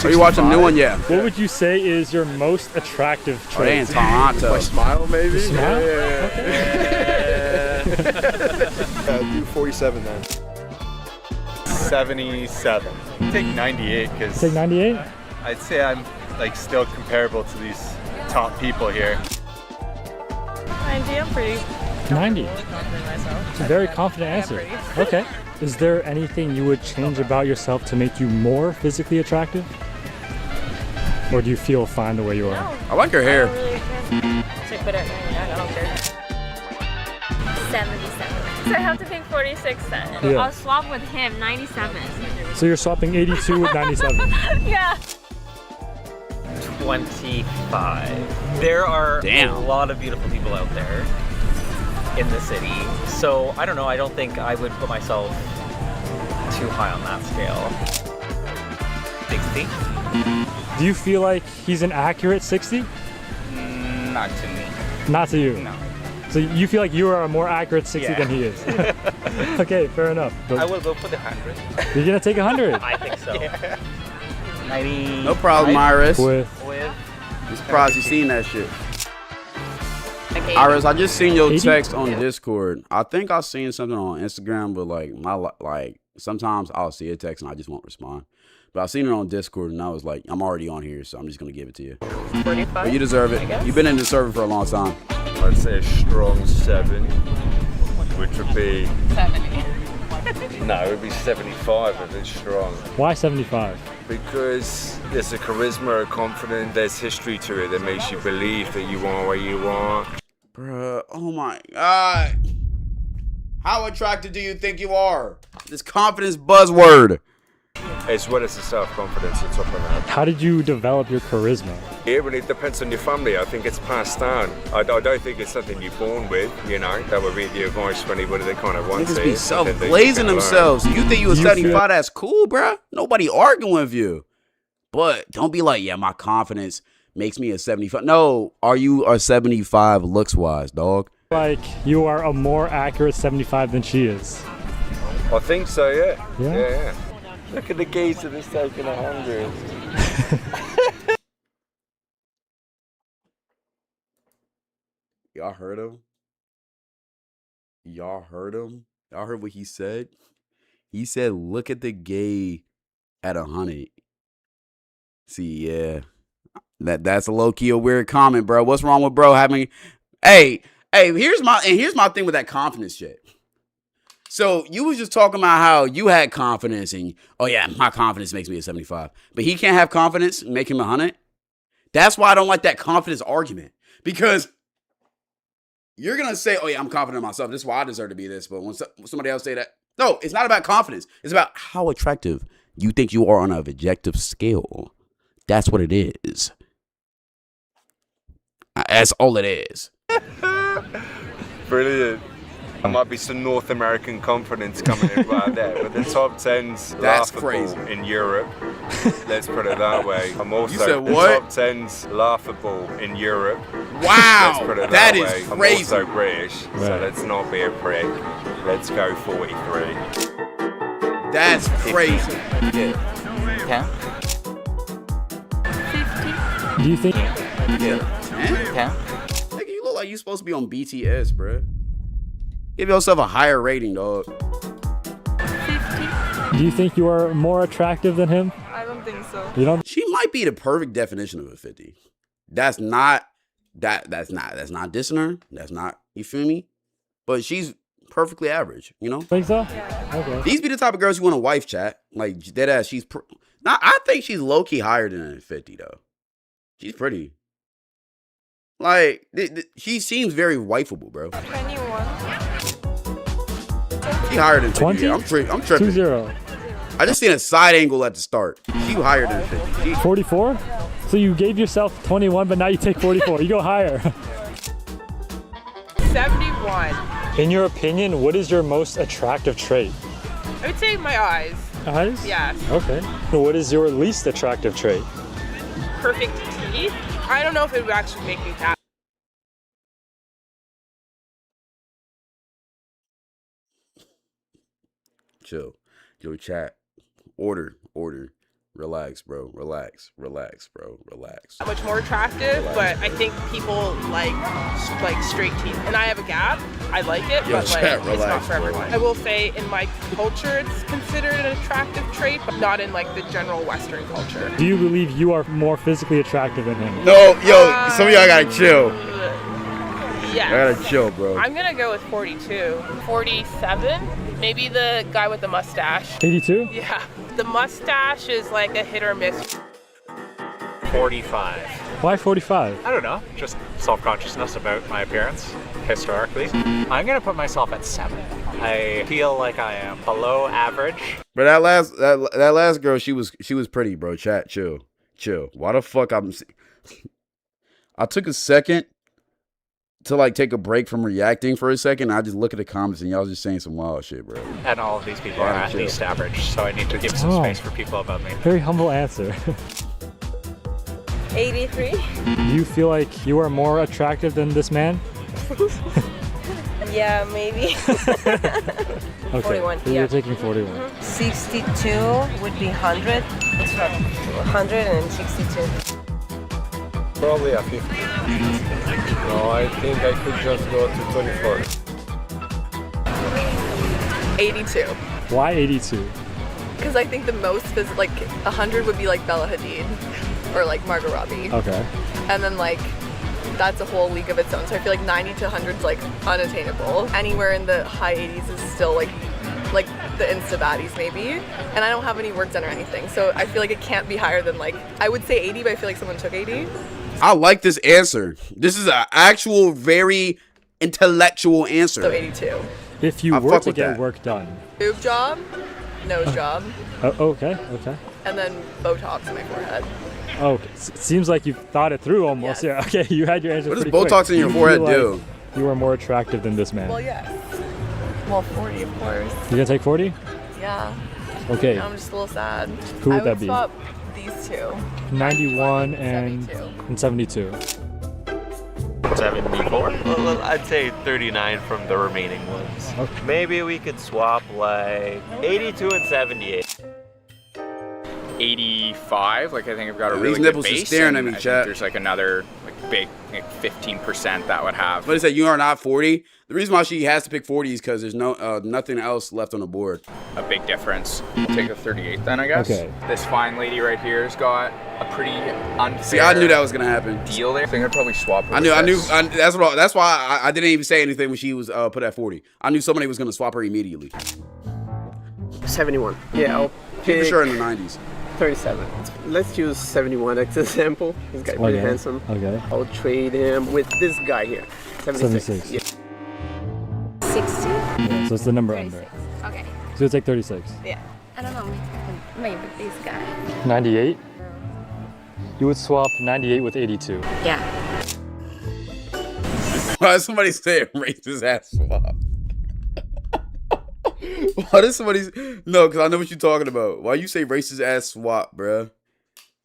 Are you watching the new one? Yeah. What would you say is your most attractive trait? Oh, they in Toronto. My smile, maybe? Smile? Do 47 then. 77. Take 98 because Take 98? I'd say I'm like still comparable to these top people here. 90, I'm pretty 90. really confident in myself. It's a very confident answer. Okay. Is there anything you would change about yourself to make you more physically attractive? Or do you feel fine the way you are? I like her hair. I don't really care. So put it at 99, I don't care. 77. So I have to pick 46 then. Yeah. I'll swap with him, 97. So you're swapping 82 with 97. Yeah. 25. There are a lot of beautiful people out there in the city. So I don't know, I don't think I would put myself too high on that scale. 60? Do you feel like he's an accurate 60? Not to me. Not to you? No. So you feel like you are a more accurate 60 than he is? Okay, fair enough. But I will go for the 100. you're gonna take 100? I think so. Yeah. 90. No problem, Iris. With I'm surprised you seen that shit. Iris, I just seen your 80? text on Discord. I think I seen something on Instagram, but like sometimes I'll see a text and I just won't respond. But I seen it on Discord and I was like, I'm already on here, so I'm just gonna give it to you. 45. But you deserve it. You've been in the server for a long time. I'd say a strong 7, which would be 70. no, it would be 75 if it's strong. Why 75? Because there's a charisma, a confidence, there's history to it that makes you believe that you are where you are. Bruh, oh my God. How attractive do you think you are? This confidence buzzword. As well as the self-confidence on top of that. How did you develop your charisma? It really depends on your family. I think it's passed down. I don't think it's something you're born with, you know. That would be the advice for anybody that kind of wants it. Niggas be self-blazing themselves. You think you a 75, that's cool, bruh. Nobody arguing with you. But don't be like, yeah, my confidence makes me a 75. No, are you a 75 looks-wise, dog? Like you are a more accurate 75 than she is. I think so, yeah. Yeah? Look at the geezer that's taking 100. Y'all heard him? Y'all heard him? Y'all heard what he said? He said, look at the gay at 100. See, yeah. That's a low-key a weird comment, bro. What's wrong with bro having... Hey, here's my thing with that confidence shit. So you was just talking about how you had confidence and, oh yeah, my confidence makes me a 75. But he can't have confidence and make him 100? That's why I don't like that confidence argument. Because you're going to say, oh yeah, I'm confident in myself. This is why I deserve to be this. But when somebody else say that, no, it's not about confidence. It's about how attractive you think you are on an objective scale. That's what it is. That's all it is. Brilliant. There might be some North American confidence coming in right there, but the top 10's laughable crazy. in Europe. Let's put it that way. I'm also You said the what? top 10's laughable in Europe. Wow, Let's put it that that is way. crazy. I'm also British, so let's not be a prick. Let's go 43. That's crazy. Yeah. 50. Do you think? Yeah. Nigga, you look like you supposed to be on BTS, bruh. Give yourself a higher rating, dog. 50. Do you think you are more attractive than him? I don't think so. You don't? She might be the perfect definition of a 50. That's not dissing her. That's not, you feel me? But she's perfectly average, you know? Think so? Okay. These be the type of girls you want a wife, chat. Like, dead ass, I think she's low-key higher than a 50, though. She's pretty. Like, she seems very wifeable, bro. 21. She higher than 50. 20? Yeah, I'm tripping. 2-0. I just seen a side angle at the start. She higher than 50. 44? So you gave yourself 21, but now you take 44. You go higher. 71. In your opinion, what is your most attractive trait? I would say my eyes. Eyes? Yes. Okay. So what is your least attractive trait? Perfect teeth. I don't know if it would actually make me that. Chill. Yo, chat. Order. Relax, bro. Relax, bro. Relax. Much more attractive, but I think people like straight teeth. And I have a gap. I like it, Yo, but chat, it's relax, not for bro. everyone. I will say in my culture it's considered an attractive trait, but not in like the general Western culture. Do you believe you are more physically attractive than him? No, yo, some of y'all gotta chill. Yes. I gotta chill, bro. I'm gonna go with 42. 47? Maybe the guy with the mustache. 82? Yeah. The mustache is like a hit or miss. 45. Why 45? I don't know, just self-consciousness about my appearance, historically. I'm gonna put myself at 7. I feel like I am below average. But that last girl, she was pretty, bro. Chat, chill. Why the fuck I took a second to like take a break from reacting for a second. I just look at the comments and y'all just saying some wild shit, bro. And all of these people are at least average, so I need to give some space for people above me. Very humble answer. 83. Do you feel like you are more attractive than this man? Yeah, maybe. Okay, 41, so yeah. you're taking 41. 62 would be 100. It's from 162. Probably a 50. No, I think I could just go to 24. 82. Why 82? Because I think the most is like 100 would be like Bella Hadid or like Margot Robbie. Okay. And then like that's a whole league of its own. So I feel like 90 to 100 is like unattainable. Anywhere in the high 80s is still like the Insta baddies maybe. And I don't have any work done or anything. So I feel like it can't be higher than like, I would say 80, but I feel like someone took 80. I like this answer. This is an actual very intellectual answer. So 82. If you were to get work done. Boob job, nose job, Okay. and then Botox in my forehead. Okay, seems like you've thought it through almost. Yeah. Okay, you had your answer. What does pretty Botox quick. in your You forehead feel do? like You are more attractive than this man. Well, yes. Well, 40, of course. You gonna take 40? Yeah. Okay. I'm just a little sad. Who would I that be? swap these two. 91 and 72. 74? Well, I'd say 39 from the remaining ones. Okay. Maybe we could swap like 82 and 78. 85. Like I think I've got a Yeah, really these good nipples are base. staring and at me, I think chat. there's like another like big like 15% that would have. What is that? You are not 40. The reason why she has to pick 40 is because there's nothing else left on the board. A big difference. I'll take a 38 then, I guess. Okay. This fine lady right here has got a pretty unfair. See, I knew that was gonna happen. Deal there. I think I'd probably swap her. I knew. with this. That's why I didn't even say anything when she was put at 40. I knew somebody was gonna swap her immediately. 71. Yeah, I'll For pick sure in the 90s. 37. Let's use 71 as an example. This guy pretty Okay. handsome. Okay. I'll trade him with this guy here. 76. 76. Yeah. 60? Yeah, so it's the number under. Okay. So you'll take 36. Yeah. I don't know. Maybe this guy. 98? You would swap 98 with 82. Yeah. Why does somebody say racist ass swap? Why does somebody... No, because I know what you're talking about. Why you say racist ass swap, bruh?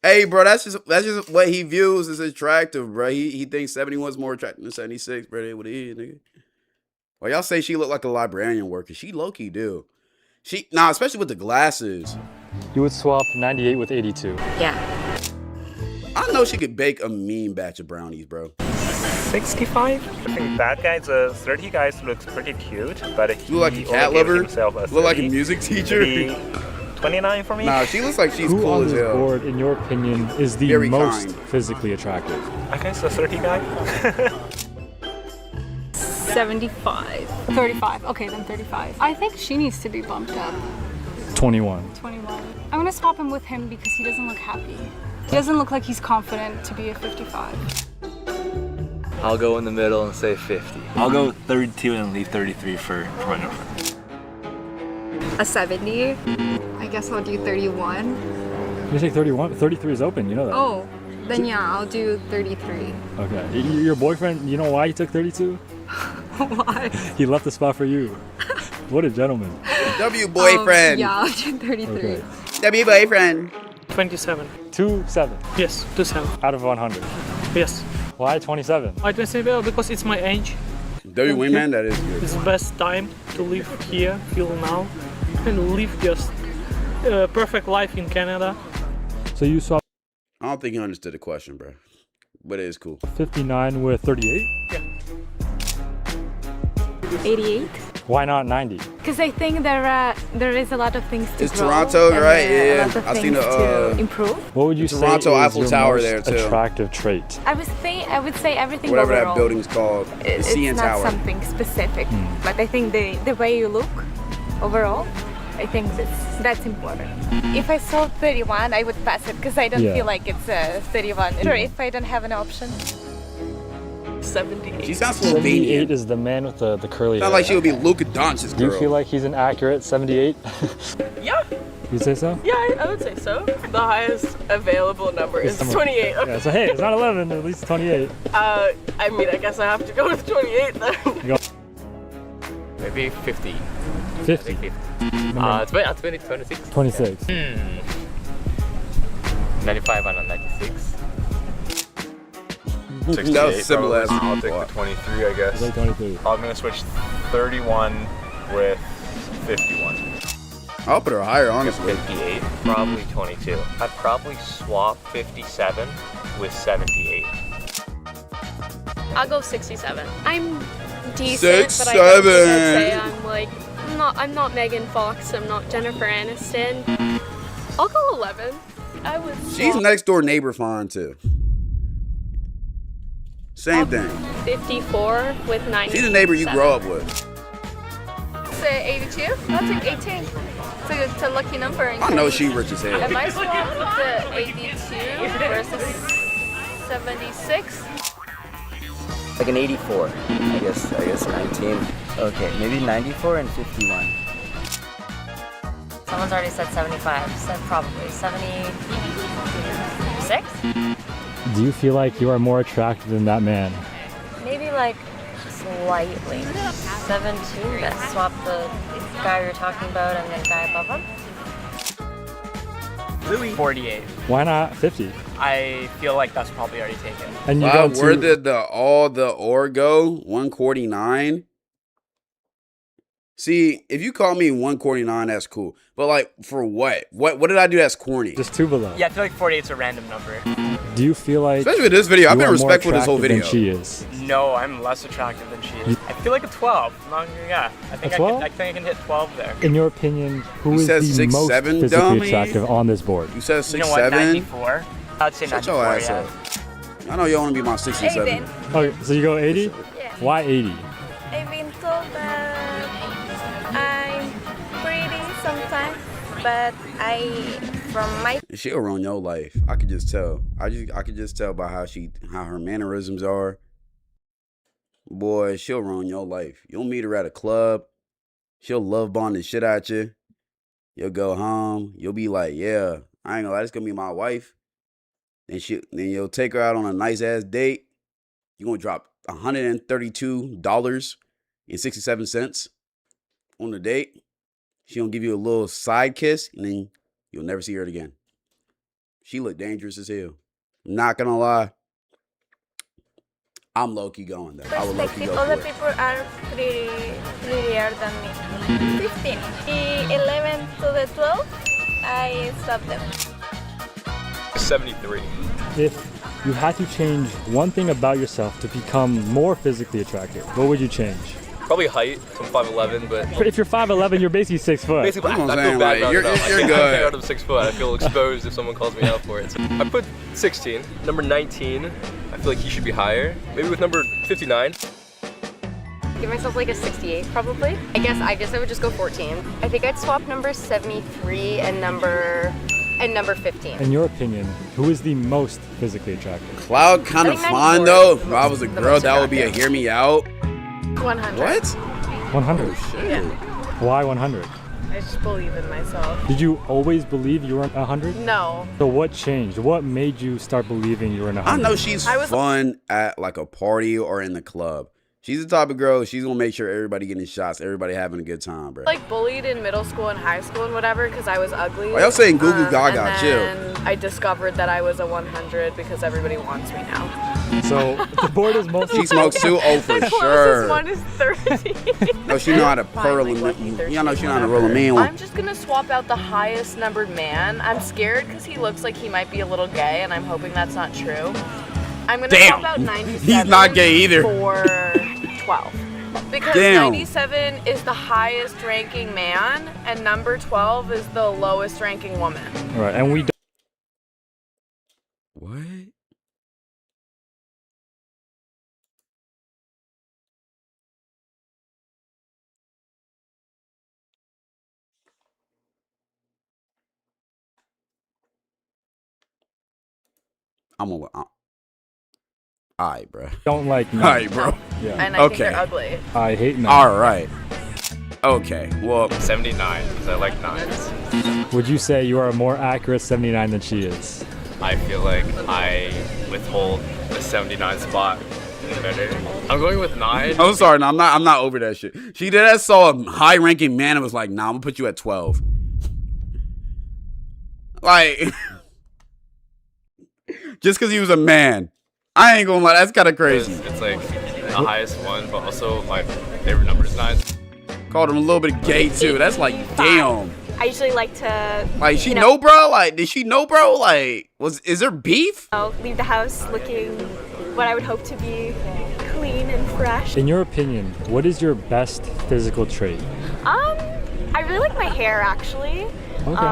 Hey, bro, that's just what he views as attractive, bro. He thinks 71 is more attractive than 76, bro. That's what it is, nigga. Why y'all say she look like a librarian worker? She low-key do. Especially with the glasses. You would swap 98 with 82. Yeah. I know she could bake a mean batch of brownies, bro. 65? I think that guy's 30 guys looks pretty cute, but he look like a cat only gave lover? himself a Look like a 30. music teacher? Maybe 29 for me? Nah, she looks like she's Who cool on as this hell. board, in your opinion, is the Very most kind. physically attractive? I guess a 30 guy. 75. 35. Okay, then 35. I think she needs to be bumped up. 21. 21. I'm gonna swap him with him because he doesn't look happy. He doesn't look like he's confident to be a 55. I'll go in the middle and say 50. I'll go 32 and leave 33 for my girlfriend. A 70. I guess I'll do 31. You take 31? 33 is open, you know that. Oh, then yeah, I'll do 33. Okay. Your boyfriend, you know why he took 32? Why? He left the spot for you. What a gentleman. W boyfriend. Yeah, I'll do 33. Okay. W boyfriend. 27. 27. Yes, 27. Out of 100. Yes. Why 27? I 27 because it's my age. W wingman, that is good. It's the best time to live here, feel now, and live just perfect life in Canada. So you swap I don't think you understood the question, bro. But it is cool. 59 with 38? 88. Why not 90? Because I think there is a lot of things to It's grow Toronto, and, right? a Yeah. lot of I seen things the to improve. What would you Toronto say is Eiffel your Tower most there, too. attractive trait? I would say everything Whatever overall. that building's called. The It's CN not Tower. something specific, but I think the way you look overall, I think that's important. If I saw 31, I would pass it because I don't Yeah. feel like it's a 31. Or if I don't have an option. 78. She sounds 78 Slovenian. is the man with the curly hair. Sounds like she would be Luka Doncic's Do you girl. feel like he's an accurate 78? Yeah. You say so? Yeah, I would say so. The highest available number is 28. Yeah, so hey, it's not 11, at least 28. I mean, I guess I have to go with 28 then. Go. Maybe 50. 50. 20, 26. 26. 95 and 96. 68, That was simple probably. as I'll take the 23, I guess. Like 23. I'm gonna switch 31 with 51. I'll put her higher, honestly. 58. Probably 22. I'd probably swap 57 with 78. I'll go 67. I'm decent, but I don't think I'd say I'm like, I'm not Megan Fox, I'm not Jennifer Aniston. I'll go 11. I would She's swap next door neighbor fine too. Same thing. 54 with 90. She's the neighbor you grow up with. Say 82? I'll take 18. It's a lucky number. I know she rich as hell. Am I swapped the 82 versus 76? Like an 84. I guess 19. Okay, maybe 94 and 51. Someone's already said 75. Said probably 76? Do you feel like you are more attractive than that man? Maybe like slightly. 72. Let's swap the guy we were talking about and the guy above him. 48. Why not 50? I feel like that's probably already taken. And you Wow, go where to did all the or go? 149. See, if you call me 149, that's cool. But like, for what? What did I do that's corny? just two below. Yeah, I feel like 48 is a random number. Do you feel like, Especially with this video, I've you been are more respectful this whole attractive video. than she is? No, I'm less attractive than she is. I feel like a 12. Yeah, I think A 12? I think I can hit 12 there. In your opinion, who You is said the 6'7", most physically dummy? attractive on this board? You said You know what, 6'7"? 94? I'd say Shut 94, your ass yeah. up. I know you want to be my 67. Okay, so you go 80? Yeah. Why 80? I've been told that I'm pretty sometimes, but from my She'll ruin your life. I could just tell. I could just tell by how her mannerisms are. Boy, she'll ruin your life. You'll meet her at a club. She'll love bomb the shit out you. You'll go home. You'll be like, yeah, I ain't gonna lie, this gonna be my wife. Then you'll take her out on a nice ass date. You're gonna drop $132.67 on the date. She gonna give you a little side kiss, and then you'll never see her again. She look dangerous as hell. Not gonna lie. I'm low-key going there. I would low-key go other for it. people are prettier than me. 15. 11 to the 12, I stop them. 73. If you had to change one thing about yourself to become more physically attractive, what would you change? Probably height. I'm 5'11", but If you're 5'11", you're basically 6 foot. basically, I I'm feel saying, bad like, about you're it. I good. can't out of 6 foot. I feel exposed if someone calls me out for it. So I put 16. Number 19. I feel like he should be higher. Maybe with number 59. Give myself like a 68 probably. I guess I would just go 14. I think I'd swap number 73 and number 15. In your opinion, who is the most physically attractive? Cloud kind I of think fine 94 though. is If I was a the girl, most that would be a attractive. hear me out. 100. What? 100. Yeah. Why 100? I just believe in myself. Did you always believe you were 100? No. So what changed? What made you start believing you were 100? I know she's fun at like a party or in the club. She's the type of girl, she's gonna make sure everybody getting shots, everybody having a good time, bro. Like bullied in middle school and high school and whatever because I was ugly. Why y'all saying Goo Goo Gaga? And Chill. then I discovered that I was a 100 because everybody wants me now. So the board is mostly. She smokes too. Oh, for The sure. closest one is 30. No, she know how to pearl Fine, like, a lucky man. Y'all know she know how to 13, roll a man one. I'm just gonna swap out the highest numbered man. I'm scared because he looks like he might be a little gay, and I'm hoping that's not true. I'm gonna swap out 97. He's not gay either. For 12. Because Damn. 97 is the highest ranking man, and number 12 is the lowest ranking woman. All right, and we. What? I'm a. Alright, bro. Don't like men. Alright, bro. Yeah. And I think they're ugly. I hate men. Alright. Okay, well. 79, because I like 9s. Would you say you are a more accurate 79 than she is? I feel like I withhold the 79 spot better. I'm going with 9. I'm sorry, no, I'm not over that shit. She did that, saw a high ranking man and was like, nah, I'm gonna put you at 12. Like, just because he was a man. I ain't gonna lie, that's kind of crazy. It's like the highest one, but also my favorite number is 9. Called him a little bit gay too. That's like, damn. I usually like to. Like, she know, bro? Like, did she know, bro? Like, is there beef? Leave the house looking what I would hope to be clean and fresh. In your opinion, what is your best physical trait? I really like my hair actually. Okay.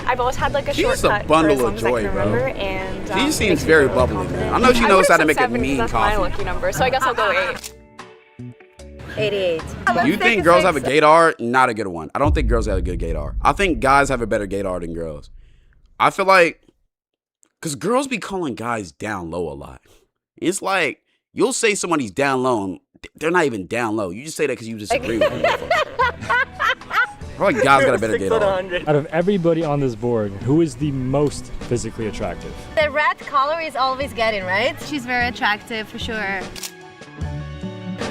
I've always had like a She's shortcut a bundle for as long of as I joy, can bro. remember, and She makes seems me very feel bubbly, confident. man. I know she knows how to make a 7 mean that's coffee. my lucky number, so I guess I'll go 8. 88. You think girls have a gaydar? Not a good one. I don't think girls have a good gaydar. I think guys have a better gaydar than girls. I feel like, because girls be calling guys down low a lot. It's like, you'll say somebody's down low, and they're not even down low. You just say that because you disagree with them. I feel like guys got a better gaydar. Out of everybody on this board, who is the most physically attractive? The red color is always getting, right? She's very attractive for sure.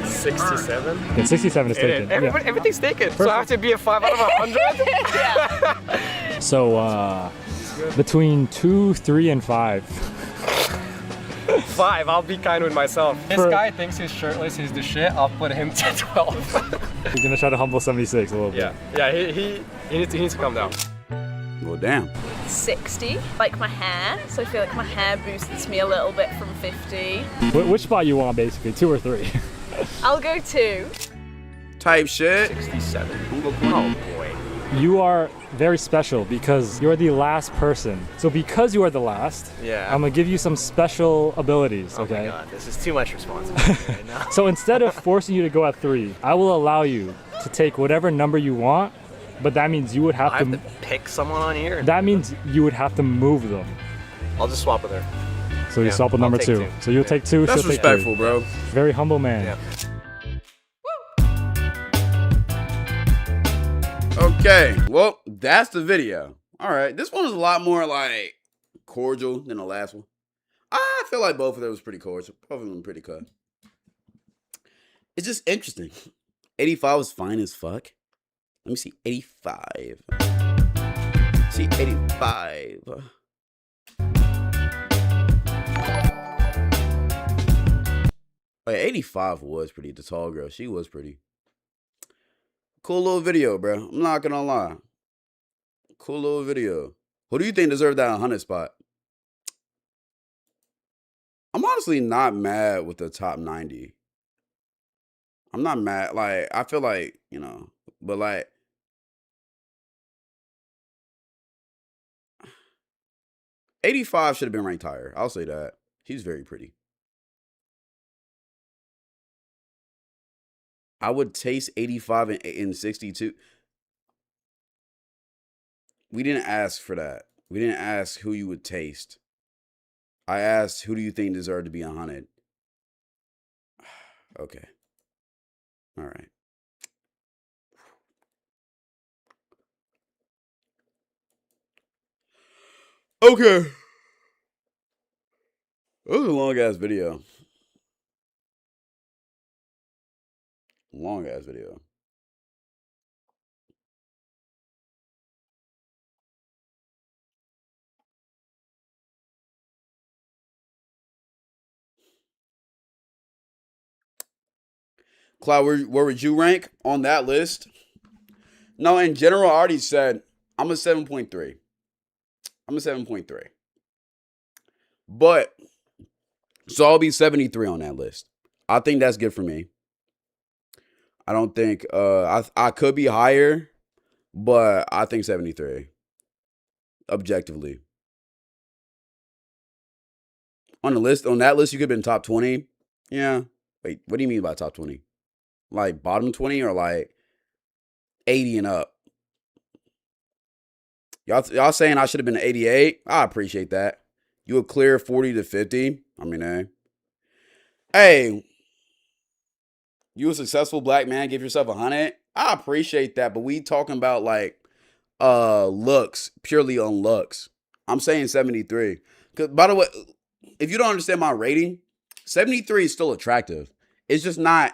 67. Yeah, 67 is taken. Everything's taken. So I have to be a 5 out of 100? So, between 2, 3, and 5. 5, I'll be kind with myself. This guy thinks he's shirtless, he's the shit. I'll put him to 12. You're gonna try to humble 76 a little bit. Yeah, he needs to calm down. Well, damn. 60. Like my hair, so I feel like my hair boosts me a little bit from 50. Which spot you want, basically, 2 or 3? I'll go 2. Type shit. 67. Oh boy. You are very special because you're the last person. So because you are the last, Yeah. I'm gonna give you some special abilities, Oh okay? my god, this is too much responsibility right now. So instead of forcing you to go at 3, I will allow you to take whatever number you want, but that means you would have I to... have to pick someone on here? That means you would have to move them. I'll just swap with her. So you Yeah, swap with I'll number take 2. 2. So you'll take 2, That's she'll take respectful, 3. bro. Very humble man. Yeah. Okay, well, that's the video. All right, this one is a lot more like cordial than the last one. I feel like both of them was pretty cordial. Both of them pretty cut. It's just interesting. 85 was fine as fuck. Let me see, 85. See, 85. Wait, 85 was pretty. The tall girl, she was pretty. Cool little video, bro. I'm not gonna lie. Cool little video. Who do you think deserved that 100 spot? I'm honestly not mad with the top 90. I'm not mad. Like, I feel like, you know, but like, '85 should have been ranked higher. I'll say that. She's very pretty. I would taste 85 and 62. We didn't ask for that. We didn't ask who you would taste. I asked, who do you think deserved to be 100? Okay. All right. Okay. It was a long ass video. Long ass video. Cloud, where would you rank on that list? No, in general, I already said I'm a 7.3. I'm a 7.3. But, so I'll be 73 on that list. I think that's good for me. I don't think, I could be higher, but I think 73. Objectively. On that list, you could have been top 20. Yeah. Wait, what do you mean by top 20? Like bottom 20 or like 80 and up? Y'all saying I should have been 88? I appreciate that. You a clear 40 to 50? I mean, hey, you a successful black man, give yourself 100? I appreciate that, but we talking about like looks, purely on looks. I'm saying 73. Cause by the way, if you don't understand my rating, 73 is still attractive. It's just not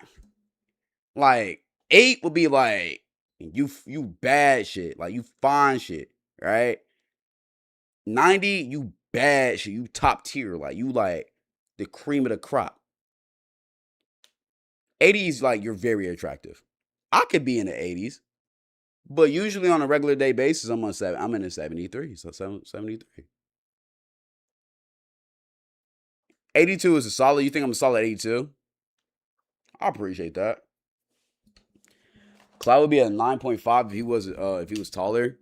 like 8 would be like you bad shit, like you fine shit, right? 90, you bad shit, you top tier, like you like the cream of the crop. 80s, like, you're very attractive. I could be in the 80s, but usually on a regular day basis, I'm in the 73, so 73. 82 is a solid. You think I'm a solid 82? I appreciate that. Cloud would be at 9.5 if he was taller.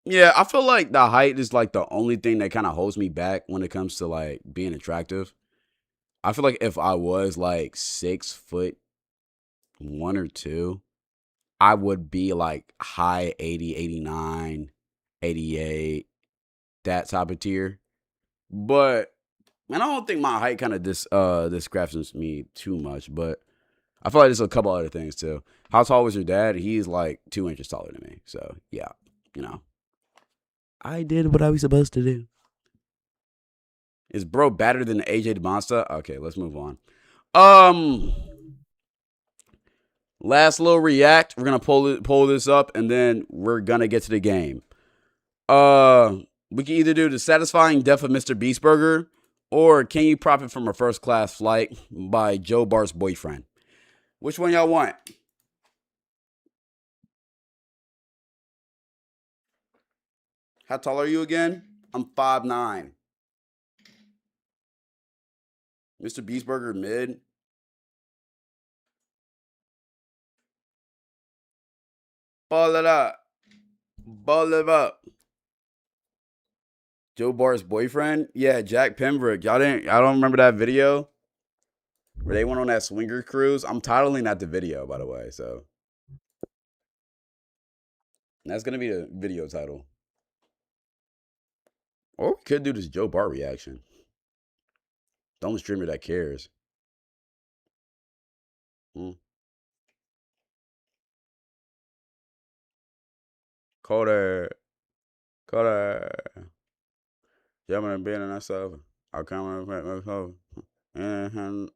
Yeah, I feel like the height is like the only thing that kind of holds me back when it comes to like being attractive. I feel like if I was like 6'1" or 2, I would be like high 80, 89, 88, that type of tier. But and I don't think my height kind of discrepancies me too much, but I feel like there's a couple other things too. How tall was your dad? He's like 2 inches taller than me. So yeah, you know. I did what I was supposed to do. Is bro better than AJ DeMonsta? Okay, let's move on. Last little react. We're gonna pull this up, and then we're gonna get to the game. We can either do the satisfying death of Mr. Beast Burger, or can you profit from a first class flight by Joe Bart's boyfriend? Which one y'all want? How tall are you again? I'm 5'9". Mr. Beast Burger mid. Ball it up. Ball it up. Joe Bart's boyfriend? Yeah, Jack Pembroke. I don't remember that video where they went on that swinger cruise. I'm titling that the video, by the way, so that's gonna be the video title. Or we could do this Joe Bart reaction. The only streamer that cares. Coder. Yeah, I'm being in myself. I'll come myself. And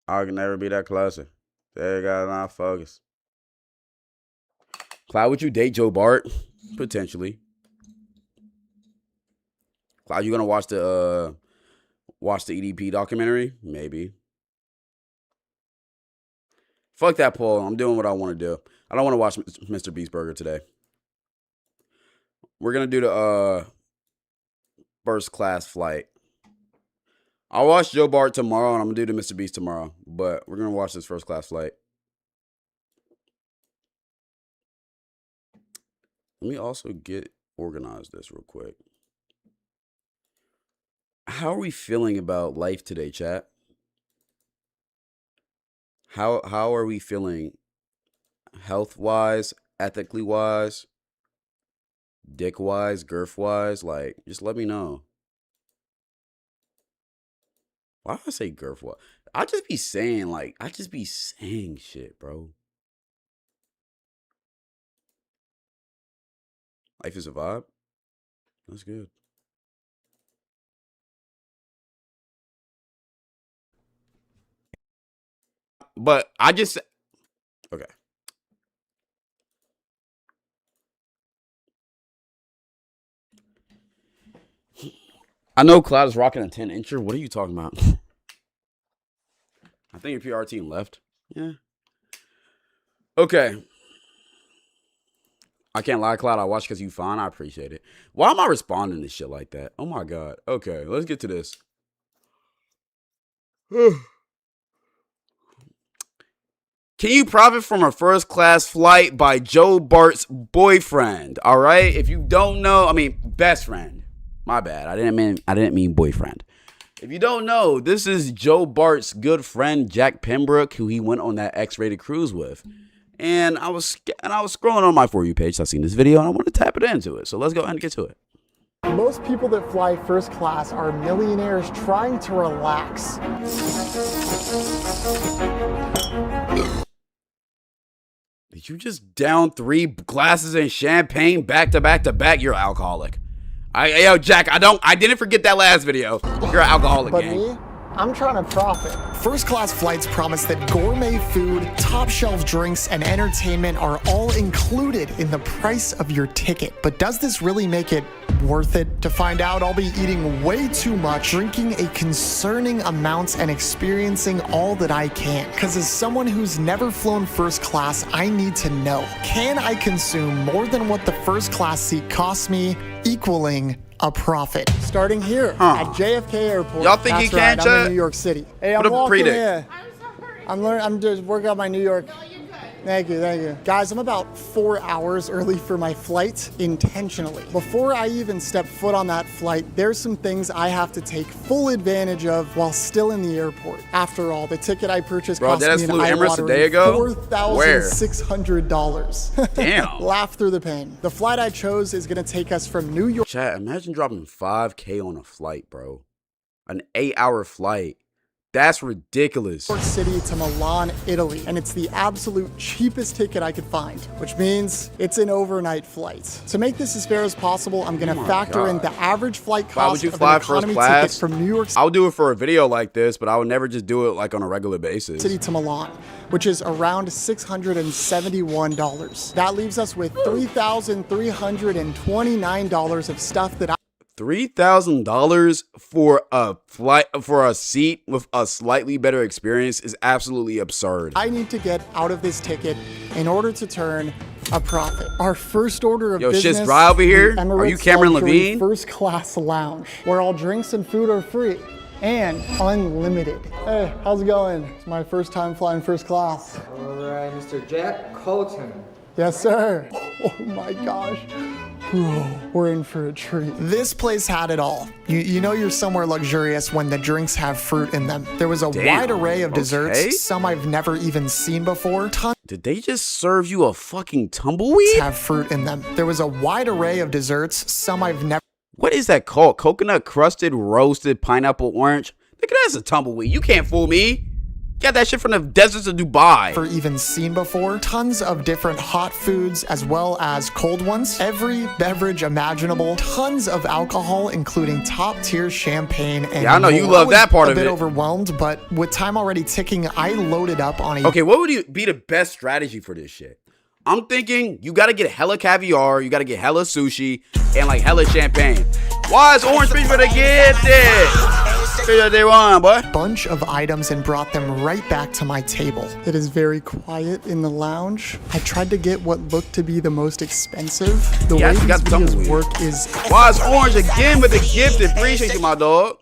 I can never be that closer. They got not focus. Cloud, would you date Joe Bart? Potentially. Cloud, you gonna watch the EDP documentary? Maybe. Fuck that poll. I'm doing what I want to do. I don't want to watch Mr. Beast Burger today. We're gonna do the first class flight. I'll watch Joe Bart tomorrow, and I'm gonna do the Mr. Beast tomorrow. But we're gonna watch this first class flight. Let me also get organized this real quick. How are we feeling about life today, chat? How are we feeling health-wise, ethically-wise, dick-wise, girth-wise? Like, just let me know. Why do I say girth-wise? I just be saying shit, bro. Life is a vibe. That's good. But I just okay. I know Cloud is rocking a 10-incher. What are you talking about? I think your PR team left. Yeah. Okay. I can't lie, Cloud. I watch because you fine. I appreciate it. Why am I responding to shit like that? Oh my god. Okay, let's get to this. Can you profit from a first class flight by Joe Bart's boyfriend? All right. If you don't know, I mean best friend. My bad. I didn't mean boyfriend. If you don't know, this is Joe Bart's good friend Jack Pembroke, who he went on that X-rated cruise with. And I was scrolling on my For You page. So I seen this video and I want to tap it into it. So let's go ahead and get to it. Most people that fly first class are millionaires trying to relax. Did you just down 3 glasses of champagne back to back to back? You're an alcoholic. Yo, Jack, I didn't forget that last video. You're an alcoholic, But gang. me, I'm trying to profit. First class flights promise that gourmet food, top shelf drinks, and entertainment are all included in the price of your ticket. But does this really make it worth it? To find out, I'll be eating way too much, drinking a concerning amount, and experiencing all that I can. Because as someone who's never flown first class, I need to know, can I consume more than what the first class seat costs me, equaling a profit? Starting here at JFK Airport. Y'all think you can, I'm chat? in New York City. Hey, What I'm a walking predict. here. I'm just working on my New York. Thank you. Guys, I'm about 4 hours early for my flight intentionally. Before I even step foot on that flight, there's some things I have to take full advantage of while still in the airport. After all, the ticket I purchased cost me an Emirates a day ago? $4,600. Damn. Laugh through the pain. The flight I chose is gonna take us from New York. Chat, imagine dropping 5K on a flight, bro. An 8-hour flight. That's ridiculous. New York City to Milan, Italy, and it's the absolute cheapest ticket I could find, which means it's an overnight flight. To make this as fair as possible, I'm gonna factor in the average flight cost of an economy ticket from New York I would do it for a video like this, but I would never just do it like on a regular basis. City to Milan, which is around $671. That leaves us with $3,329 of stuff that $3,000 for a flight, for a seat with a slightly better experience is absolutely absurd. I need to get out of this ticket in order to turn a profit. Our first order of business, shit's dry over here? the Are you Emirates Cameron Luxury Levine? First class lounge, where all drinks and food are free and unlimited. Hey, how's it going? It's my first time flying first class. All right, Mr. Jack Colton. Yes, sir. Oh my gosh. Bro, we're in for a treat. This place had it all. You know you're somewhere luxurious when the drinks have fruit in them. There was a wide array of desserts, some I've never even seen before. Did they just serve you a fucking tumbleweed? Have fruit in them. There was a wide array of desserts, some I've never. What is that called? Coconut crusted roasted pineapple orange? Look at that, that's a tumbleweed. You can't fool me. Got that shit from the deserts of Dubai. For even seen before. Tons of different hot foods as well as cold ones. Every beverage imaginable. Tons of alcohol, including top tier champagne. And yeah, I know you love that part of it. A bit overwhelmed, but with time already ticking, I loaded up on a. Okay, what would be the best strategy for this shit? I'm thinking you gotta get hella caviar, you gotta get hella sushi, and like hella champagne. Why is Orange Beach gonna get it? They won, boy. Bunch of items and brought them right back to my table. It is very quiet in the lounge. I tried to get what looked to be the most expensive. The way these videos work is. Why is Orange again with the gift? Appreciate you, my dog.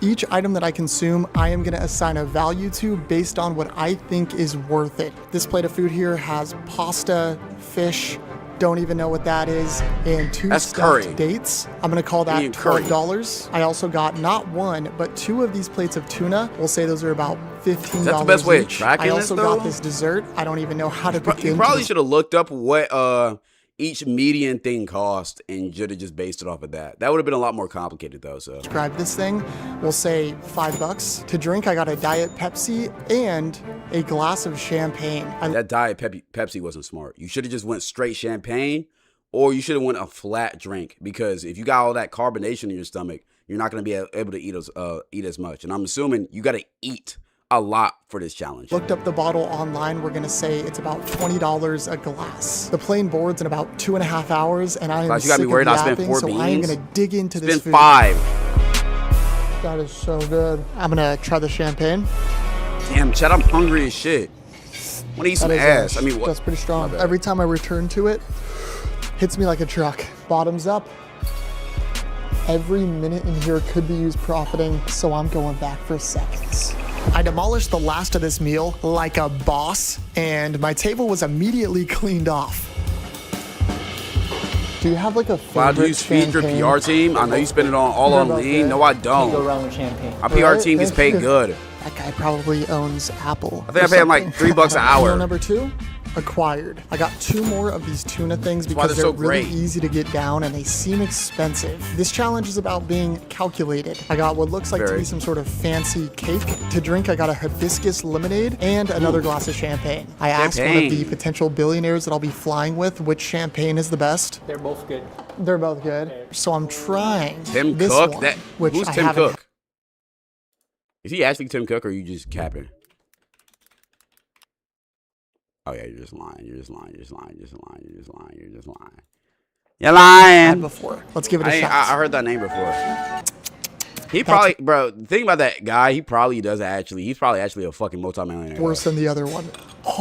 Each item that I consume, I am gonna assign a value to based on what I think is worth it. This plate of food here has pasta, fish, don't even know what that is, and two stuffed dates. I'm gonna call that $12. I also got not one, but two of these plates of tuna. We'll say those are about $15 That's the best way of each. tracking I also this, though? got this dessert. I don't even know how to begin. You probably should have looked up what each median thing cost and should have just based it off of that. That would have been a lot more complicated though. So describe this thing. We'll say $5. To drink, I got a Diet Pepsi and a glass of champagne. That Diet Pepsi wasn't smart. You should have just went straight champagne, or you should have went a flat drink, because if you got all that carbonation in your stomach, you're not going to be able to eat as much. And I'm assuming you got to eat a lot for this challenge. Looked up the bottle online. We're gonna say it's about $20 a glass. The plain board's in about 2.5 hours, and I am sick of yapping, so I am gonna dig into this food. 5. That is so good. I'm gonna try the champagne. Damn, Chad, I'm hungry as shit. I want to eat some ass. I mean, what? That's pretty strong. Every time I return to it, hits me like a truck. Bottoms up. Every minute in here could be used profiting, so I'm going back for seconds. I demolished the last of this meal like a boss, and my table was immediately cleaned off. Do you have like a favorite Wow, do you feed your PR team? I know you spend it all on lean. No, I don't. Go around with champagne. My PR team gets paid good. That guy probably owns Apple. I think I pay him like $3 an hour. Meal number 2, acquired. I got 2 more of these tuna things because they're really easy to get down and they seem expensive. This challenge is about being calculated. I got what looks like to be some sort of fancy cake. To drink, I got a hibiscus lemonade and another glass of champagne. I asked one of the potential billionaires that I'll be flying with which champagne is the best. They're both good. They're both good. So I'm trying Tim this Cook? one, which Who's I Tim haven't Cook? Is he actually Tim Cook, or are you just capping? Oh yeah, you're just lying. You're just lying. You're just lying. You're just lying. You're just lying. You're just lying. You're lying. Before. Let's give it a shot. I heard that name before. He probably, bro, the thing about that guy, he's probably actually a fucking multi-millionaire. Worse than the other one. You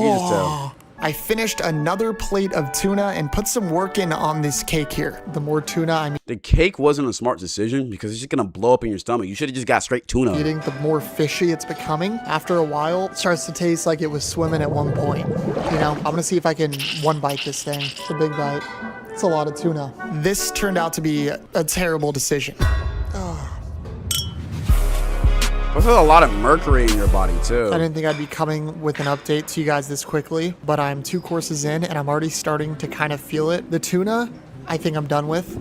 just tell. I finished another plate of tuna and put some work in on this cake here. The more tuna the cake wasn't a smart decision because it's just gonna blow up in your stomach. You should have just got straight tuna. eating, the more fishy it's becoming. After a while, it starts to taste like it was swimming at one point. You know, I'm gonna see if I can one bite this thing. It's a big bite. It's a lot of tuna. This turned out to be a terrible decision. There's a lot of mercury in your body too. I didn't think I'd be coming with an update to you guys this quickly, but I'm 2 courses in and I'm already starting to kind of feel it. The tuna, I think I'm done with.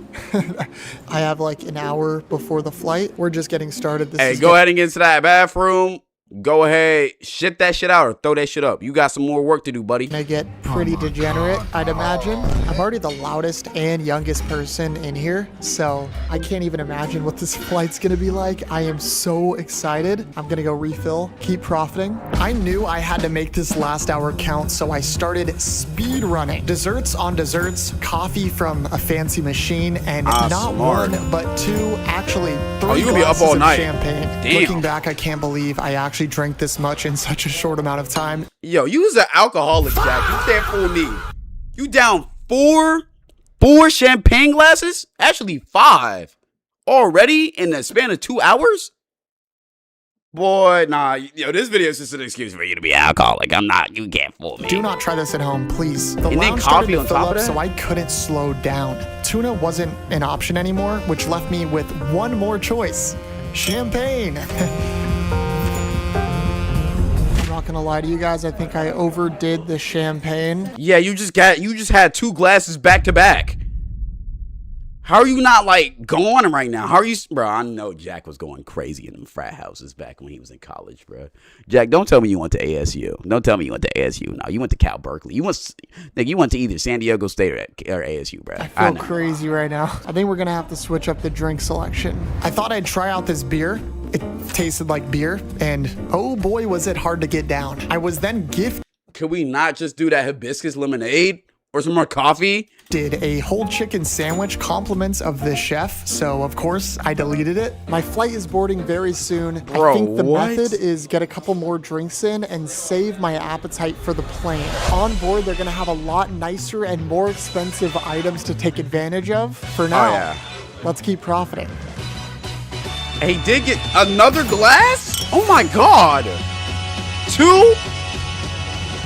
I have like an hour before the flight. We're just getting started. Hey, go ahead and get into that bathroom. Go ahead, shit that shit out or throw that shit up. You got some more work to do, buddy. Gonna get pretty degenerate, I'd imagine. I'm already the loudest and youngest person in here, so I can't even imagine what this flight's gonna be like. I am so excited. I'm gonna go refill, keep profiting. I knew I had to make this last hour count, so I started speed running. Desserts on desserts, coffee from a fancy machine, and not smart. 1, but 2, actually 3 you gonna be up glasses all of night. champagne. Damn. Looking back, I can't believe I actually drank this much in such a short amount of time. Yo, you was an alcoholic, Jack. You can't fool me. You down 4 champagne glasses? Actually 5. Already in the span of 2 hours? Boy, nah. Yo, this video is just an excuse for you to be alcoholic. You can't fool me. Do not try this at home, please. The And then lounge coffee started to on fill top up, of that? so I couldn't slow down. Tuna wasn't an option anymore, which left me with one more choice. Champagne. I'm not gonna lie to you guys, I think I overdid the champagne. Yeah, you just had 2 glasses back to back. How are you not like going right now? How are you, bro? I know Jack was going crazy in them frat houses back when he was in college, bro. Jack, don't tell me you went to ASU. Don't tell me you went to ASU. No, you went to Cal Berkeley. You went to either San Diego State or ASU, bro. I feel crazy right now. I think we're gonna have to switch up the drink selection. I thought I'd try out this beer. It tasted like beer, and oh boy, was it hard to get down. I was then gifted. Could we not just do that hibiscus lemonade or some more coffee? Did a whole chicken sandwich, compliments of the chef, so of course I deleted it. My flight is boarding very soon. Bro, I think the what? method is get a couple more drinks in and save my appetite for the plane. On board, they're gonna have a lot nicer and more expensive items to take advantage of. For now, yeah. Let's keep profiting. He did get another glass? Oh my God. 2?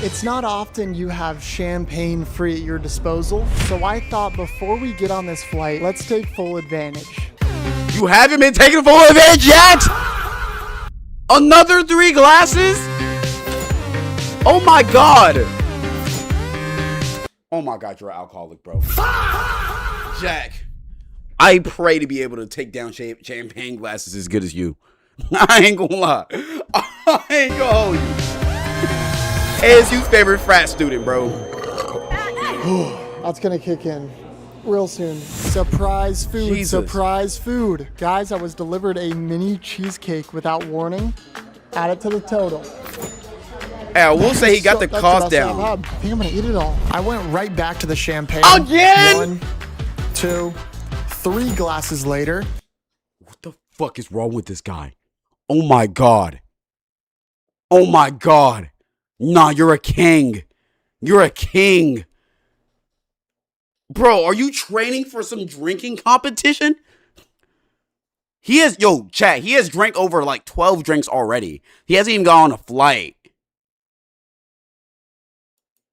It's not often you have champagne free at your disposal, so I thought before we get on this flight, let's take full advantage. You haven't been taking full advantage yet? Another 3 glasses? Oh my God. Oh my God, you're an alcoholic, bro. Jack, I pray to be able to take down champagne glasses as good as you. I ain't gonna lie. I ain't gonna hold you. ASU's favorite frat student, bro. That's gonna kick in real soon. Surprise food, Jesus. Surprise food. Guys, I was delivered a mini cheesecake without warning. Add it to the total. Hey, I will say he got the That's cost the best I've down. had. I think I'm gonna eat it all. I went right back to the champagne. Again? 1, 2, 3 glasses later. What the fuck is wrong with this guy? Oh my God. Oh my God. Nah, you're a king. You're a king. Bro, are you training for some drinking competition? He has drank over like 12 drinks already. He hasn't even gone on a flight.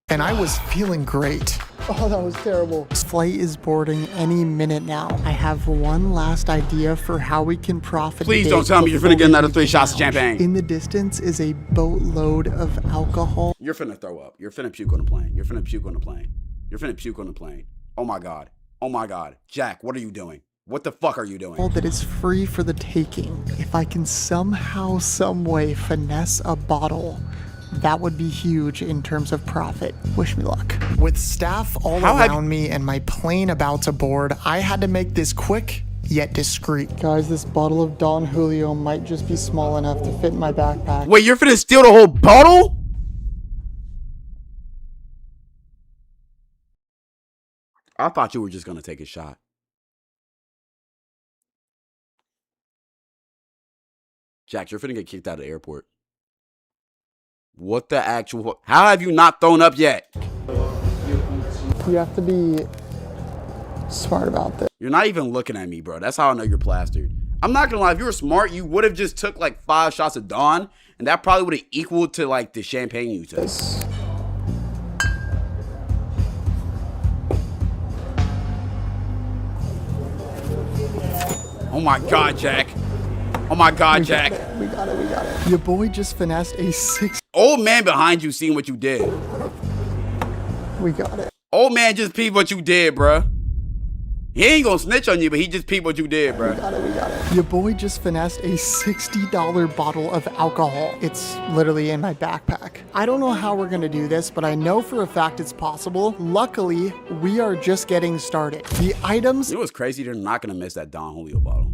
And I was feeling great. Oh, that was terrible. This flight is boarding any minute now. I have one last idea for how we can profit. Please don't tell me you're finna get another 3 shots of champagne. In the distance is a boatload of alcohol. You're finna throw up. You're finna puke on the plane. You're finna puke on the plane. You're finna puke on the plane. Oh my God. Oh my God. Jack, what are you doing? What the fuck are you doing? That is free for the taking. If I can somehow, some way finesse a bottle, that would be huge in terms of profit. Wish me luck. With staff all around me and my plane about to board, I had to make this quick yet discreet. Guys, this bottle of Don Julio might just be small enough to fit in my backpack. Wait, you're finna steal the whole bottle? I thought you were just gonna take a shot. Jack, you're finna get kicked out of the airport. What the actual? How have you not thrown up yet? You have to be smart about this. You're not even looking at me, bro. That's how I know you're plastered. I'm not gonna lie. If you were smart, you would have just took like 5 shots of Dawn, and that probably would have equaled to like the champagne you took. Oh my God, Jack. Oh my God, Jack. We got it. Your boy just finessed a 6. Old man behind you seeing what you did. We got it. Old man just peeped what you did, bruh. He ain't gonna snitch on you, but he just peeped what you did, bruh. We got it. Your boy just finessed a $60 bottle of alcohol. It's literally in my backpack. I don't know how we're gonna do this, but I know for a fact it's possible. Luckily, we are just getting started. The items... You know what's crazy? They're not gonna miss that Don Julio bottle.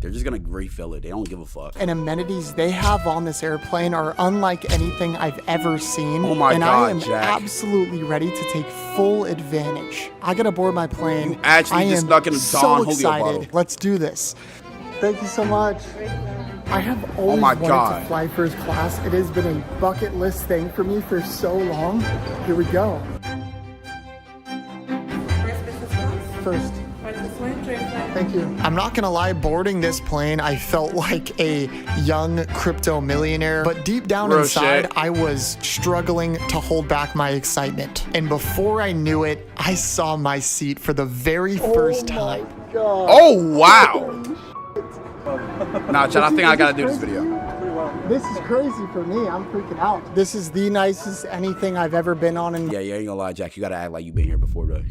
They're just gonna refill it. They don't give a fuck. And amenities they have on this airplane are unlike anything I've ever seen. Oh my God, Jack. And I am absolutely ready to take full advantage. I gotta board my plane. You actually just snuck in a Don Julio excited. bottle. Let's do this. Thank you so much. I have always wanted to fly first class. It has been a bucket list thing for me for so long. Here we go. First. Thank you. I'm not gonna lie, boarding this plane, I felt like a young crypto millionaire, but deep down inside, I was struggling to hold back my excitement. And before I knew it, I saw my seat for the very first time. God. Oh, wow. Nah, Chad, I think I gotta do this video. This is crazy for me. I'm freaking out. This is the nicest anything I've ever been on. Yeah, you ain't gonna lie, Jack. You gotta act like you've been here before, bro.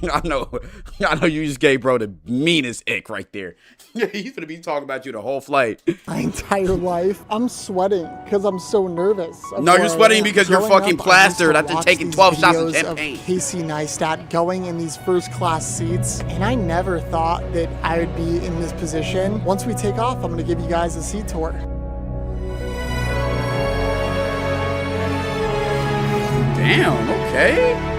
I know you just gave bro the meanest ick right there. He's gonna be talking about you the whole flight. My entire life. I'm sweating because I'm so nervous. No, you're sweating because you're fucking plastered after taking 12 shots of champagne. Casey Neistat going in these first class seats, and I never thought that I would be in this position. Once we take off, I'm gonna give you guys a seat tour. Damn, okay.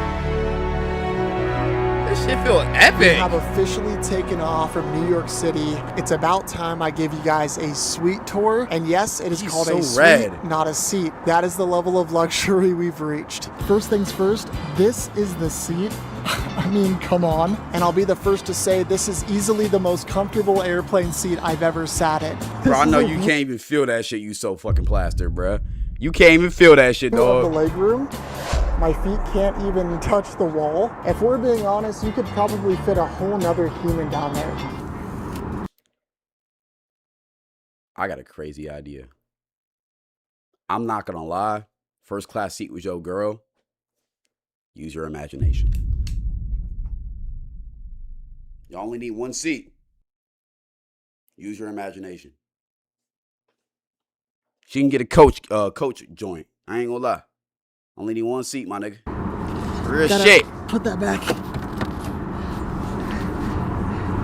This shit feel epic. We have officially taken off from New York City. It's about time I give you guys a suite tour. And yes, it is called a suite, not a seat. That is the level of luxury we've reached. First things first, this is the seat. I mean, come on. And I'll be the first to say this is easily the most comfortable airplane seat I've ever sat in. Bro, I know you can't even feel that shit. You so fucking plastered, bro. You can't even feel that shit, dog. The leg room. My feet can't even touch the wall. If we're being honest, you could probably fit a whole nother human down there. I got a crazy idea. I'm not gonna lie. First class seat with your girl. Use your imagination. You only need one seat. Use your imagination. She can get a coach joint. I ain't gonna lie. Only need one seat, my nigga. Real shit. Put that back.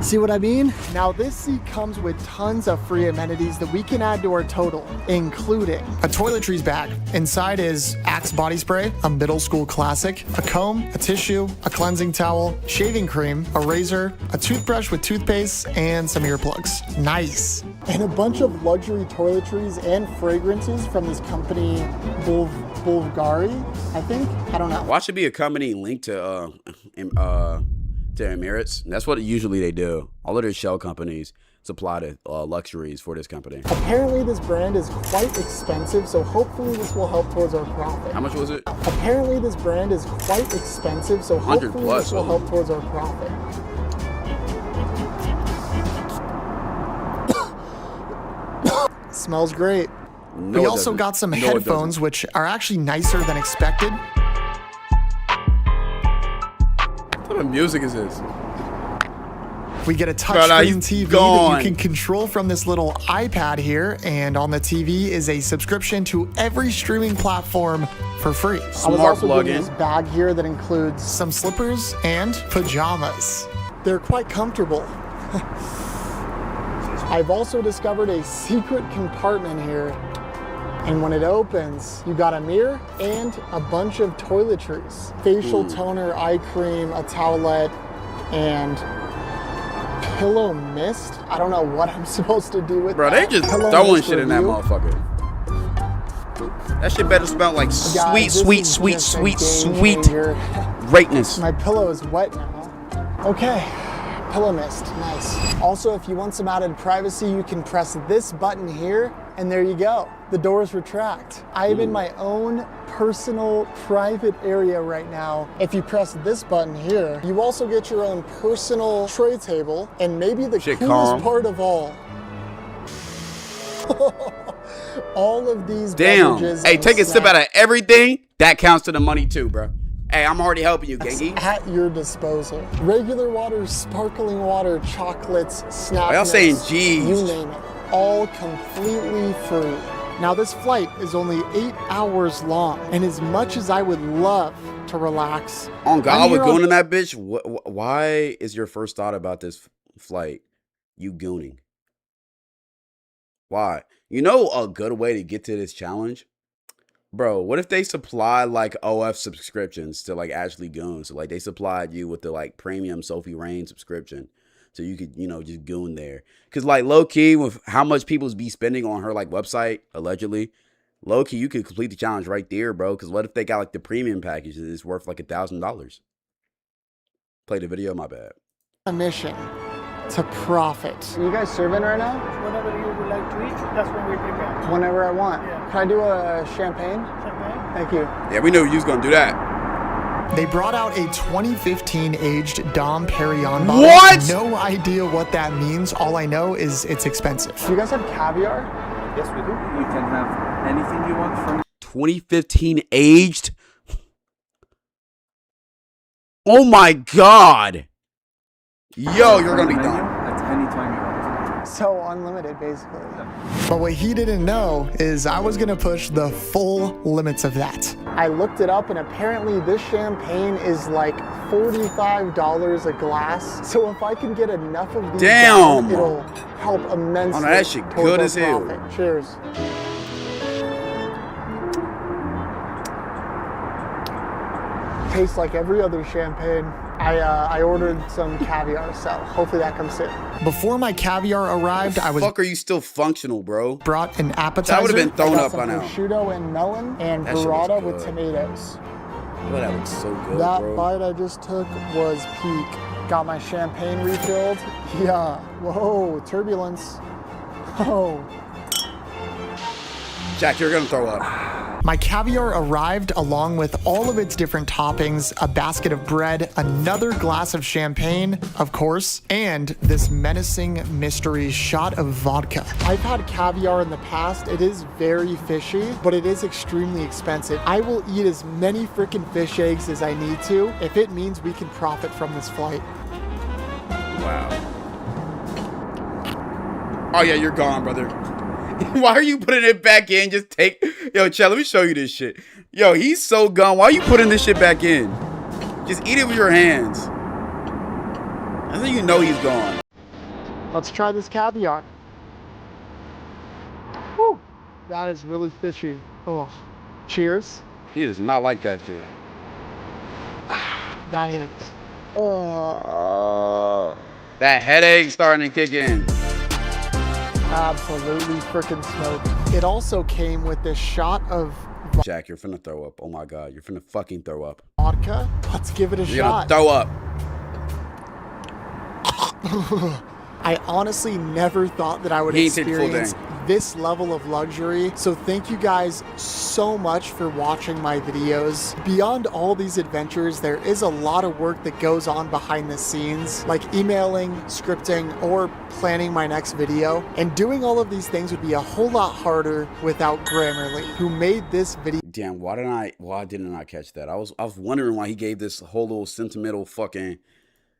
See what I mean? Now this seat comes with tons of free amenities that we can add to our total, including a toiletries bag. Inside is Axe body spray, a middle school classic, a comb, a tissue, a cleansing towel, shaving cream, a razor, a toothbrush with toothpaste, and some earplugs. Nice. And a bunch of luxury toiletries and fragrances from this company, Bulgari, I think? I don't know. Why should be a company linked to Emirates? That's what usually they do. All of their shell companies supply to luxuries for this company. Apparently this brand is quite expensive, so hopefully this will help towards our profit. How much was it? Apparently this brand is quite expensive, so hopefully this will help towards our profit. Smells great. No, we also got some headphones, which are actually nicer than expected. What type of music is this? We get a touchscreen TV that you can control from this little iPad here, and on the TV is a subscription to every streaming platform for free. Smart plug-in. This bag here that includes some slippers and pajamas. They're quite comfortable. I've also discovered a secret compartment here And when it opens, you got a mirror and a bunch of toiletries. Facial toner, eye cream, a towelette, and pillow mist. I don't know what I'm supposed to do with Bro, that. they just Pillow throwing mist shit in that review. motherfucker. That shit better smell like Guys, sweet, this sweet, is sweet, just a sweet, game sweet changer. greatness. My pillow is wet now. Okay, pillow mist, nice. Also, if you want some added privacy, you can press this button here, and there you go. The doors retract. I am in my own personal private area right now. If you press this button here, you also get your own personal tray table, and maybe the coolest part of all, all of these beverages. Hey, take a sip out of everything. That counts to the money too, bro. Hey, I'm already helping you, Gengi. At your disposal. Regular water, sparkling water, chocolates, snacks. Y'all saying G's. You name it. All completely free. Now this flight is only 8 hours long, and as much as I would love to relax. On God, we're going in that bitch. Why is your first thought about this flight you gooning? Why? You know a good way to get to this challenge? Bro, what if they supply like OF subscriptions to like Ashley Goon? So like they supplied you with the like premium Sophie Rain subscription. So you could, you know, just goon there. Cause like low key with how much people's be spending on her like website, allegedly, low key, you could complete the challenge right there, bro. Cause what if they got like the premium package that is worth like $1,000? Play the video, my bad. A mission to profit. Are you guys serving right now? Whenever you would like to eat, that's when we prepare. Whenever I want. Yeah. Can I do a champagne? Champagne? Thank you. Yeah, we knew you was gonna do that. They brought out a 2015 aged Dom Perignon bottle. What? No idea what that means. All I know is it's expensive. Do you guys have caviar? Yes, we do. You can have anything you want from 2015 aged? Oh my God. Yo, you're gonna be done. At any time you want. So unlimited, basically. But what he didn't know is I was gonna push the full limits of that. I looked it up, and apparently this champagne is like $45 a glass. So if I can get enough of these down, it'll help immensely. Oh, no, that shit good as hell. Profit. Cheers. Tastes like every other champagne. I ordered some caviar, so hopefully that comes soon. Before my caviar arrived, I was. Fuck, are you still functional, bro? Brought an appetizer. That would have been thrown up by now. Prosciutto and melon and burrata with tomatoes. Oh, that looks so good, that bro. bite I just took was peak. Got my champagne refilled. Yeah. Whoa, turbulence. Oh. Jack, you're gonna throw up. My caviar arrived along with all of its different toppings, a basket of bread, another glass of champagne, of course, and this menacing mystery shot of vodka. I've had caviar in the past. It is very fishy, but it is extremely expensive. I will eat as many freaking fish eggs as I need to if it means we can profit from this flight. Wow. Oh yeah, you're gone, brother. Why are you putting it back in? Just take... Yo, Chad, let me show you this shit. Yo, he's so gone. Why are you putting this shit back in? Just eat it with your hands. That's how you know he's gone. Let's try this caviar. Woo! That is really fishy. Oh. Cheers. He does not like that shit. That is. That headache starting to kick in. Absolutely freaking smoked. It also came with this shot of Jack, you're finna throw up. Oh my God, you're finna fucking throw up. Vodka. Let's give it a shot. You're gonna throw up. I honestly never thought that I would experience this level of luxury. So thank you guys so much for watching my videos. Beyond all these adventures, there is a lot of work that goes on behind the scenes, like emailing, scripting, or planning my next video. And doing all of these things would be a whole lot harder without Grammarly, who made this video. Damn, why didn't I catch that? I was wondering why he gave this whole little sentimental fucking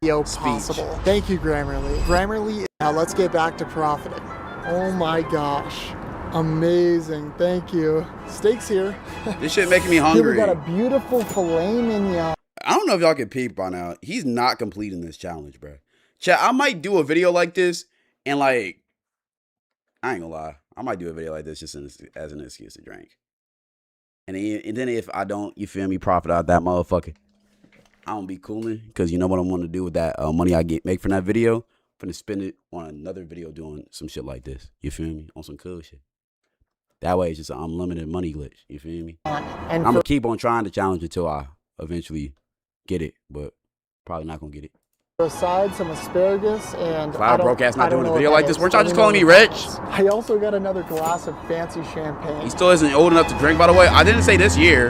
possible. Thank you, Grammarly. Grammarly, now let's get back to profiting. Oh my gosh. Amazing. Thank you. Steak's here. This shit making me hungry. Here we got a beautiful filet mignon. I don't know if y'all can peep by now. He's not completing this challenge, bro. Chat, I might do a video like this and like, I ain't gonna lie. I might do a video like this just as an excuse to drink. And then if I don't, you feel me, profit out that motherfucker, I don't be cooling, because you know what I'm going to do with that money I make from that video? I'm going to spend it on another video doing some shit like this. You feel me? On some cool shit. That way it's just an unlimited money glitch. You feel me? And I'm going to keep on trying to challenge until I eventually get it, but probably not going to get it. Aside some asparagus and Cloud broke ass not doing a video like this. Weren't y'all just calling me rich? I also got another glass of fancy champagne. He still isn't old enough to drink, by the way. I didn't say this year.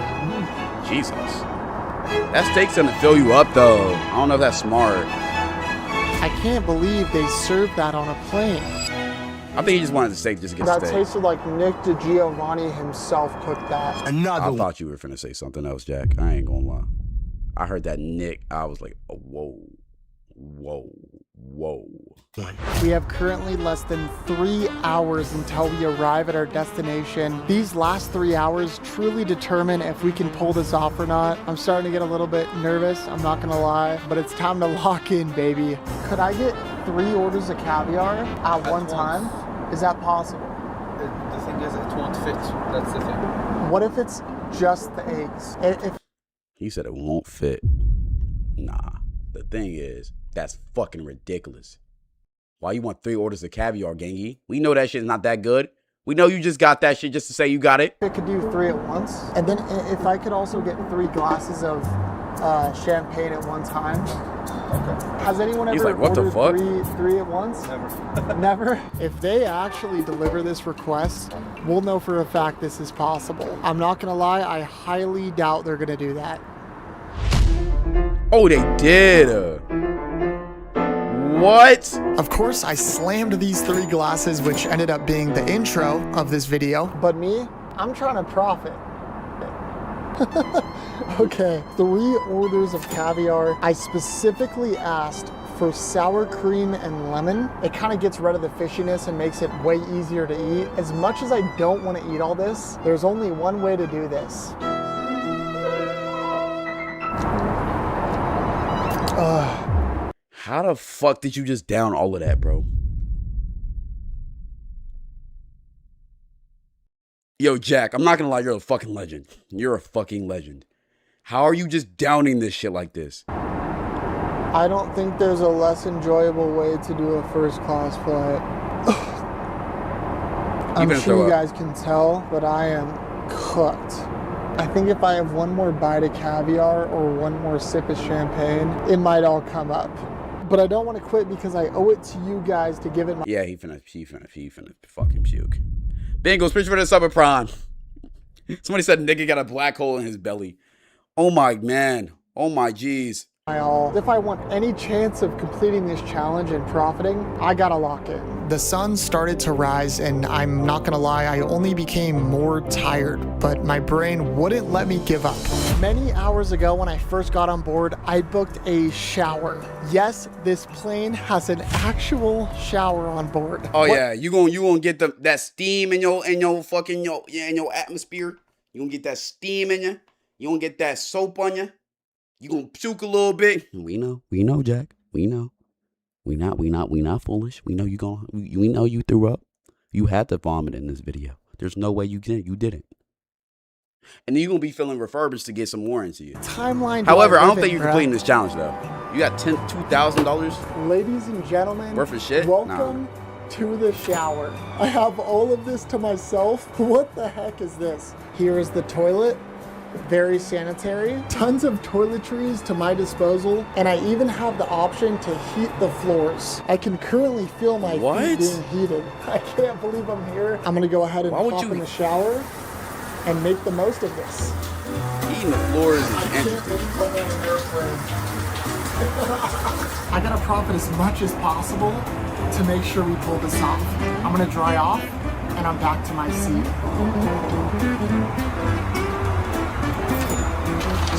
Jesus. That steak's gonna fill you up, though. I don't know if that's smart. I can't believe they served that on a plane. I think he just wanted the steak just to get That steak. tasted like Nick DeGiovanni himself cooked that. I thought you were finna say something else, Jack. I ain't gonna lie. I heard that Nick. I was like, oh, whoa. Whoa. Whoa. We have currently less than 3 hours until we arrive at our destination. These last 3 hours truly determine if we can pull this off or not. I'm starting to get a little bit nervous, I'm not gonna lie, but it's time to lock in, baby. Could I get 3 orders of caviar at one time? Is that possible? The thing is, it won't fit. That's the thing. What if it's just the eggs? He said it won't fit. Nah. The thing is, that's fucking ridiculous. Why you want 3 orders of caviar, Gangy? We know that shit's not that good. We know you just got that shit just to say you got it. I could do 3 at once. And then if I could also get 3 glasses of champagne at one time. Okay. Has anyone ever like, what the fuck? 3 at once? Never. Never? If they actually deliver this request, we'll know for a fact this is possible. I'm not gonna lie, I highly doubt they're gonna do that. Oh, they did. What? Of course, I slammed these 3 glasses, which ended up being the intro of this video. But me, I'm trying to profit. Okay, 3 orders of caviar. I specifically asked for sour cream and lemon. It kind of gets rid of the fishiness and makes it way easier to eat. As much as I don't want to eat all this, there's only one way to do this. How the fuck did you just down all of that, bro? Yo, Jack, I'm not gonna lie, you're a fucking legend. You're a fucking legend. How are you just downing this shit like this? I don't think there's a less enjoyable way to do a first class flight. I'm sure you guys can tell, but I am cooked. I think if I have one more bite of caviar or one more sip of champagne, it might all come up. But I don't want to quit because I owe it to you guys to give it my... Yeah, he finna fucking puke. Bengals, pitch for the summer prime. Somebody said nigga got a black hole in his belly. Oh my man. Oh my jeez. If I want any chance of completing this challenge and profiting, I gotta lock in. The sun started to rise, and I'm not gonna lie, I only became more tired, but my brain wouldn't let me give up. Many hours ago when I first got on board, I booked a shower. Yes, this plane has an actual shower on board. Oh yeah, you gonna get that steam in your atmosphere. You gonna get that steam in you. You gonna get that soap on you. You gonna puke a little bit. We know, Jack. We know. We not foolish. We know we know you threw up. You had to vomit in this video. There's no way you didn't. And then you're gonna be feeling refurbished to get some more into you. Timeline. However, I don't think you're completing this challenge though. You got $2,000. Ladies and gentlemen, worth of shit. Welcome to the shower. I have all of this to myself. What the heck is this? Here is the toilet. Very sanitary. Tons of toiletries to my disposal, and I even have the option to heat the floors. I can currently feel my feet being heated. I can't believe I'm here. I'm gonna go ahead and hop in the shower and make the most of this. Heating the floors is interesting. I gotta profit as much as possible to make sure we pull this off. I'm gonna dry off, and I'm back to my seat.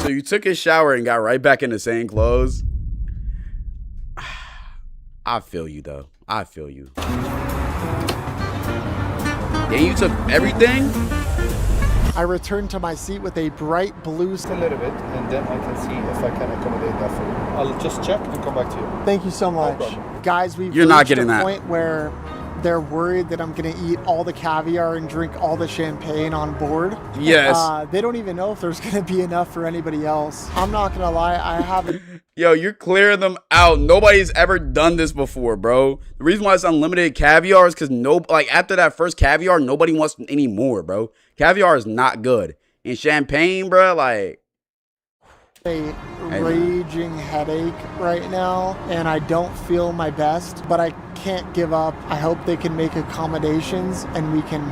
So you took a shower and got right back in the same clothes? I feel you though. I feel you. Yeah, you took everything? I returned to my seat with a bright blue... A little bit, and then I can see if I can accommodate that for you. I'll just check and come back to you. Thank you so much. No problem. Guys, we've You're not reached getting a that. point where they're worried that I'm gonna eat all the caviar and drink all the champagne on board. Yes. They don't even know if there's gonna be enough for anybody else. I'm not gonna lie, I haven't. Yo, you're clearing them out. Nobody's ever done this before, bro. The reason why it's unlimited caviar is because after that first caviar, nobody wants any more, bro. Caviar is not good. And champagne, bro, like a raging headache right now, and I don't feel my best, but I can't give up. I hope they can make accommodations and we can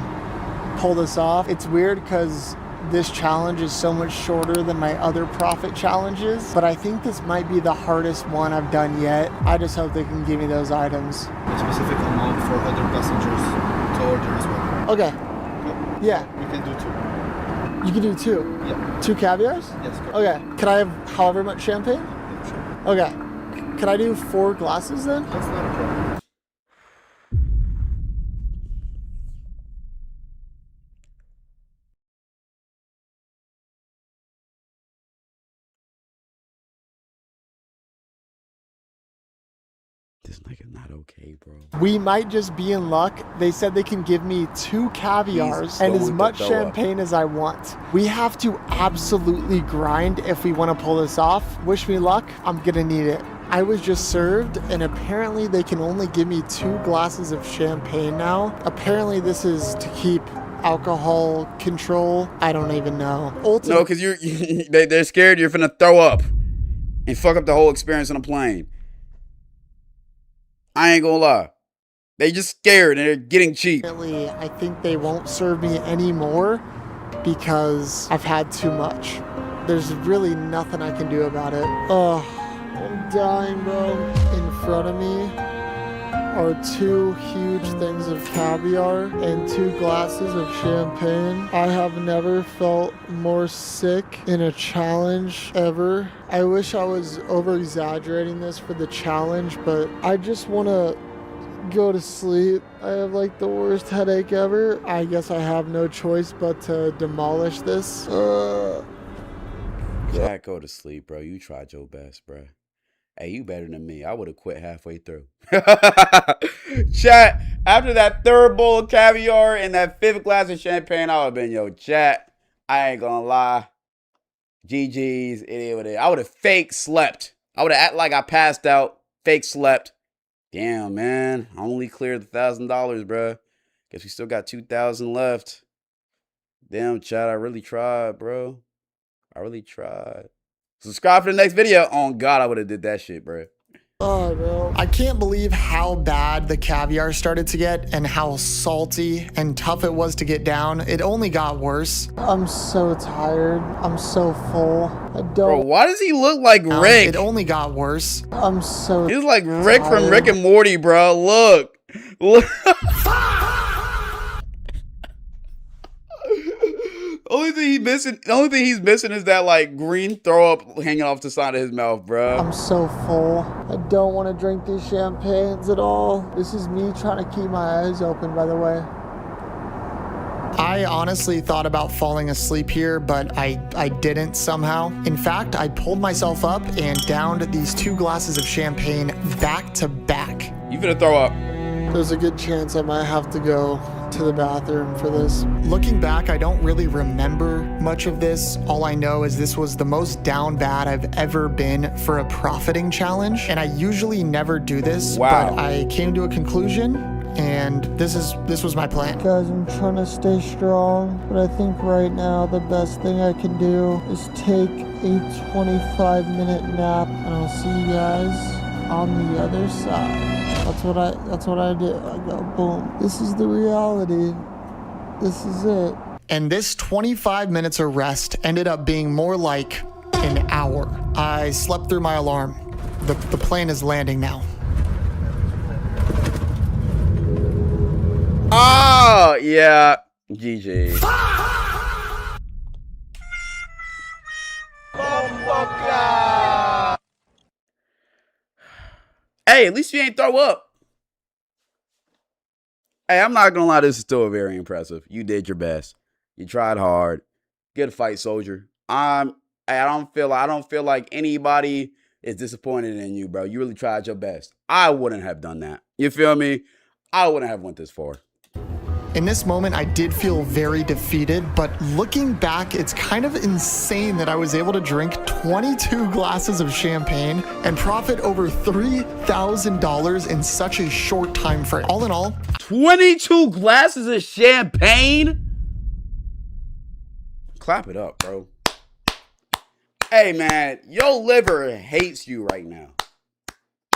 pull this off. It's weird because this challenge is so much shorter than my other profit challenges, but I think this might be the hardest one I've done yet. I just hope they can give me those items. A specific amount for other passengers to order as well. Okay. Yeah. You can do 2. You can do 2? Yeah. 2 caviars? Yes, correct. Okay. Can I have however much champagne? Yeah, sure. Okay. Can I do 4 glasses then? That's not a problem. this nigga not okay, bro. We might just be in luck. They said they can give me 2 caviars and as much champagne as I want. We have to absolutely grind if we want to pull this off. Wish me luck. I'm gonna need it. I was just served, and apparently they can only give me 2 glasses of champagne now. Apparently this is to keep alcohol control. I don't even know. No, because they're scared you're finna throw up and fuck up the whole experience on a plane. I ain't gonna lie. They just scared and they're getting cheap. I think they won't serve me anymore because I've had too much. There's really nothing I can do about it. Oh, I'm dying, bro. In front of me are 2 huge things of caviar and 2 glasses of champagne. I have never felt more sick in a challenge ever. I wish I was over-exaggerating this for the challenge, but I just want to go to sleep. I have like the worst headache ever. I guess I have no choice but to demolish this. Jack, go to sleep, bro. You tried your best, bro. Hey, you better than me. I would have quit halfway through. Chat, after that 3rd bowl of caviar and that 5th glass of champagne, I would have been, yo, chat, I ain't gonna lie. GG's, it is what it is. I would have fake slept. I would have acted like I passed out, fake slept. Damn, man. I only cleared the $1,000, bro. Guess we still got 2,000 left. Damn, chat, I really tried, bro. I really tried. Subscribe for the next video. Oh, God, I would have did that shit, bro. Oh, bro. I can't believe how bad the caviar started to get and how salty and tough it was to get down. It only got worse. I'm so tired. I'm so full. I don't. Bro, why does he look like Rick? It only got worse. I'm so He's like Rick from Rick and Morty, bro. Look. Look. The only thing he's missing is that like green throw up hanging off the side of his mouth, bro. I'm so full. I don't want to drink these champagnes at all. This is me trying to keep my eyes open, by the way. I honestly thought about falling asleep here, but I didn't somehow. In fact, I pulled myself up and downed these 2 glasses of champagne back to back. You finna throw up. There's a good chance I might have to go to the bathroom for this. Looking back, I don't really remember much of this. All I know is this was the most down bad I've ever been for a profiting challenge, and I usually never do this. Wow. But I came to a conclusion, and this was my plan. Guys, I'm trying to stay strong, but I think right now the best thing I can do is take a 25-minute nap, and I'll see you guys on the other side. That's what I do. I go boom. This is the reality. This is it. And this 25 minutes of rest ended up being more like an hour. I slept through my alarm. The plane is landing now. Oh, yeah. GG. Hey, at least you ain't throw up. Hey, I'm not gonna lie, this is still very impressive. You did your best. You tried hard. Good fight, soldier. I don't feel like anybody is disappointed in you, bro. You really tried your best. I wouldn't have done that. You feel me? I wouldn't have went this far. In this moment, I did feel very defeated, but looking back, it's kind of insane that I was able to drink 22 glasses of champagne and profit over $3,000 in such a short time frame. All in all, 22 glasses of champagne? Clap it up, bro. Hey, man, your liver hates you right now.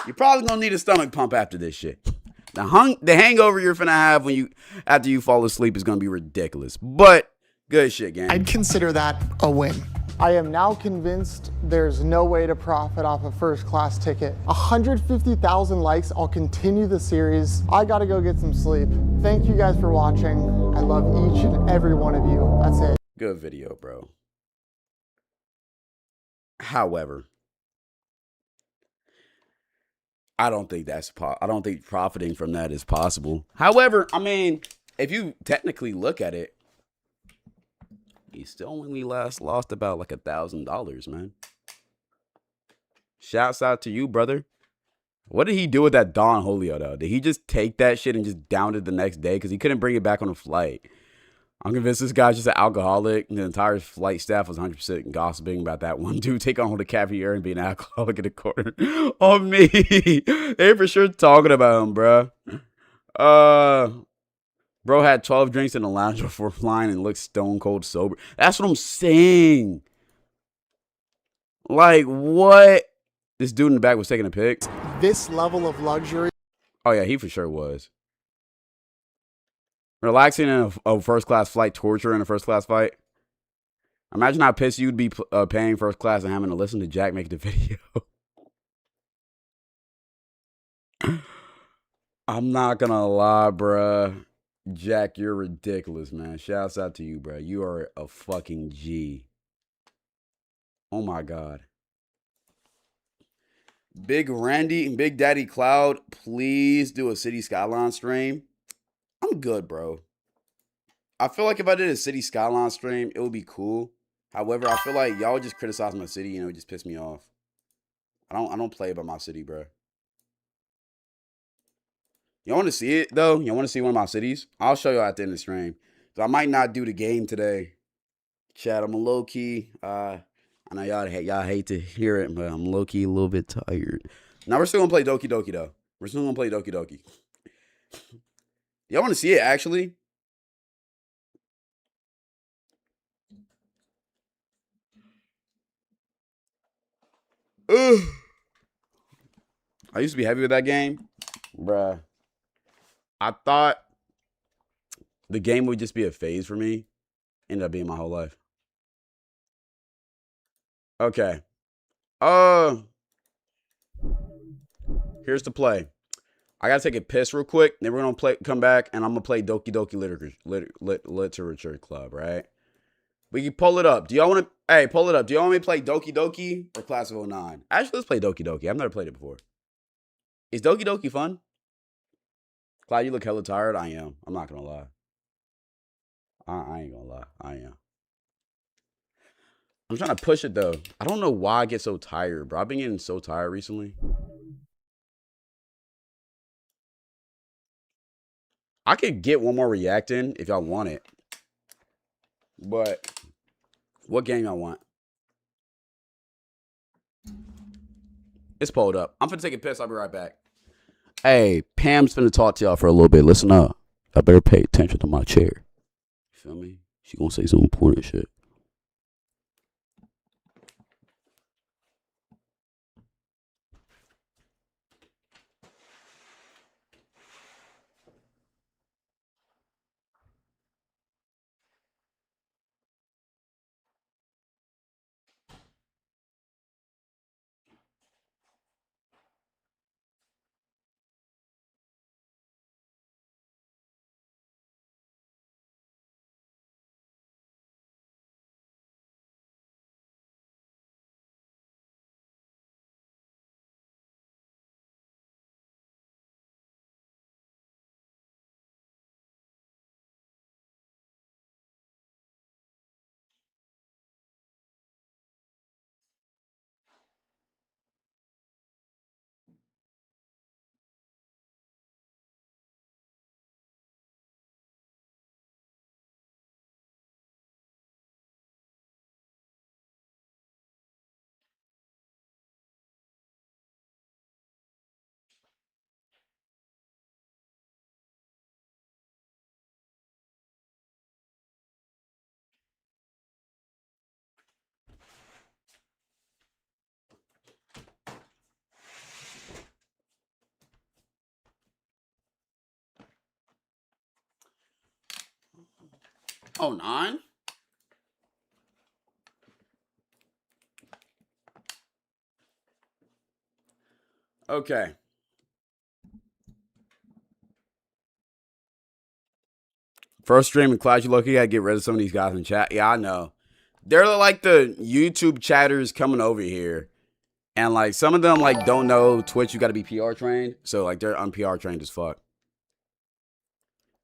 You're probably gonna need a stomach pump after this shit. The hangover you're finna have after you fall asleep is gonna be ridiculous. But good shit, gang. I'd consider that a win. I am now convinced there's no way to profit off a first class ticket. 150,000 likes, I'll continue the series. I gotta go get some sleep. Thank you guys for watching. I love each and every one of you. That's it. Good video, bro. However, I don't think profiting from that is possible. However, I mean, if you technically look at it, he still only lost about like $1,000, man. Shouts out to you, brother. What did he do with that Don Julio, though? Did he just take that shit and just down it the next day? Because he couldn't bring it back on a flight. I'm convinced this guy's just an alcoholic. And the entire flight staff was 100% gossiping about that one dude take on the caviar and be an alcoholic in the corner. On me. They for sure talking about him, bro. Bro had 12 drinks in the lounge before flying and looked stone cold sober. That's what I'm saying. Like, what? This dude in the back was taking a pic. This level of luxury. Oh, yeah, he for sure was. Relaxing in a first-class flight, torture in a first-class flight. Imagine how pissed you'd be paying first class and having to listen to Jack make the video. I'm not gonna lie, bruh. Jack, you're ridiculous, man. Shouts out to you, bruh. You are a fucking G. Oh, my God. Big Randy and Big Daddy Cloud, please do a City Skyline stream. I'm good, bro. I feel like if I did a City Skyline stream, it would be cool. However, I feel like y'all just criticize my city and it would just piss me off. I don't play about my city, bro. Y'all want to see it, though? Y'all want to see one of my cities? I'll show y'all at the end of the stream. So I might not do the game today. Chat, I'm a low-key. I know y'all hate to hear it, but I'm low-key a little bit tired. Now, we're still going to play Doki Doki, though. We're still going to play Doki Doki. Y'all want to see it, actually? Ugh. I used to be heavy with that game. Bruh. I thought the game would just be a phase for me. Ended up being my whole life. Okay. Here's the play. I gotta take a piss real quick. Then we're gonna come back, and I'm gonna play Doki Doki Literature Club, right? We can pull it up. Do y'all want to? Hey, pull it up. Do y'all want me to play Doki Doki or Class of 09? Actually, let's play Doki Doki. I've never played it before. Is Doki Doki fun? Clyde, you look hella tired. I am. I'm not gonna lie. I ain't gonna lie. I am. I'm trying to push it though. I don't know why I get so tired, bro. I've been getting so tired recently. I could get one more react in if y'all want it. But what game y'all want? It's pulled up. I'm finna take a piss. I'll be right back. Hey, Pam's finna talk to y'all for a little bit. Listen up. I better pay attention to my chair. You feel me? She gonna say some important shit. 109? Okay. First stream in class, you lucky gotta get rid of some of these guys in chat. Yeah, I know. They're like the YouTube chatters coming over here. And like some of them like don't know Twitch, you gotta be PR trained. So like they're un-PR trained as fuck.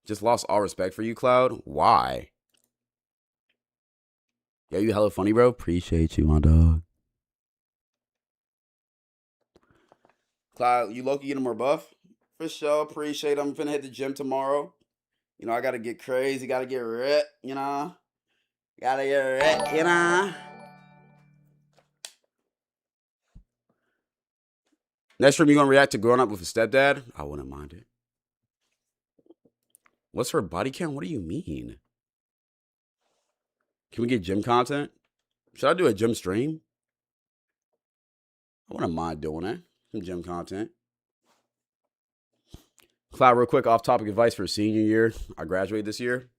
Just lost all respect for you, Cloud. Why? Yo, you hella funny, bro. Appreciate you, my dog. Cloud, you low-key getting more buff? For sure. Appreciate it. I'm finna hit the gym tomorrow. You know, I gotta get crazy, gotta get ripped, you know? Gotta get ripped, you know? Next stream, you gonna react to growing up with a stepdad? I wouldn't mind it. What's her body count? What do you mean? Can we get gym content? Should I do a gym stream? I wouldn't mind doing it. Some gym content. Cloud, real quick, off-topic advice for senior year. I graduate this year.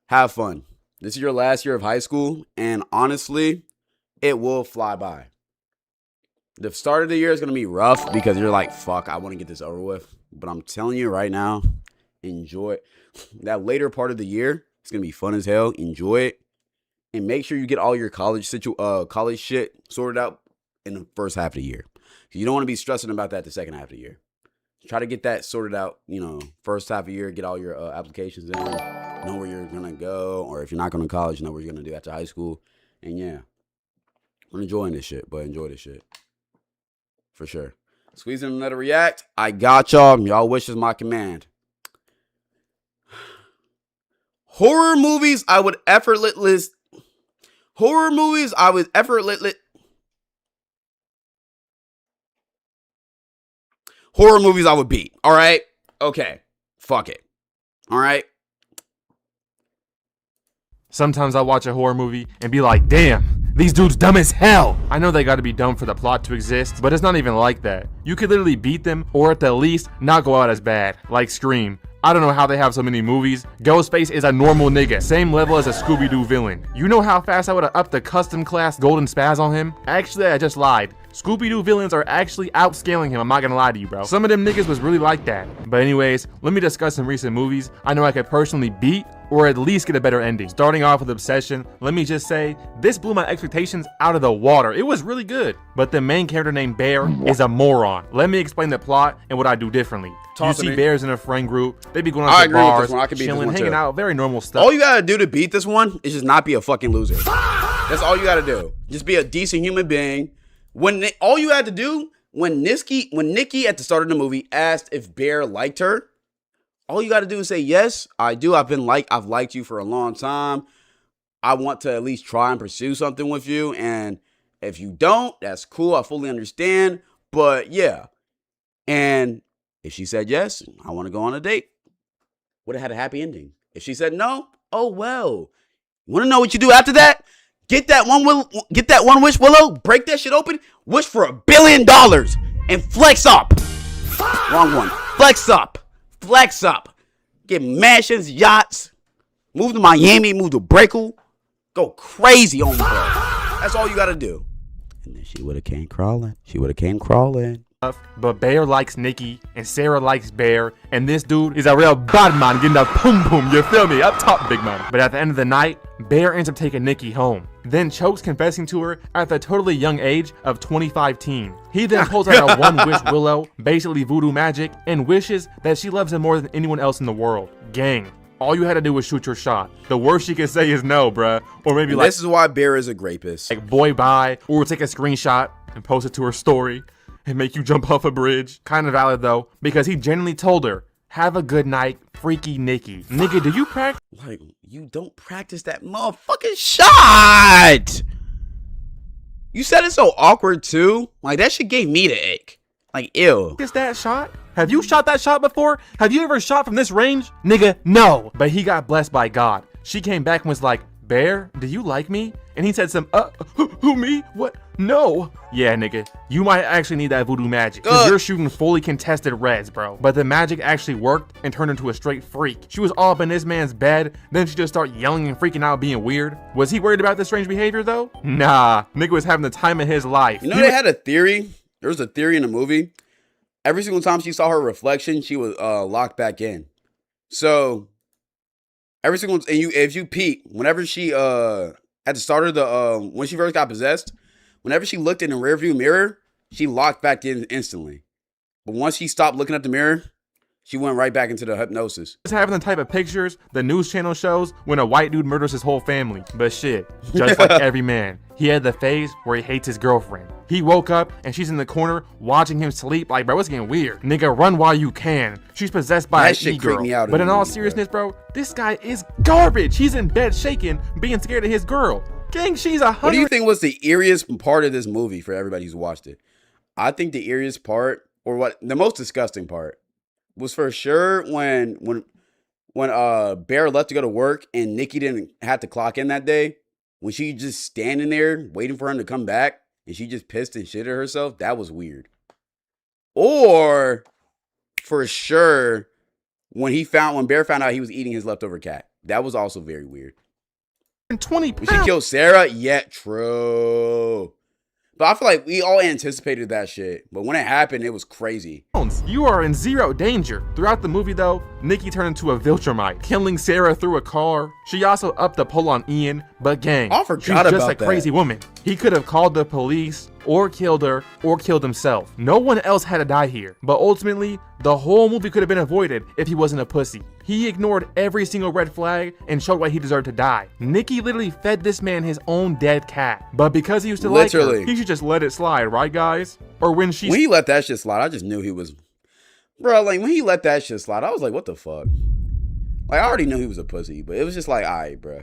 Have fun. This is your last year of high school, and honestly, it will fly by. The start of the year is going to be rough because you're like, fuck, I want to get this over with. But I'm telling you right now, enjoy it. That later part of the year, it's going to be fun as hell. Enjoy it. And make sure you get all your college shit sorted out in the first half of the year. You don't want to be stressing about that the second half of the year. Try to get that sorted out, you know, first half of the year, get all your applications in, know where you're going to go, or if you're not going to college, know what you're going to do after high school. And yeah, I'm enjoying this shit, but enjoy this shit. For sure. Squeeze in another react. I got y'all. Y'all wish is my command. Horror movies I would effortlessly Horror movies I would beat. All right? Okay. Fuck it. All right? Sometimes I watch a horror movie and be like, damn, these dudes dumb as hell. I know they gotta be dumb for the plot to exist, but it's not even like that. You could literally beat them, or at the least, not go out as bad. Like Scream. I don't know how they have so many movies. Ghostface is a normal nigga, same level as a Scooby-Doo villain. You know how fast I would've upped the custom class golden spaz on him? Actually, I just lied. Scooby-Doo villains are actually outscaling him, I'm not gonna lie to you, bro. Some of them niggas was really like that. But anyways, let me discuss some recent movies I know I could personally beat, or at least get a better ending. Starting off with Obsession, let me just say, this blew my expectations out of the water. It was really good. But the main character named Bear is a moron. Let me explain the plot and what I do differently. You see bears in a friend group, they be going out to bars, chilling, hanging out, very normal stuff. All you gotta do to beat this one is just not be a fucking loser. That's all you gotta do. Just be a decent human being. All you had to do, when Nikki at the start of the movie asked if Bear liked her, all you gotta do is say, yes, I do. I've liked you for a long time. I want to at least try and pursue something with you. And if you don't, that's cool. I fully understand. But yeah. And if she said yes, I want to go on a date, would have had a happy ending. If she said no, oh well. Want to know what you do after that? Get that one wish, Willow. Break that shit open. Wish for $1 billion and flex up. Wrong one. Flex up. Flex up. Get mansions, yachts. Move to Miami. Move to Breakle. Go crazy on me, bro. That's all you gotta do. And then she would have came crawling. But Bear likes Nikki, and Sarah likes Bear, and this dude is a real bad man getting that pum pum, you feel me? Up top, big man. But at the end of the night, Bear ends up taking Nikki home, then chokes confessing to her at the totally young age of 25 teen. He then pulls out a one-wish Willow, basically voodoo magic, and wishes that she loves him more than anyone else in the world. Gang. All you had to do was shoot your shot. The worst she can say is no, bruh. Or maybe this is why Bear is a rapist. Like, boy, bye. Or take a screenshot and post it to her story and make you jump off a bridge. Kind of valid though, because he genuinely told her, have a good night, freaky Nikki. Nigga, do you practice? Like, you don't practice that motherfucking shot. You said it so awkward too. Like, that shit gave me the ick. Like, ew. Is that shot? Have you shot that shot before? Have you ever shot from this range? Nigga, no. But he got blessed by God. She came back and was like, Bear, do you like me? And he said who me? What? No. Yeah, nigga, you might actually need that voodoo magic. Cause you're shooting fully contested reds, bro. But the magic actually worked and turned into a straight freak. She was all up in this man's bed, then she just started yelling and freaking out, being weird. Was he worried about this strange behavior though? Nah, nigga was having the time of his life. You know, they had a theory. There was a theory in the movie. Every single time she saw her reflection, she was locked back in. So every single if you peek, whenever she at the start of the when she first got possessed, whenever she looked in the rearview mirror, she locked back in instantly. But once she stopped looking at the mirror, she went right back into the hypnosis. It's having the type of pictures the news channel shows when a white dude murders his whole family. But shit, just like every man, he had the phase where he hates his girlfriend. He woke up and she's in the corner watching him sleep. Like, bro, it's getting weird. Nigga, run while you can. She's possessed by an e-girl. But in all seriousness, bro, this guy is garbage. He's in bed shaking, being scared of his girl. Gang, she's 100. What do you think was the eeriest part of this movie for everybody who's watched it? I think the eeriest part, or what the most disgusting part, was for sure when Bear left to go to work and Nikki didn't have to clock in that day. When she just standing there waiting for him to come back and she just pissed and shitted herself, that was weird. Or for sure when Bear found out he was eating his leftover cat, that was also very weird. 20 pounds. When she killed Sarah, yeah, true. But I feel like we all anticipated that shit. But when it happened, it was crazy. You are in zero danger. Throughout the movie though, Nikki turned into a Viltrumite, killing Sarah through a car. She also upped the pull on Ian, but gang, she's just a crazy woman. He could have called the police, or killed her, or killed himself. No one else had to die here. But ultimately, the whole movie could have been avoided if he wasn't a pussy. He ignored every single red flag and showed why he deserved to die. Nikki literally fed this man his own dead cat. But because he used to like her, he should just let it slide, right guys? Or when he let that shit slide, I just knew he was... Bro, like when he let that shit slide, I was like, what the fuck? Like, I already knew he was a pussy, but it was just like, all right, bro.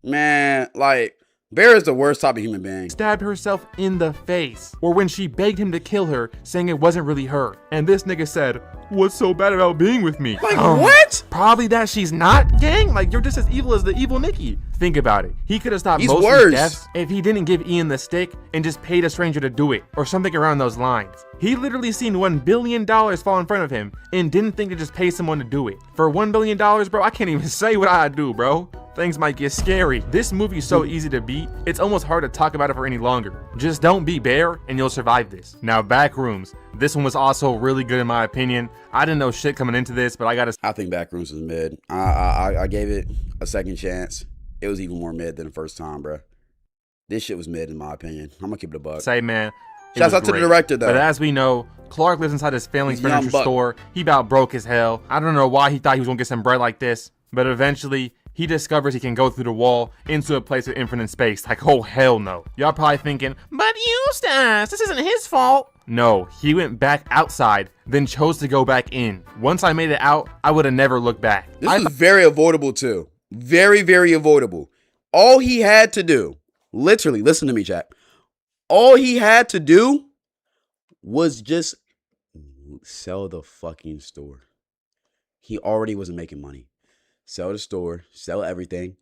Man, like... Bear is the worst type of human being. Stabbed herself in the face. Or when she begged him to kill her, saying it wasn't really her. And this nigga said, what's so bad about being with me? Like, what? Probably that she's not, gang. Like, you're just as evil as the evil Nikki. Think about it. He could have stopped most of these deaths if he didn't give Ian the stick and just paid a stranger to do it. Or something around those lines. He literally seen $1 billion fall in front of him and didn't think to just pay someone to do it. For $1 billion, bro, I can't even say what I do, bro. Things might get scary. This movie is so easy to beat, it's almost hard to talk about it for any longer. Just don't be Bear and you'll survive this. Now, Backrooms. This one was also really good in my opinion. I didn't know shit coming into this, but I think Backrooms was mid. I gave it a second chance. It was even more mid than the first time, bro. This shit was mid in my opinion. I'm gonna keep it a buck. Say, man. Shouts out to the director though. But as we know, Clark lives inside his family's furniture store. He about broke as hell. I don't know why he thought he was gonna get some bread like this, but eventually he discovers he can go through the wall into a place with infinite space. Like, oh hell no. Y'all probably thinking, but Eustace, this isn't his fault. No, he went back outside, then chose to go back in. Once I made it out, I would have never looked back. This was very avoidable too. Very, very avoidable. All he had to do, literally, listen to me, chat. All he had to do was just sell the fucking store. He already wasn't making money. Sell the store, sell everything,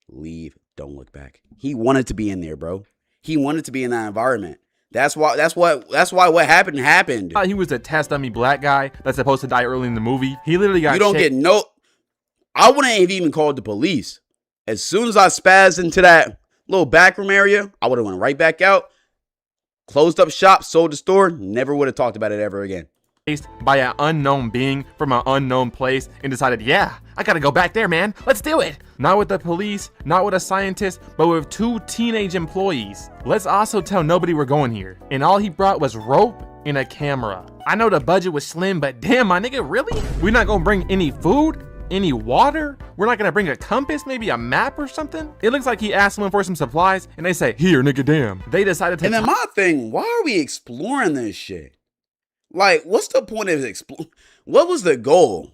leave, don't look back. He wanted to be in there, bro. He wanted to be in that environment. That's why what happened. He was a test dummy black guy that's supposed to die early in the movie. He literally got I wouldn't have even called the police. As soon as I spazzed into that little backroom area, I would have went right back out, closed up shop, sold the store, never would have talked about it ever again. By an unknown being from an unknown place and decided, yeah, I gotta go back there, man. Let's do it. Not with the police, not with a scientist, but with 2 teenage employees. Let's also tell nobody we're going here. And all he brought was rope and a camera. I know the budget was slim, but damn, my nigga, really? We're not gonna bring any food? Any water? We're not gonna bring a compass, maybe a map or something? It looks like he asked someone for some supplies and they say, here, nigga, damn. They decided to— And then my thing, why are we exploring this shit? Like, what's the point of what was the goal?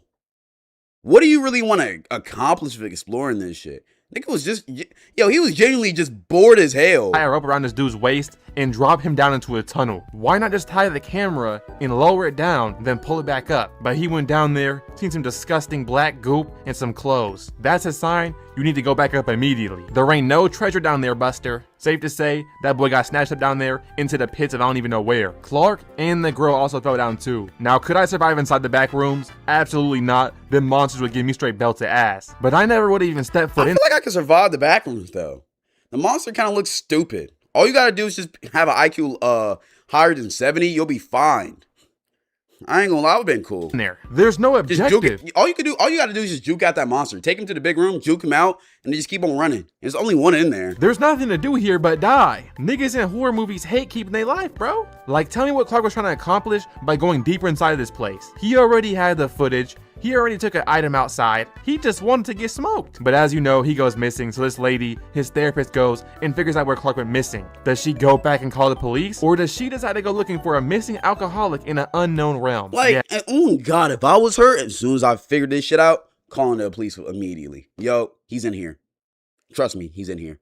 What do you really want to accomplish with exploring this shit? Nigga was just, he was genuinely just bored as hell. Tie a rope around this dude's waist and drop him down into a tunnel. Why not just tie the camera and lower it down, then pull it back up? But he went down there, seen some disgusting black goop and some clothes. That's a sign you need to go back up immediately. There ain't no treasure down there, Buster. Safe to say, that boy got snatched up down there into the pits of I don't even know where. Clark and the girl also fell down too. Now, could I survive inside the back rooms? Absolutely not. Them monsters would give me straight belted ass. But I never would have even stepped foot in. I feel like I could survive the back rooms though. The monster kind of looks stupid. All you gotta do is just have an IQ higher than 70. You'll be fine. I ain't gonna lie, it would've been cool. There's no objective. All you gotta do is just juke out that monster. Take him to the big room, juke him out, and just keep on running. There's only one in there. There's nothing to do here but die. Niggas in horror movies hate keeping their life, bro. Like, tell me what Clark was trying to accomplish by going deeper inside of this place. He already had the footage. He already took an item outside. He just wanted to get smoked. But as you know, he goes missing. So this lady, his therapist, goes and figures out where Clark went missing. Does she go back and call the police? Or does she decide to go looking for a missing alcoholic in an unknown realm? Like, oh God, if I was her, as soon as I figured this shit out, calling the police immediately. Yo, he's in here. Trust me, he's in here.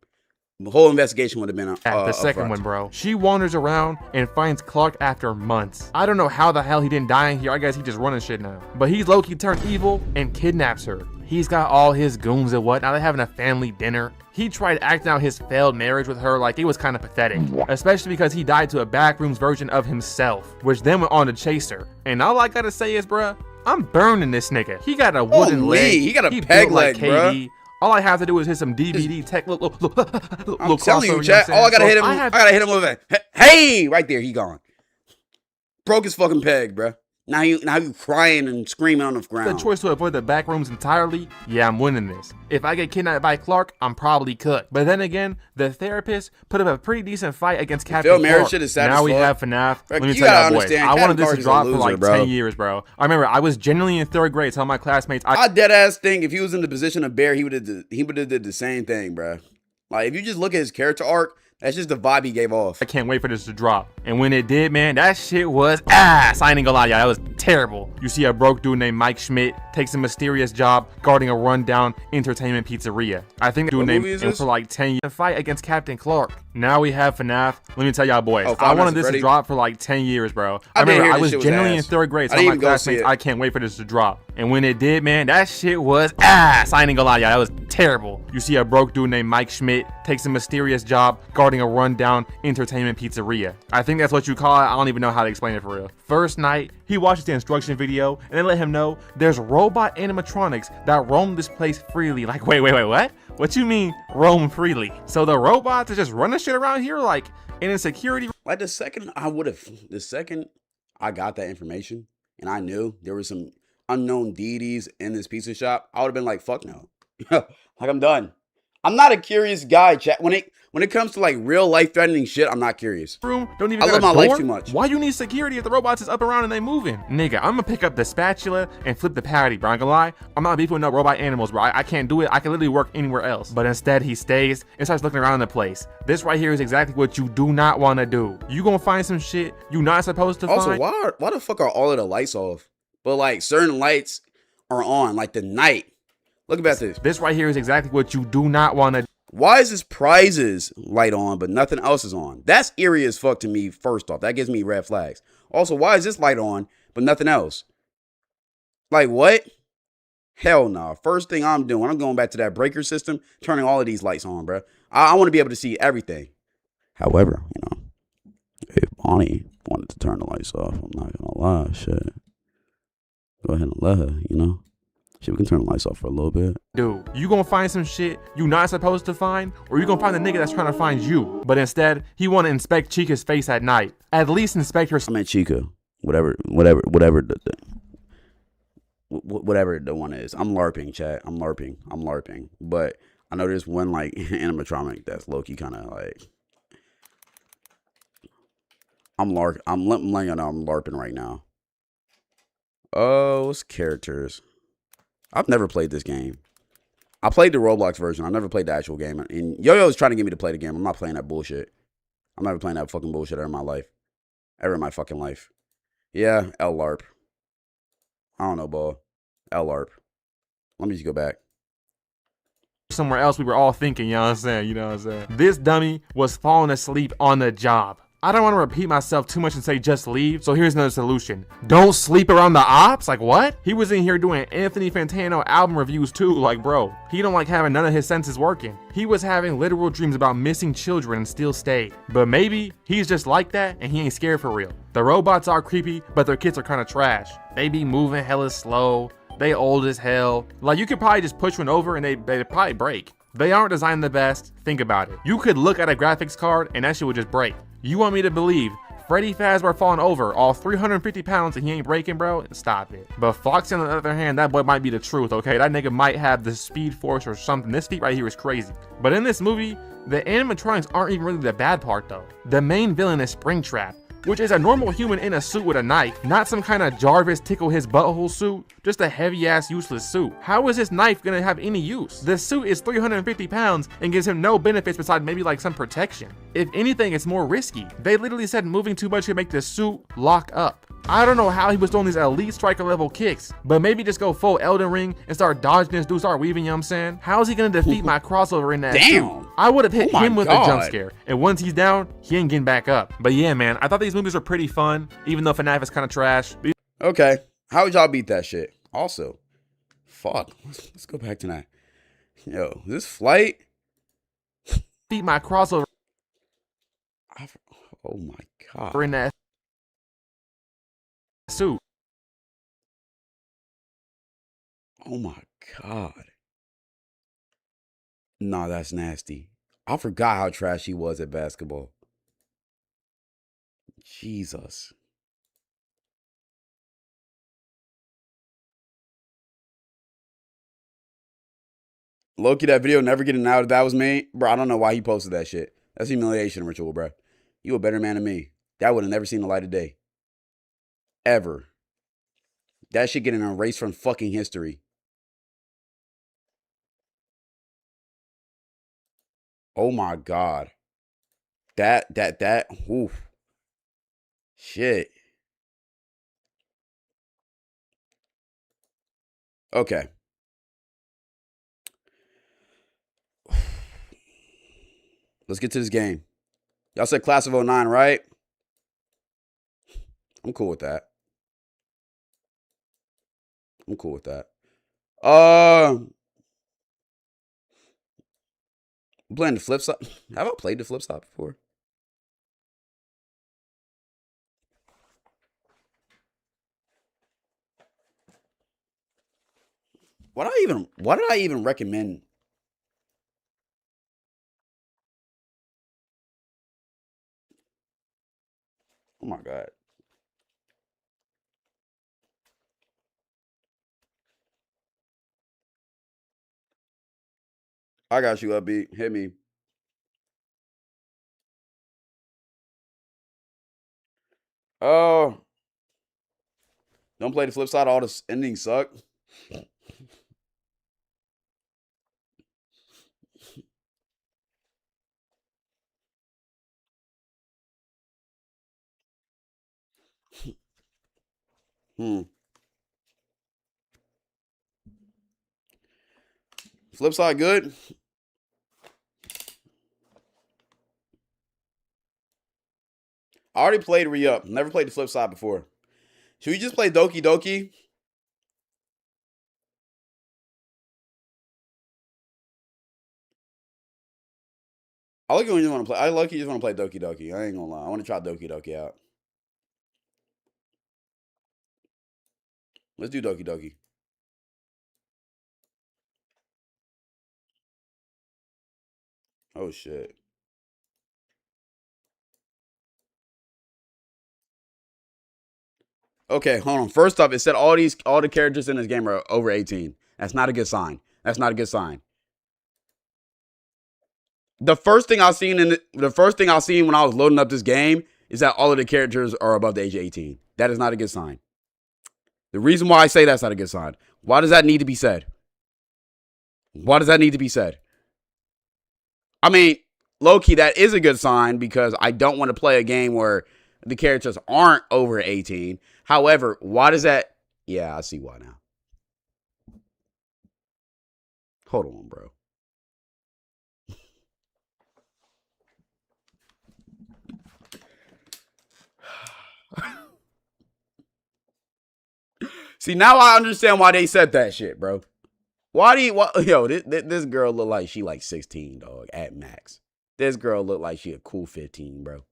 The whole investigation would have been the second one, bro. She wanders around and finds Clark after months. I don't know how the hell he didn't die in here. I guess he just running shit now. But he's low-key turned evil and kidnaps her. He's got all his goons and whatnot. They're having a family dinner. He tried acting out his failed marriage with her like it was kind of pathetic. Especially because he died to a backrooms version of himself, which then went on to chase her. And all I gotta say is, bruh, I'm burning this nigga. He got a wooden leg. He got a peg leg, bruh. All I have to do is hit some DVD tech. Look, I'm telling you, chat. All I gotta hit him. I gotta hit him with a hey, right there. He gone. Broke his fucking peg, bruh. Now you crying and screaming on the ground. The choice to avoid the back rooms entirely. Yeah, I'm winning this. If I get kidnapped by Clark, I'm probably cooked. But then again, the therapist put up a pretty decent fight against Captain Clark. Shit is now we have FNAF. Let me tell y'all, boys. I wanted this to drop for like 10 years, bro. I remember I was genuinely in 3rd grade telling my classmates. I dead ass think if he was in the position of Bear, he would have did the same thing, bro. Like if you just look at his character arc. That's just the vibe he gave off. I can't wait for this to drop. And when it did, man, that shit was ass. I ain't gonna lie, y'all. That was terrible. You see a broke dude named Mike Schmidt takes a mysterious job guarding a rundown entertainment pizzeria. I think the dude named for like 10 years. A fight against Captain Clark. Now we have FNAF. Let me tell y'all, boys. I wanted this to drop for like 10 years, bro. I remember I was genuinely in 3rd grade telling my classmates I can't wait for this to drop. And when it did, man, that shit was ass. I ain't gonna lie, y'all. That was terrible. You see a broke dude named Mike Schmidt takes a mysterious job guarding a rundown entertainment pizzeria. I think that's what you call it. I don't even know how to explain it for real. First night, he watches the instruction video and they let him know there's robot animatronics that roam this place freely. Like, wait, what? What you mean roam freely? So the robots are just running shit around here like in insecurity? Like the second I got that information and I knew there was some unknown deities in this pizza shop, I would have been like, fuck no. Like I'm done. I'm not a curious guy, chat. When it comes to like real life threatening shit, I'm not curious. Don't even I love my life too much. Why you need security if the robots is up around and they moving? Nigga, I'm gonna pick up the spatula and flip the patty, bro. I'm gonna lie. I'm not beefing with no robot animals, bro. I can't do it. I can literally work anywhere else. But instead, he stays and starts looking around the place. This right here is exactly what you do not want to do. You gonna find some shit you not supposed to find. Also, why the fuck are all of the lights off? But like certain lights are on, like the night. Look about this. This right here is exactly what you do not want to do. Why is this prizes light on, but nothing else is on? That's eerie as fuck to me, first off. That gives me red flags. Also, why is this light on, but nothing else? Like, what? Hell no. First thing I'm doing, I'm going back to that breaker system, turning all of these lights on, bro. I want to be able to see everything. However, if Bonnie wanted to turn the lights off, I'm not going to lie, shit. Go ahead and let her, Shit, we can turn the lights off for a little bit. Dude, you gonna find some shit you not supposed to find, or you gonna find the nigga that's trying to find you. But instead, he wanna inspect Chica's face at night. At least inspect her. I meant Chica. Whatever the one is. I'm LARPing, chat. I'm LARPing. But I know there's one like animatronic that's low-key kind of like. I'm letting you know I'm LARPing right now. Oh, what's characters? I've never played this game. I played the Roblox version. I never played the actual game. And Yo-Yo is trying to get me to play the game. I'm not playing that bullshit. I'm never playing that fucking bullshit ever in my life. Ever in my fucking life. Yeah, LARP. I don't know, ball. LARP. Let me just go back. Somewhere else we were all thinking, you know what I'm saying? This dummy was falling asleep on the job. I don't want to repeat myself too much and say just leave, so here's another solution. Don't sleep around the ops? Like what? He was in here doing Anthony Fantano album reviews too, like bro. He don't like having none of his senses working. He was having literal dreams about missing children and still stayed. But maybe he's just like that and he ain't scared for real. The robots are creepy, but their kits are kinda trash. They be moving hella slow, they old as hell. Like you could probably just push one over and they'd probably break. They aren't designed the best, think about it. You could look at a graphics card and that shit would just break. You want me to believe Freddy Fazbear falling over, all 350 pounds and he ain't breaking, bro? Stop it. But Foxy on the other hand, that boy might be the truth, okay? That nigga might have the speed force or something. This feat right here is crazy. But in this movie, the animatronics aren't even really the bad part though. The main villain is Springtrap, which is a normal human in a suit with a knife, not some kind of Jarvis tickle his butthole suit, just a heavy ass useless suit. How is this knife gonna have any use? The suit is 350 pounds and gives him no benefits besides maybe like some protection. If anything, it's more risky. They literally said moving too much could make the suit lock up. I don't know how he was throwing these elite striker level kicks, but maybe just go full Elden Ring and start dodging this dude, start weaving, you know what I'm saying? How is he gonna defeat my crossover in that suit? I would have hit him with a jump scare, and once he's down, he ain't getting back up. But yeah, man, I thought these movies were pretty fun, even though FNAF is kind of trash. Okay, how would y'all beat that shit? Also, fuck, let's go back to that. Yo, this flight? Beat my crossover. Oh my god. In that suit. Oh my god. Nah, that's nasty. I forgot how trash he was at basketball. Jesus. Loki, that video never getting out if that was me. Bro, I don't know why he posted that shit. That's humiliation ritual, bro. You a better man than me. That would have never seen the light of day. Ever. That shit getting erased from fucking history. Oh my god. That, oof. Shit. Okay. Let's get to this game. Y'all said class of 09, right? I'm cool with that. I'm cool with that. I'm playing the flip side. Have I played the flip side before? Why did I even recommend? Oh my god. I got you, upbeat. Hit me. Oh. Don't play the flip side. All the endings suck. Flip side good. I already played Re-Up. Never played the flip side before. Should we just play Doki Doki? I like it when you just want to play. I like you just want to play Doki Doki. I ain't gonna lie. I want to try Doki Doki out. Let's do Doki Doki. Oh shit. Okay, hold on. First up, it said all the characters in this game are over 18. That's not a good sign. That's not a good sign. The first thing I seen when I was loading up this game is that all of the characters are above the age of 18. That is not a good sign. The reason why I say that's not a good sign. Why does that need to be said? Why does that need to be said? I mean, low-key, that is a good sign because I don't want to play a game where the characters aren't over 18. However, why does that... Yeah, I see why now. Hold on, bro. See, now I understand why they said that shit, bro. Why do you, yo, this girl look like she like 16, dog, at max. This girl look like she a cool 15, bro.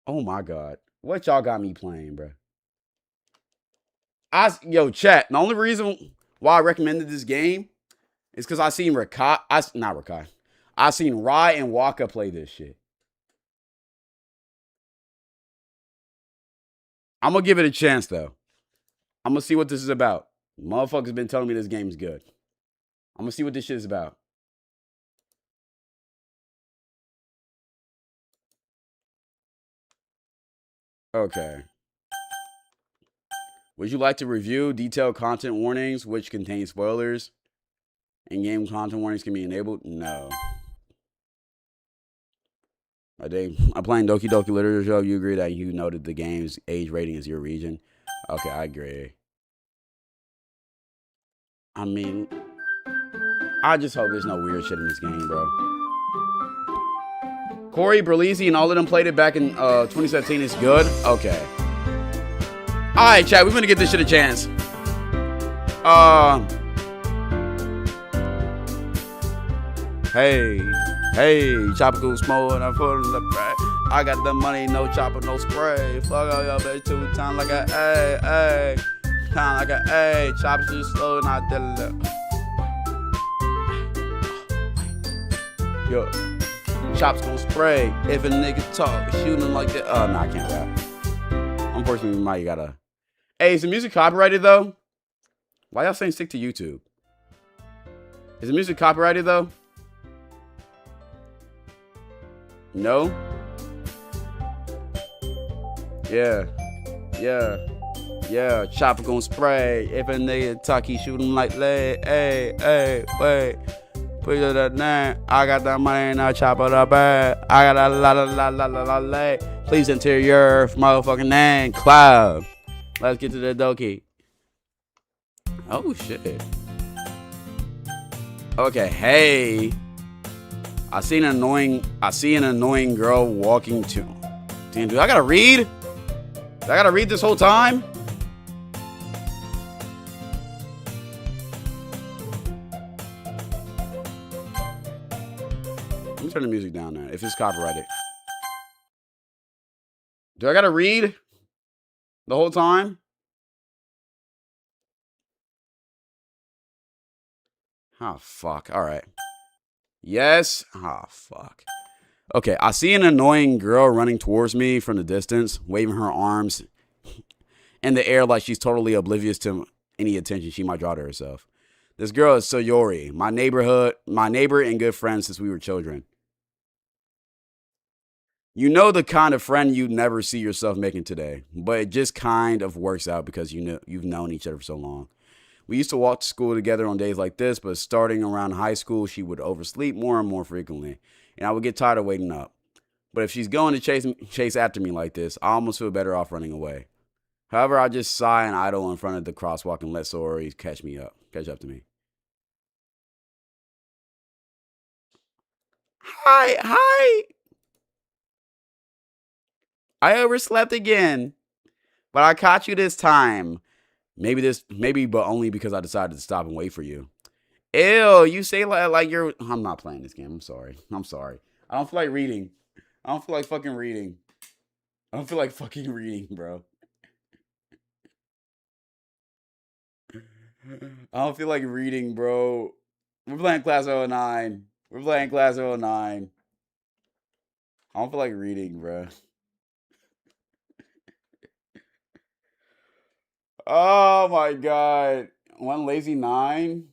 Oh my God. What y'all got me playing, bro? Yo, chat, the only reason why I recommended this game is because I seen I seen Rai and Waka play this shit. I'm gonna give it a chance, though. I'm gonna see what this is about. Motherfuckers been telling me this game is good. I'm gonna see what this shit is about. Okay. Would you like to review detailed content warnings which contain spoilers? In-game content warnings can be enabled? No. I'm playing Doki Doki Literature Show. You agree that you noted the game's age rating is your region? Okay, I agree. I mean, I just hope there's no weird shit in this game, bro. Corey, Berlizzi, and all of them played it back in 2017. It's good? Okay. Alright, chat, we're gonna give this shit a chance. Hey, tropical smoke and I'm full of bread. I got the money, no chopper, no spray. Fuck all y'all bitch 2 times like a A, time like a A. Choppers just slow and I did it. Yo, chops gon' spray. If a nigga talk, shooting like that. Oh, no, I can't rap. Unfortunately, we might gotta. Hey, is the music copyrighted though? Why y'all saying stick to YouTube? Is the music copyrighted though? No? Yeah. Chopper gon' spray. If a nigga talk, he shoot him like lead. Hey, wait. Put it at nine. I got that money and I chop it up bad. I got a la lay. Please enter your motherfucking name. Cloud. Let's get to the Doki. Oh shit. Okay, hey. I see an annoying girl walking to. Damn, dude, I gotta read? I gotta read this whole time? Let me turn the music down now, if it's copyrighted. Do I gotta read the whole time? Oh, fuck. All right. Yes. Oh, fuck. Okay, I see an annoying girl running towards me from the distance, waving her arms in the air like she's totally oblivious to any attention she might draw to herself. This girl is Sayori, my neighbor and good friend since we were children. You know the kind of friend you'd never see yourself making today, but it just kind of works out because you've known each other for so long. We used to walk to school together on days like this, but starting around high school, she would oversleep more and more frequently, and I would get tired of waiting up. But if she's going to chase after me like this, I almost feel better off running away. However, I just sigh and idle in front of the crosswalk and let Sayori catch up to me. Hi. I overslept again, but I caught you this time. Maybe, but only because I decided to stop and wait for you. Ew, you say like you're. I'm not playing this game. I'm sorry. I don't feel like reading. I don't feel like fucking reading. Bro. I don't feel like reading, bro. We're playing Class 09. I don't feel like reading, bro. Oh my god. One lazy 9.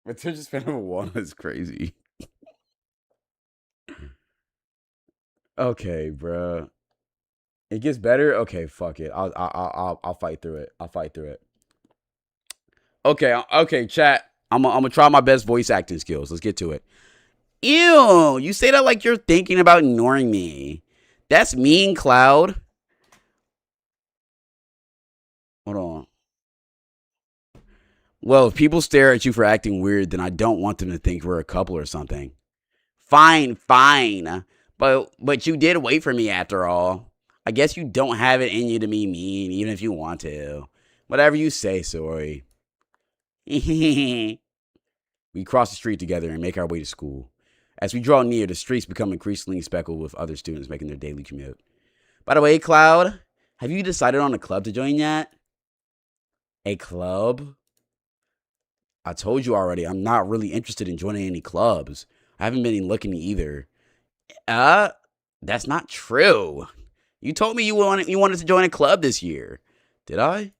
Attention span of a 1 is crazy. Okay, bro. It gets better. Okay, fuck it. I'll fight through it. Okay, chat. I'm gonna try my best voice acting skills. Let's get to it. Ew, you say that like you're thinking about ignoring me. That's mean, Cloud. Hold on. Well, if people stare at you for acting weird, then I don't want them to think we're a couple or something. Fine. But you did wait for me after all. I guess you don't have it in you to be mean, even if you want to. Whatever you say, sorry. We cross the street together and make our way to school. As we draw near, the streets become increasingly speckled with other students making their daily commute. By the way, Cloud, have you decided on a club to join yet? A club? I told you already, I'm not really interested in joining any clubs. I haven't been looking either. That's not true. You told me you wanted to join a club this year. Did I?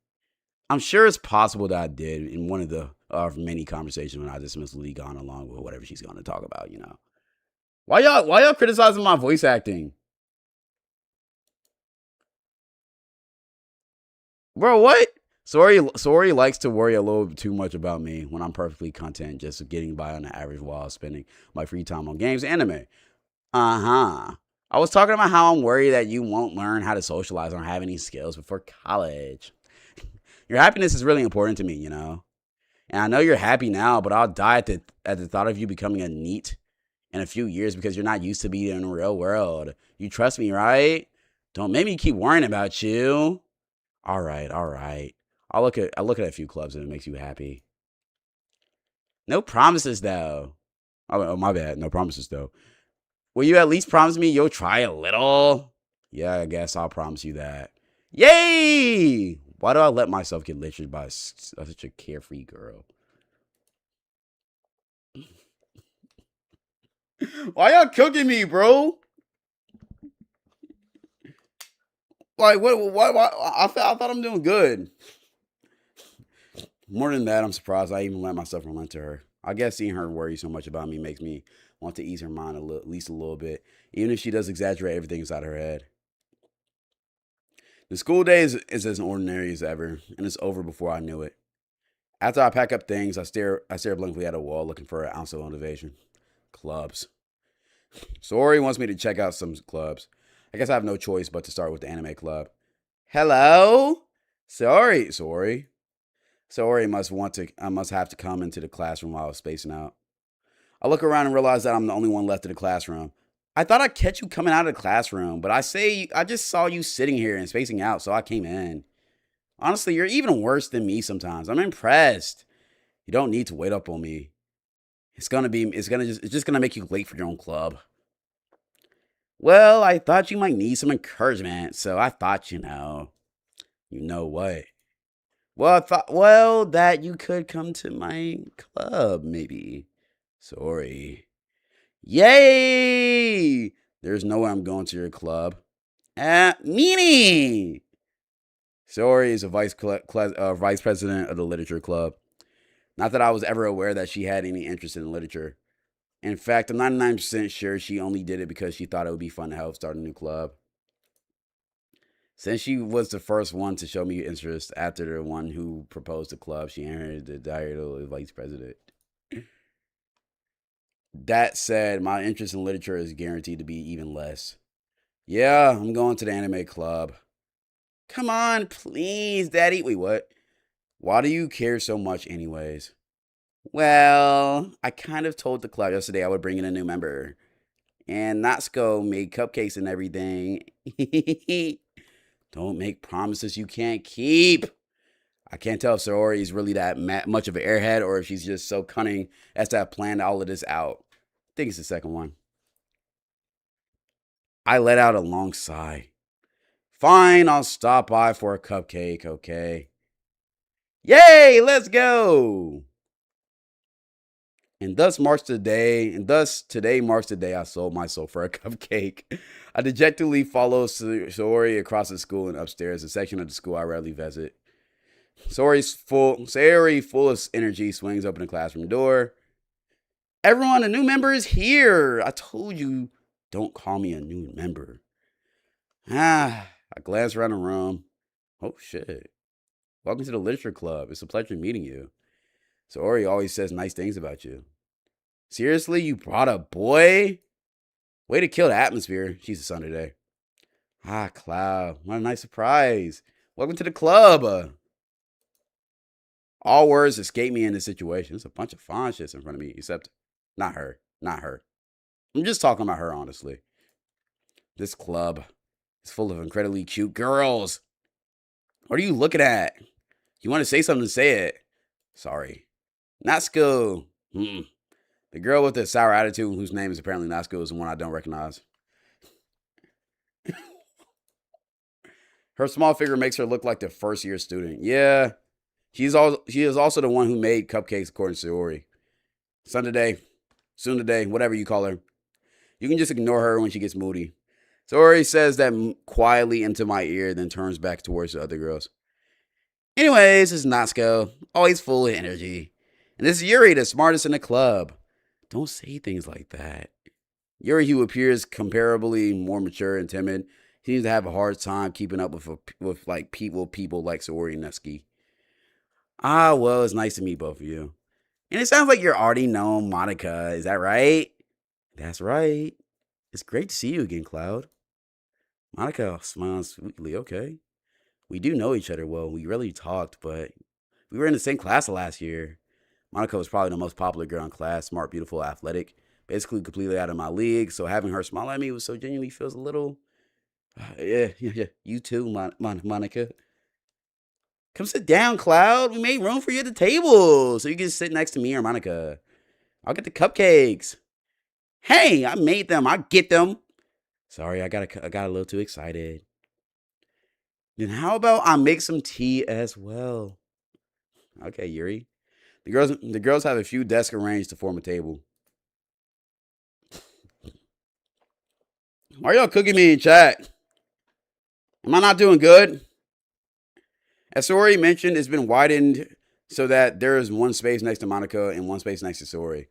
I'm sure it's possible that I did in one of the many conversations when I dismissed Lee gone along with whatever she's going to talk about, you know. Why y'all criticizing my voice acting? Bro, what? Sorry likes to worry a little too much about me when I'm perfectly content just getting by on the average while spending my free time on games and anime. I was talking about how I'm worried that you won't learn how to socialize or have any skills before college. Your happiness is really important to me, you know. And I know you're happy now, but I'll die at the thought of you becoming a NEET in a few years because you're not used to being in the real world. You trust me, right? Don't make me keep worrying about you. All right. I'll look at a few clubs and it makes you happy. No promises though. Oh, my bad. No promises though. Will you at least promise me you'll try a little? Yeah, I guess I'll promise you that. Yay! Why do I let myself get lectured by such a carefree girl? Why y'all cooking me, bro? Like, what? I thought I'm doing good. More than that, I'm surprised I even let myself relent to her. I guess seeing her worry so much about me makes me want to ease her mind at least a little bit, even if she does exaggerate everything inside her head. The school day is as ordinary as ever, and it's over before I knew it. After I pack up things, I stare blankly at a wall looking for an ounce of motivation. Clubs. Sori wants me to check out some clubs. I guess I have no choice but to start with the anime club. Hello? Sorry. Sori must have to come into the classroom while I was spacing out. I look around and realize that I'm the only one left in the classroom. I thought I'd catch you coming out of the classroom, but I just saw you sitting here and spacing out, so I came in. Honestly, you're even worse than me sometimes. I'm impressed. You don't need to wait up on me. It's just gonna make you late for your own club. Well, I thought you might need some encouragement, so I thought, you know what? Well, I thought, that you could come to my club, maybe. Sorry. Yay! There's no way I'm going to your club. Meanie! Sori is a vice president of the literature club. Not that I was ever aware that she had any interest in literature. In fact, I'm 99% sure she only did it because she thought it would be fun to help start a new club. Since she was the first one to show me interest after the one who proposed the club, she inherited the title of vice president. That said, my interest in literature is guaranteed to be even less. Yeah, I'm going to the anime club. Come on, please, Daddy. Wait, what? Why do you care so much anyways? Well, I kind of told the club yesterday I would bring in a new member. And Natsuko made cupcakes and everything. Don't make promises you can't keep. I can't tell if Saori is really that much of an airhead or if she's just so cunning as to have planned all of this out. I think it's the second one. I let out a long sigh. Fine, I'll stop by for a cupcake, okay? Yay, let's go! And thus today marks the day I sold my soul for a cupcake. I dejectedly follow Saori across the school and upstairs, a section of the school I rarely visit. Saori, full of energy, swings open the classroom door. Everyone, a new member is here. I told you, don't call me a new member. I glance around the room. Oh, shit. Welcome to the literature club. It's a pleasure meeting you. Saori always says nice things about you. Seriously, you brought a boy? Way to kill the atmosphere. She's the sun today. Cloud. What a nice surprise. Welcome to the club. All words escape me in this situation. There's a bunch of fine shits in front of me, except not her. Not her. I'm just talking about her, honestly. This club is full of incredibly cute girls. What are you looking at? You want to say something, say it. Sorry. Natsuko. The girl with the sour attitude, whose name is apparently Natsuko, is the one I don't recognize. Her small figure makes her look like the first year student. Yeah. She is also the one who made cupcakes, according to Sayori. Soon today, whatever you call her. You can just ignore her when she gets moody. Sayori says that quietly into my ear, then turns back towards the other girls. Anyways, it's Natsuko, always full of energy. And this is Yuri, the smartest in the club. Don't say things like that. Yuri, who appears comparably more mature and timid, seems to have a hard time keeping up with people like Sayori and Natsuki. Ah, well, it's nice to meet both of you. And it sounds like you're already known Monica, is that right? That's right. It's great to see you again, Cloud. Monica smiles sweetly. Okay. We do know each other well. We rarely talked, but we were in the same class last year. Monica was probably the most popular girl in class, smart, beautiful, athletic, basically completely out of my league. So having her smile at me was so genuinely feels a little, yeah. You too, Monica. Come sit down, Cloud. We made room for you at the table, so you can sit next to me or Monica. I'll get the cupcakes. Hey, I made them. I get them. Sorry, I got a little too excited. Then how about I make some tea as well? Okay, Yuri. The girls have a few desks arranged to form a table. Why are y'all cooking me in chat? Am I not doing good? As Sayori mentioned, it's been widened so that there is one space next to Monica and one space next to Sayori.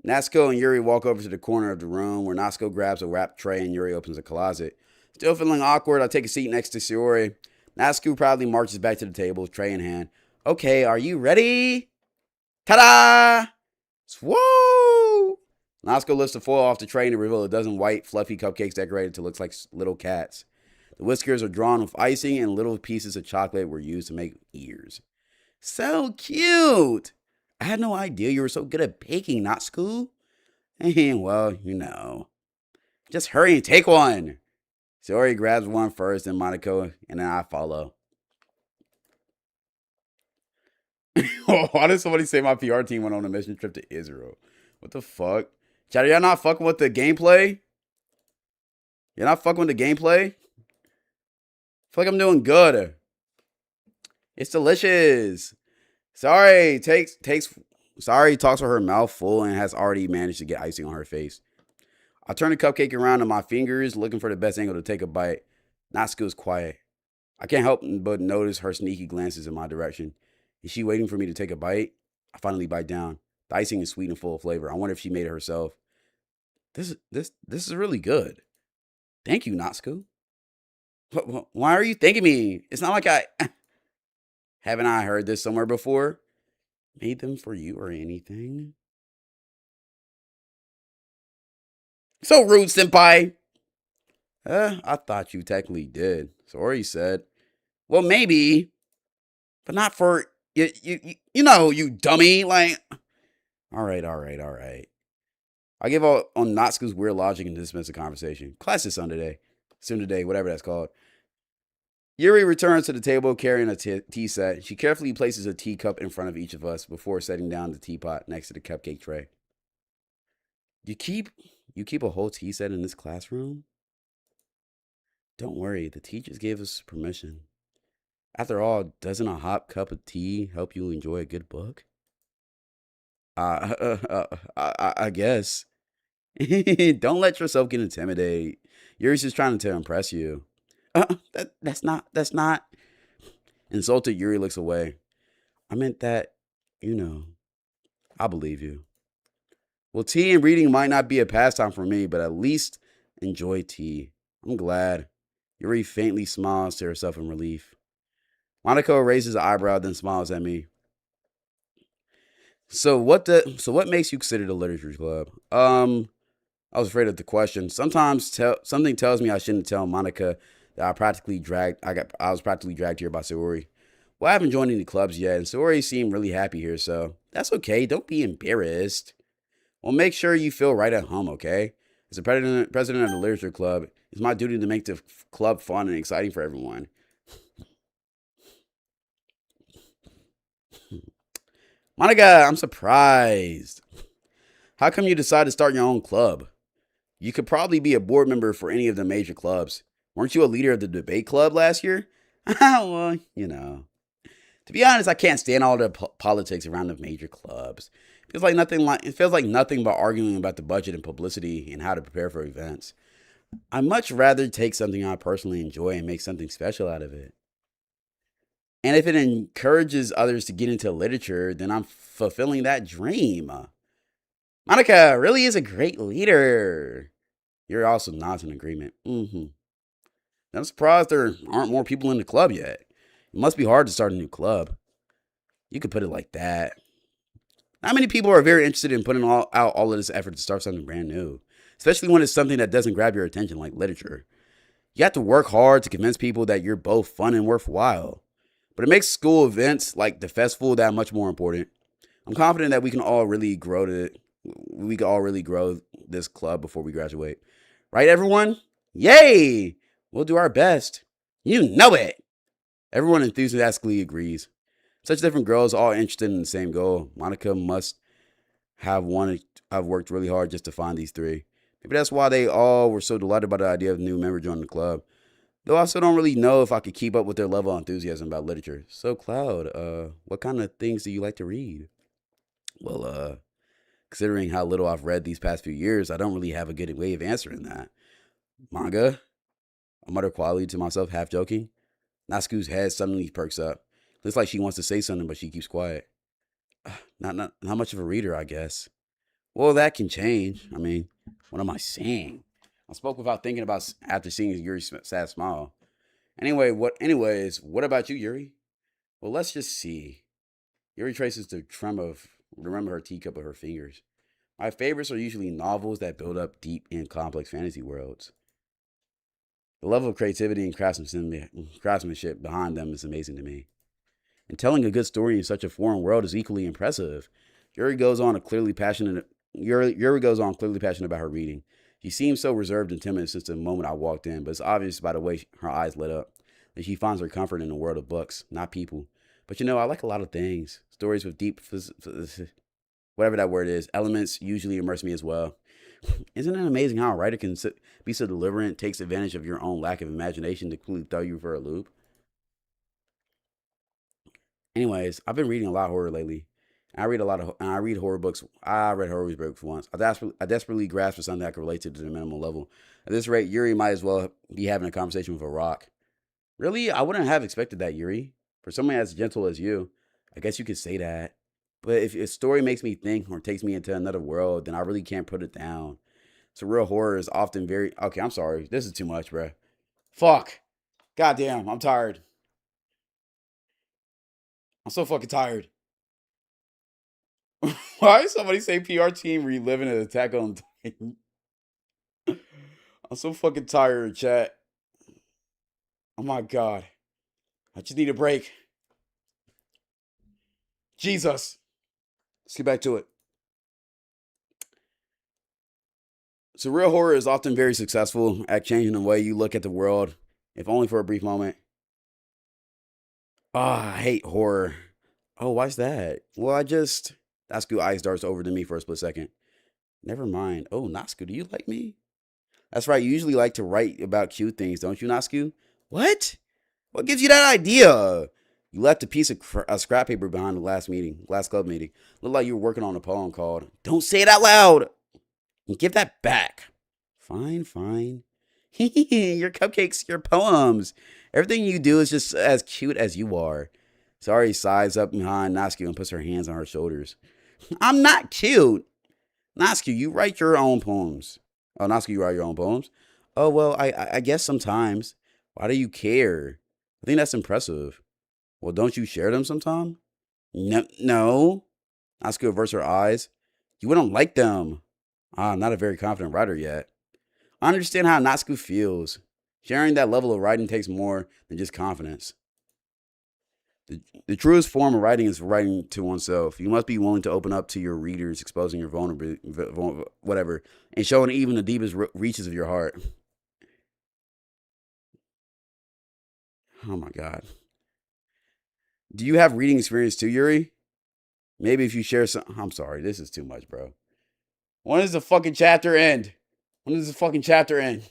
Natsuko and Yuri walk over to the corner of the room where Natsuko grabs a wrapped tray and Yuri opens a closet. Still feeling awkward, I take a seat next to Sayori. Natsuko proudly marches back to the table, tray in hand. Okay, are you ready? Ta-da! Swoo! Natsuko lifts the foil off the tray and reveals a dozen white, fluffy cupcakes decorated to look like little cats. The whiskers are drawn with icing and little pieces of chocolate were used to make ears. So cute! I had no idea you were so good at baking, Natsuko. Well, you know. Just hurry and take one. Sayori grabs one first, then Monaco, and then I follow. Why did somebody say my PR team went on a mission trip to Israel? What the fuck? Chat, y'all not fucking with the gameplay? You're not fucking with the gameplay? I feel like I'm doing good. It's delicious. Sorry, talks with her mouth full and has already managed to get icing on her face. I turn the cupcake around in my fingers, looking for the best angle to take a bite. Natsuko's quiet. I can't help but notice her sneaky glances in my direction. Is she waiting for me to take a bite? I finally bite down. The icing is sweet and full of flavor. I wonder if she made it herself. This is really good. Thank you, Natsuko. Why are you thanking me? It's not like haven't I heard this somewhere before? Made them for you or anything? So rude, senpai. I thought you technically did. Sayori said. Well, maybe, but not for you know, you dummy. Like, all right. I give up on Natsuko's weird logic and dismiss the conversation. Class is soon today, whatever that's called. Yuri returns to the table carrying a tea set. She carefully places a teacup in front of each of us before setting down the teapot next to the cupcake tray. You keep a whole tea set in this classroom? Don't worry, the teachers gave us permission. After all, doesn't a hot cup of tea help you enjoy a good book? I guess. Don't let yourself get intimidated. Yuri's just trying to impress you. That's not. Insulted, Yuri looks away. I meant that, I believe you. Well, tea and reading might not be a pastime for me, but at least enjoy tea. I'm glad. Yuri faintly smiles to herself in relief. Monaco raises an eyebrow, then smiles at me. So what makes you consider the literature club? I was afraid of the question. Sometimes something tells me I shouldn't tell Monica that I was practically dragged here by Sayori. Well, I haven't joined any clubs yet, and Sori seemed really happy here, so that's okay. Don't be embarrassed. Well, make sure you feel right at home, okay? As the president of the literature club, it's my duty to make the club fun and exciting for everyone. Monica, I'm surprised. How come you decided to start your own club? You could probably be a board member for any of the major clubs. Weren't you a leader of the debate club last year? Well, you know. To be honest, I can't stand all the politics around the major clubs. It feels like nothing but arguing about the budget and publicity and how to prepare for events. I'd much rather take something I personally enjoy and make something special out of it. And if it encourages others to get into literature, then I'm fulfilling that dream. Monica really is a great leader. You're also nods in agreement. I'm surprised there aren't more people in the club yet. It must be hard to start a new club. You could put it like that. Not many people are very interested in putting out all of this effort to start something brand new, especially when it's something that doesn't grab your attention like literature. You have to work hard to convince people that you're both fun and worthwhile. But it makes school events like the festival that much more important. I'm confident that we can all really grow this club before we graduate. Right, everyone? Yay! We'll do our best. You know it! Everyone enthusiastically agrees. Such different girls, all interested in the same goal. Monica must have worked really hard just to find these three. Maybe that's why they all were so delighted by the idea of a new member joining the club. Though I still don't really know if I could keep up with their level of enthusiasm about literature. So, Cloud, what kind of things do you like to read? Well, considering how little I've read these past few years, I don't really have a good way of answering that. Manga? I mutter quietly to myself, half joking. Natsuku's head suddenly perks up. Looks like she wants to say something, but she keeps quiet. Not much of a reader, I guess. Well, that can change. I mean, what am I saying? I spoke without thinking about after seeing Yuri's sad smile. Anyways, what about you, Yuri? Well, let's just see. Yuri traces the rim of her teacup with her fingers. My favorites are usually novels that build up deep and complex fantasy worlds. The level of creativity and craftsmanship behind them is amazing to me. And telling a good story in such a foreign world is equally impressive. Yuri goes on clearly passionate about her reading. She seems so reserved and timid since the moment I walked in, but it's obvious by the way her eyes lit up that she finds her comfort in the world of books, not people. But I like a lot of things. Stories with deep, whatever that word is, elements usually immerse me as well. Isn't it amazing how a writer can be so deliberate, takes advantage of your own lack of imagination to completely throw you for a loop? Anyways, I've been reading a lot of horror lately. I read horror books. I read horror books once. I desperately grasped for something I could relate to the minimal level. At this rate, Yuri might as well be having a conversation with a rock. Really? I wouldn't have expected that, Yuri. For someone as gentle as you, I guess you could say that. But if a story makes me think or takes me into another world, then I really can't put it down. Surreal horror is often very... Okay, I'm sorry. This is too much, bruh. Fuck. Goddamn, I'm tired. I'm so fucking tired. Why did somebody say PR team reliving an Attack on Titan? I'm so fucking tired, chat. Oh my god. I just need a break. Jesus. Let's get back to it. Surreal horror is often very successful at changing the way you look at the world, if only for a brief moment. I hate horror. Oh, why's that? Well, Natsuku eyes darts over to me for a split second. Never mind. Oh, Natsuku, do you like me? That's right, you usually like to write about cute things, don't you, Natsuku? What? What gives you that idea? You left a piece of scrap paper behind the last club meeting. Looked like you were working on a poem called Don't Say It Out Loud! And give that back. Fine. Your cupcakes, your poems. Everything you do is just as cute as you are. Sari sighs up behind Natsuku and puts her hands on her shoulders. I'm not cute. Natsuku, you write your own poems. Oh, Natsuku, you write your own poems? Oh, well, I guess sometimes. Why do you care? I think that's impressive. Well, don't you share them sometime? No. Natsuku averts her eyes. You wouldn't like them. I'm not a very confident writer yet. I understand how Natsuku feels. Sharing that level of writing takes more than just confidence. The truest form of writing is writing to oneself. You must be willing to open up to your readers, exposing your vulnerability, whatever, and showing even the deepest reaches of your heart. Oh my God. Do you have reading experience too, Yuri? Maybe if you share some. I'm sorry, this is too much, bro. When does the fucking chapter end? When does the fucking chapter end?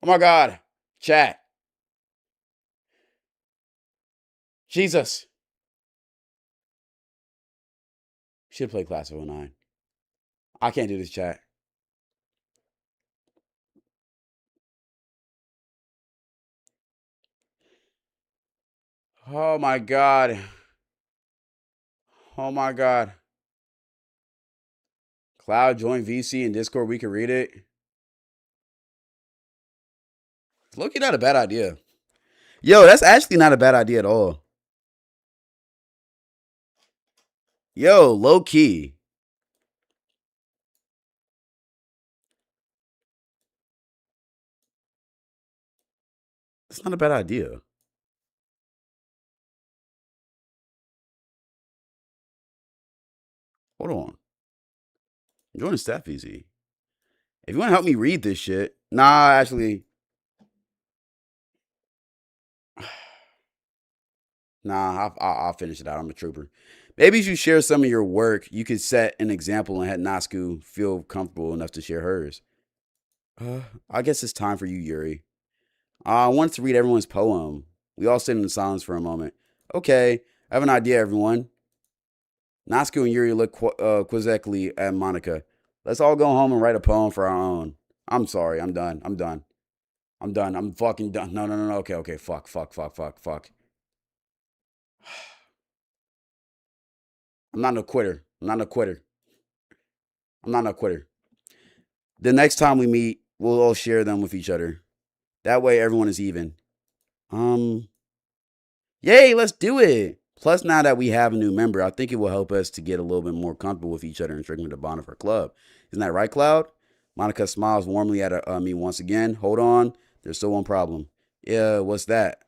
Oh my God. Chat. Jesus. Should play Class of 09. I can't do this, chat. Oh my God. Oh my God. Cloud, join VC and Discord. We can read it. Look, not a bad idea. Yo, that's actually not a bad idea at all. Yo, low key. It's not a bad idea. Hold on. Join the staff VC. If you want to help me read this shit. Nah, actually. Nah, I'll finish it out. I'm a trooper. Maybe if you share some of your work, you could set an example and have Nasku feel comfortable enough to share hers. I guess it's time for you, Yuri. I wanted to read everyone's poem. We all sit in silence for a moment. Okay, I have an idea, everyone. Nasku and Yuri look quizzically at Monica. Let's all go home and write a poem for our own. I'm sorry. I'm done. I'm fucking done. No. Okay. Fuck. I'm not no quitter. The next time we meet, we'll all share them with each other. That way everyone is even. Yay, let's do it. Plus, now that we have a new member, I think it will help us to get a little bit more comfortable with each other and strengthen the bond of our club. Isn't that right, Cloud? Monica smiles warmly at me once again. Hold on. There's still one problem. Yeah, what's that?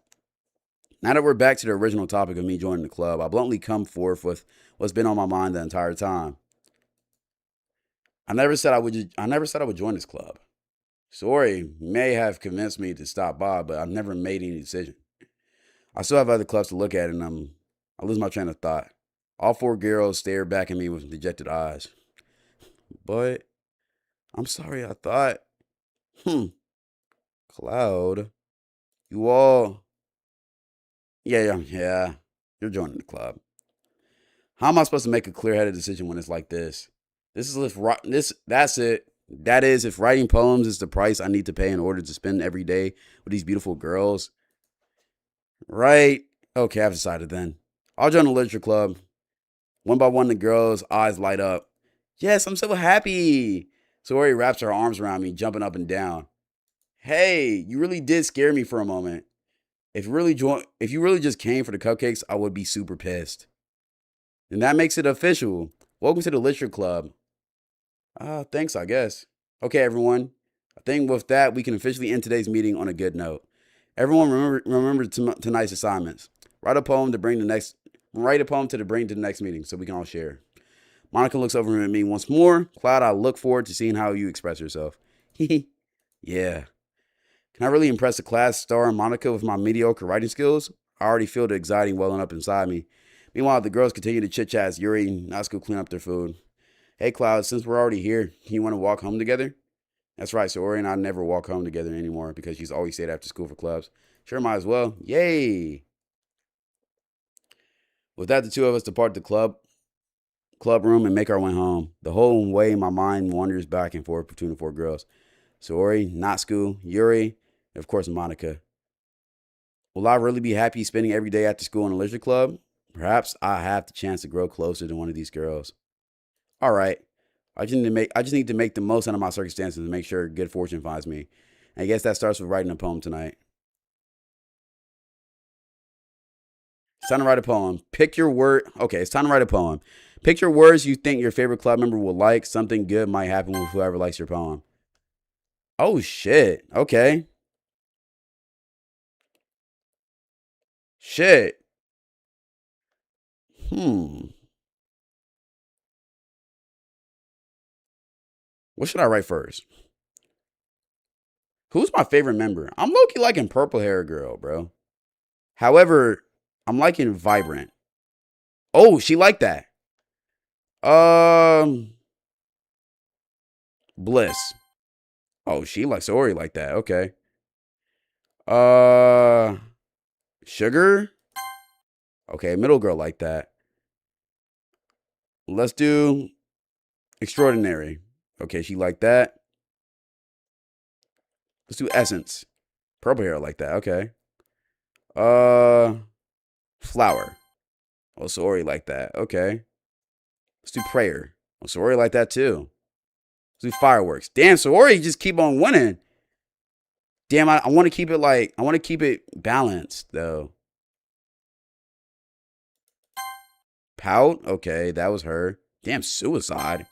Now that we're back to the original topic of me joining the club, I bluntly come forth with what's been on my mind the entire time. I never said I would join this club. Sorry may have convinced me to stop by, but I've never made any decision. I still have other clubs to look at, and I lose my train of thought. All four girls stare back at me with dejected eyes. But I'm sorry, I thought. Cloud, you all. Yeah. You're joining the club. How am I supposed to make a clear-headed decision when it's like this? That's it. That is, if writing poems is the price I need to pay in order to spend every day with these beautiful girls. Right. Okay, I've decided then. I'll join the literature club. One by one, the girls' eyes light up. Yes, I'm so happy. Sori wraps her arms around me, jumping up and down. Hey, you really did scare me for a moment. If you really just came for the cupcakes, I would be super pissed. And that makes it official. Welcome to the literature club. Thanks, I guess. Okay, everyone. I think with that, we can officially end today's meeting on a good note. Everyone remember tonight's assignments. Write a poem to bring to the next meeting so we can all share. Monica looks over at me once more. Cloud, I look forward to seeing how you express yourself. Yeah. Can I really impress the class star Monica with my mediocre writing skills? I already feel the anxiety welling up inside me. Meanwhile, the girls continue to chit-chat as Yuri and Natsuko clean up their food. Hey, Cloud, since we're already here, you want to walk home together? That's right, so Ori and I never walk home together anymore because she's always stayed after school for clubs. Sure, might as well. Yay! With that, the two of us depart the club room and make our way home. The whole way, my mind wanders back and forth between the four girls. Saori, Natsuko, Yuri, and of course, Monica. Will I really be happy spending every day after school in a literature club? Perhaps I have the chance to grow closer to one of these girls. All right. I just need to make the most out of my circumstances and make sure good fortune finds me. And I guess that starts with writing a poem tonight. It's time to write a poem. Pick your word. Okay, it's time to write a poem. Pick your words you think your favorite club member will like. Something good might happen with whoever likes your poem. Oh, shit. Okay. Shit. What should I write first? Who's my favorite member? I'm low-key liking purple hair girl, bro. However, I'm liking vibrant. Oh, she liked that. Bliss. Oh, she likes Ori like that. Okay. Sugar. Okay, middle girl like that. Let's do extraordinary. Okay, she like that. Let's do essence. Purple hair like that. Okay. Flower. Oh, Ori like that. Okay. Let's do prayer. Oh, Ori like that too. Let's do fireworks. Damn, Ori just keep on winning. Damn, I want to keep it I want to keep it balanced though. Pout? Okay, that was her. Damn, suicide.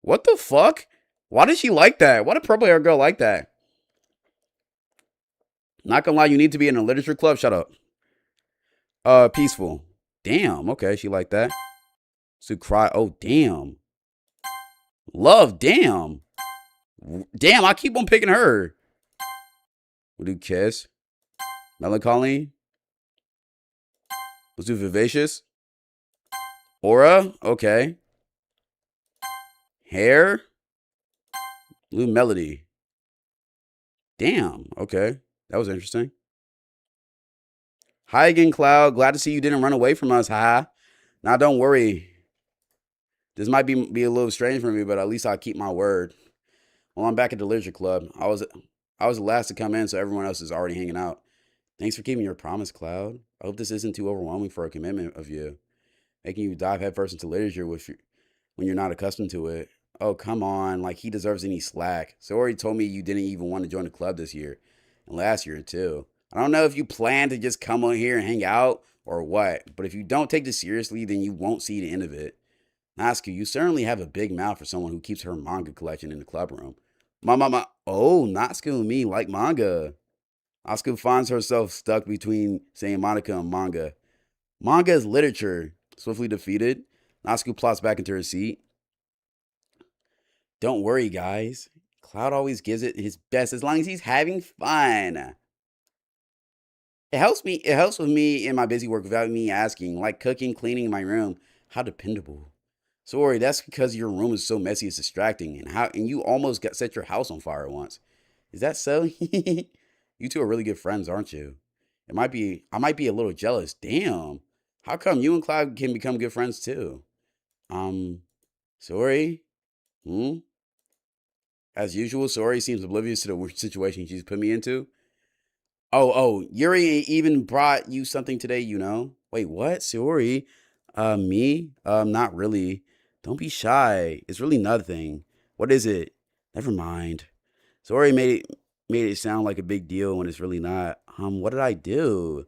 What the fuck? Why did she like that? Why did purple hair girl like that? Not gonna lie, you need to be in a literature club. Shut up. Peaceful. Damn, okay, she like that. So cry. Oh, damn. Love, damn. Damn, I keep on picking her. We'll do kiss. Melancholy. Let's do vivacious. Aura. Okay. Hair. Blue melody. Damn. Okay. That was interesting. Hi again, Cloud. Glad to see you didn't run away from us. Haha. Now don't worry. This might be a little strange for me, but at least I'll keep my word. Well, I'm back at the literature club. I was the last to come in, so everyone else is already hanging out. Thanks for keeping your promise, Cloud. I hope this isn't too overwhelming for a commitment of you. Making you dive headfirst into literature when you're not accustomed to it. Oh, come on. Like, he deserves any slack. So already told me you didn't even want to join the club this year. And last year, too. I don't know if you plan to just come on here and hang out or what. But if you don't take this seriously, then you won't see the end of it. Natsuko, you certainly have a big mouth for someone who keeps her manga collection in the club room. Oh, Natsuko and me like manga. Natsuko finds herself stuck between saying Monica and manga. Manga is literature. Swiftly defeated, Natsuko plots back into her seat. Don't worry, guys. Cloud always gives it his best as long as he's having fun. It helps with me in my busy work without me asking, like cooking, cleaning my room. How dependable. Sorry, that's because your room is so messy it's distracting, and you almost set your house on fire once. Is that so? You two are really good friends, aren't you? I might be a little jealous. Damn. How come you and Cloud can become good friends too? Sorry? As usual, Sorry seems oblivious to the situation she's put me into. Oh, Yuri even brought you something today, you know? Wait, what? Sorry? Me? Not really. Don't be shy. It's really nothing. What is it? Never mind. Sorry made it sound like a big deal when it's really not. What did I do?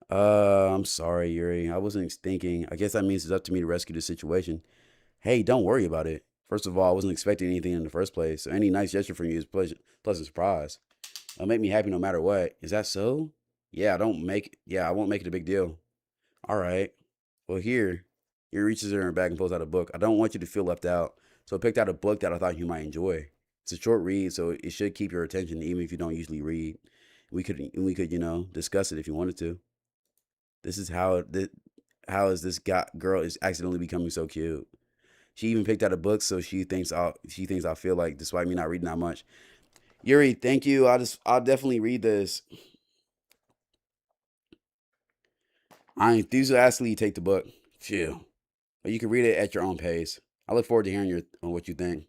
I'm sorry, Yuri. I wasn't thinking. I guess that means it's up to me to rescue the situation. Hey, don't worry about it. First of all, I wasn't expecting anything in the first place, so any nice gesture from you is pleasant surprise. It'll make me happy no matter what. Is that so? Yeah, I won't make it a big deal. All right. Well, here. Yuri reaches in her bag and pulls out a book. I don't want you to feel left out, so I picked out a book that I thought you might enjoy. It's a short read, so it should keep your attention even if you don't usually read. We could, discuss it if you wanted to. This is how is this girl is accidentally becoming so cute. She even picked out a book, so she thinks I'll feel like, despite me not reading that much. Yuri, thank you. I'll definitely read this. I enthusiastically take the book. Phew. But you can read it at your own pace. I look forward to hearing what you think.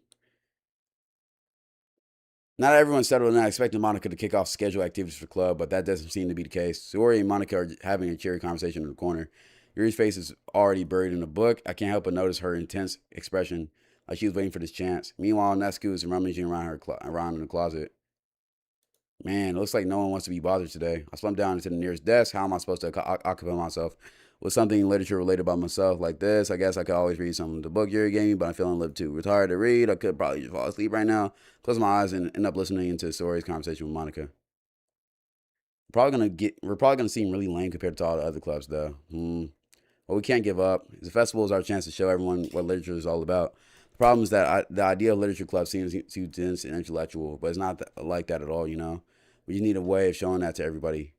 Not everyone's settled, and I expected Monica to kick off scheduled activities for the club, but that doesn't seem to be the case. Suri and Monica are having a cheery conversation in the corner. Yuri's face is already buried in the book. I can't help but notice her intense expression, like she was waiting for this chance. Meanwhile, Natsuko is rummaging around in the closet. Man, it looks like no one wants to be bothered today. I slumped down into the nearest desk. How am I supposed to occupy myself with something literature related about myself like this? I guess I could always read some of the book Yuri gave me, but I'm feeling a little too retired to read. I could probably just fall asleep right now, close my eyes, and end up listening to Sori's conversation with Monica. We're probably gonna seem really lame compared to all the other clubs, though. But we can't give up. The festival is our chance to show everyone what literature is all about. The problem is that the idea of literature club seems too dense and intellectual, but it's not like that at all. You know, we just need a way of showing that to everybody.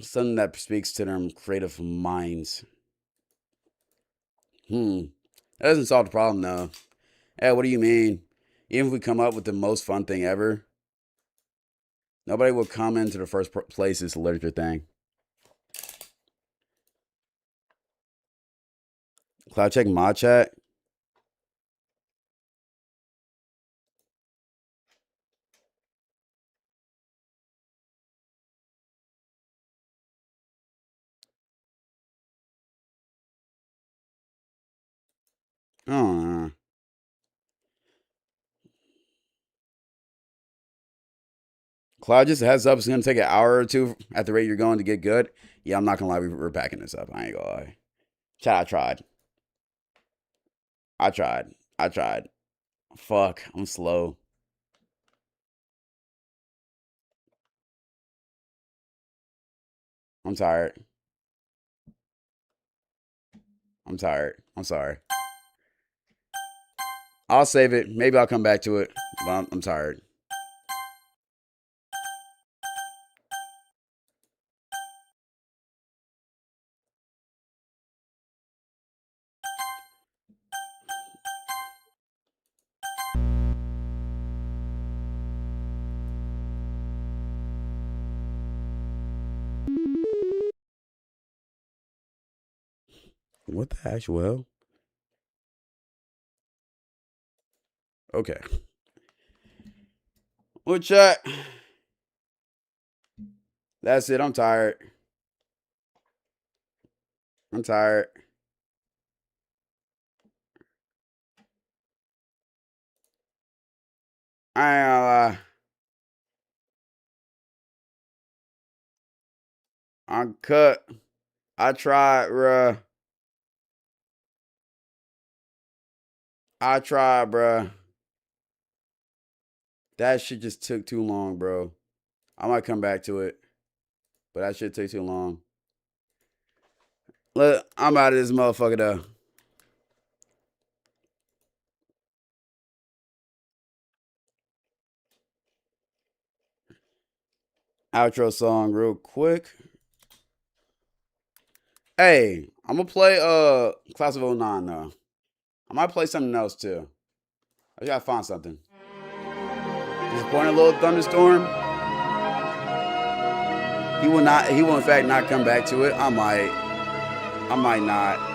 Something that speaks to their creative minds. That doesn't solve the problem, though. Hey, what do you mean? Even if we come up with the most fun thing ever, nobody will come into the first place. It's a literature thing. Cloud check mod chat. Oh. Cloud, just a heads up, it's going to take an hour or two at the rate you're going to get good. Yeah, I'm not going to lie, we're packing this up. I ain't going to lie. Chat, I tried. Fuck, I'm slow. I'm tired. I'm sorry. I'll save it. Maybe I'll come back to it. But I'm tired. What the actual hell? Okay. Well, chat. That's it. I'm tired. I ain't gonna lie. I'm cut. I tried, bruh. That shit just took too long, bro. I might come back to it, but that shit took too long. Look, I'm out of this motherfucker, though. Outro song real quick. Hey, I'm gonna play Class of 09 though. I might play something else too. I gotta find something. Disappointed little thunderstorm. He will in fact not come back to it. I might not.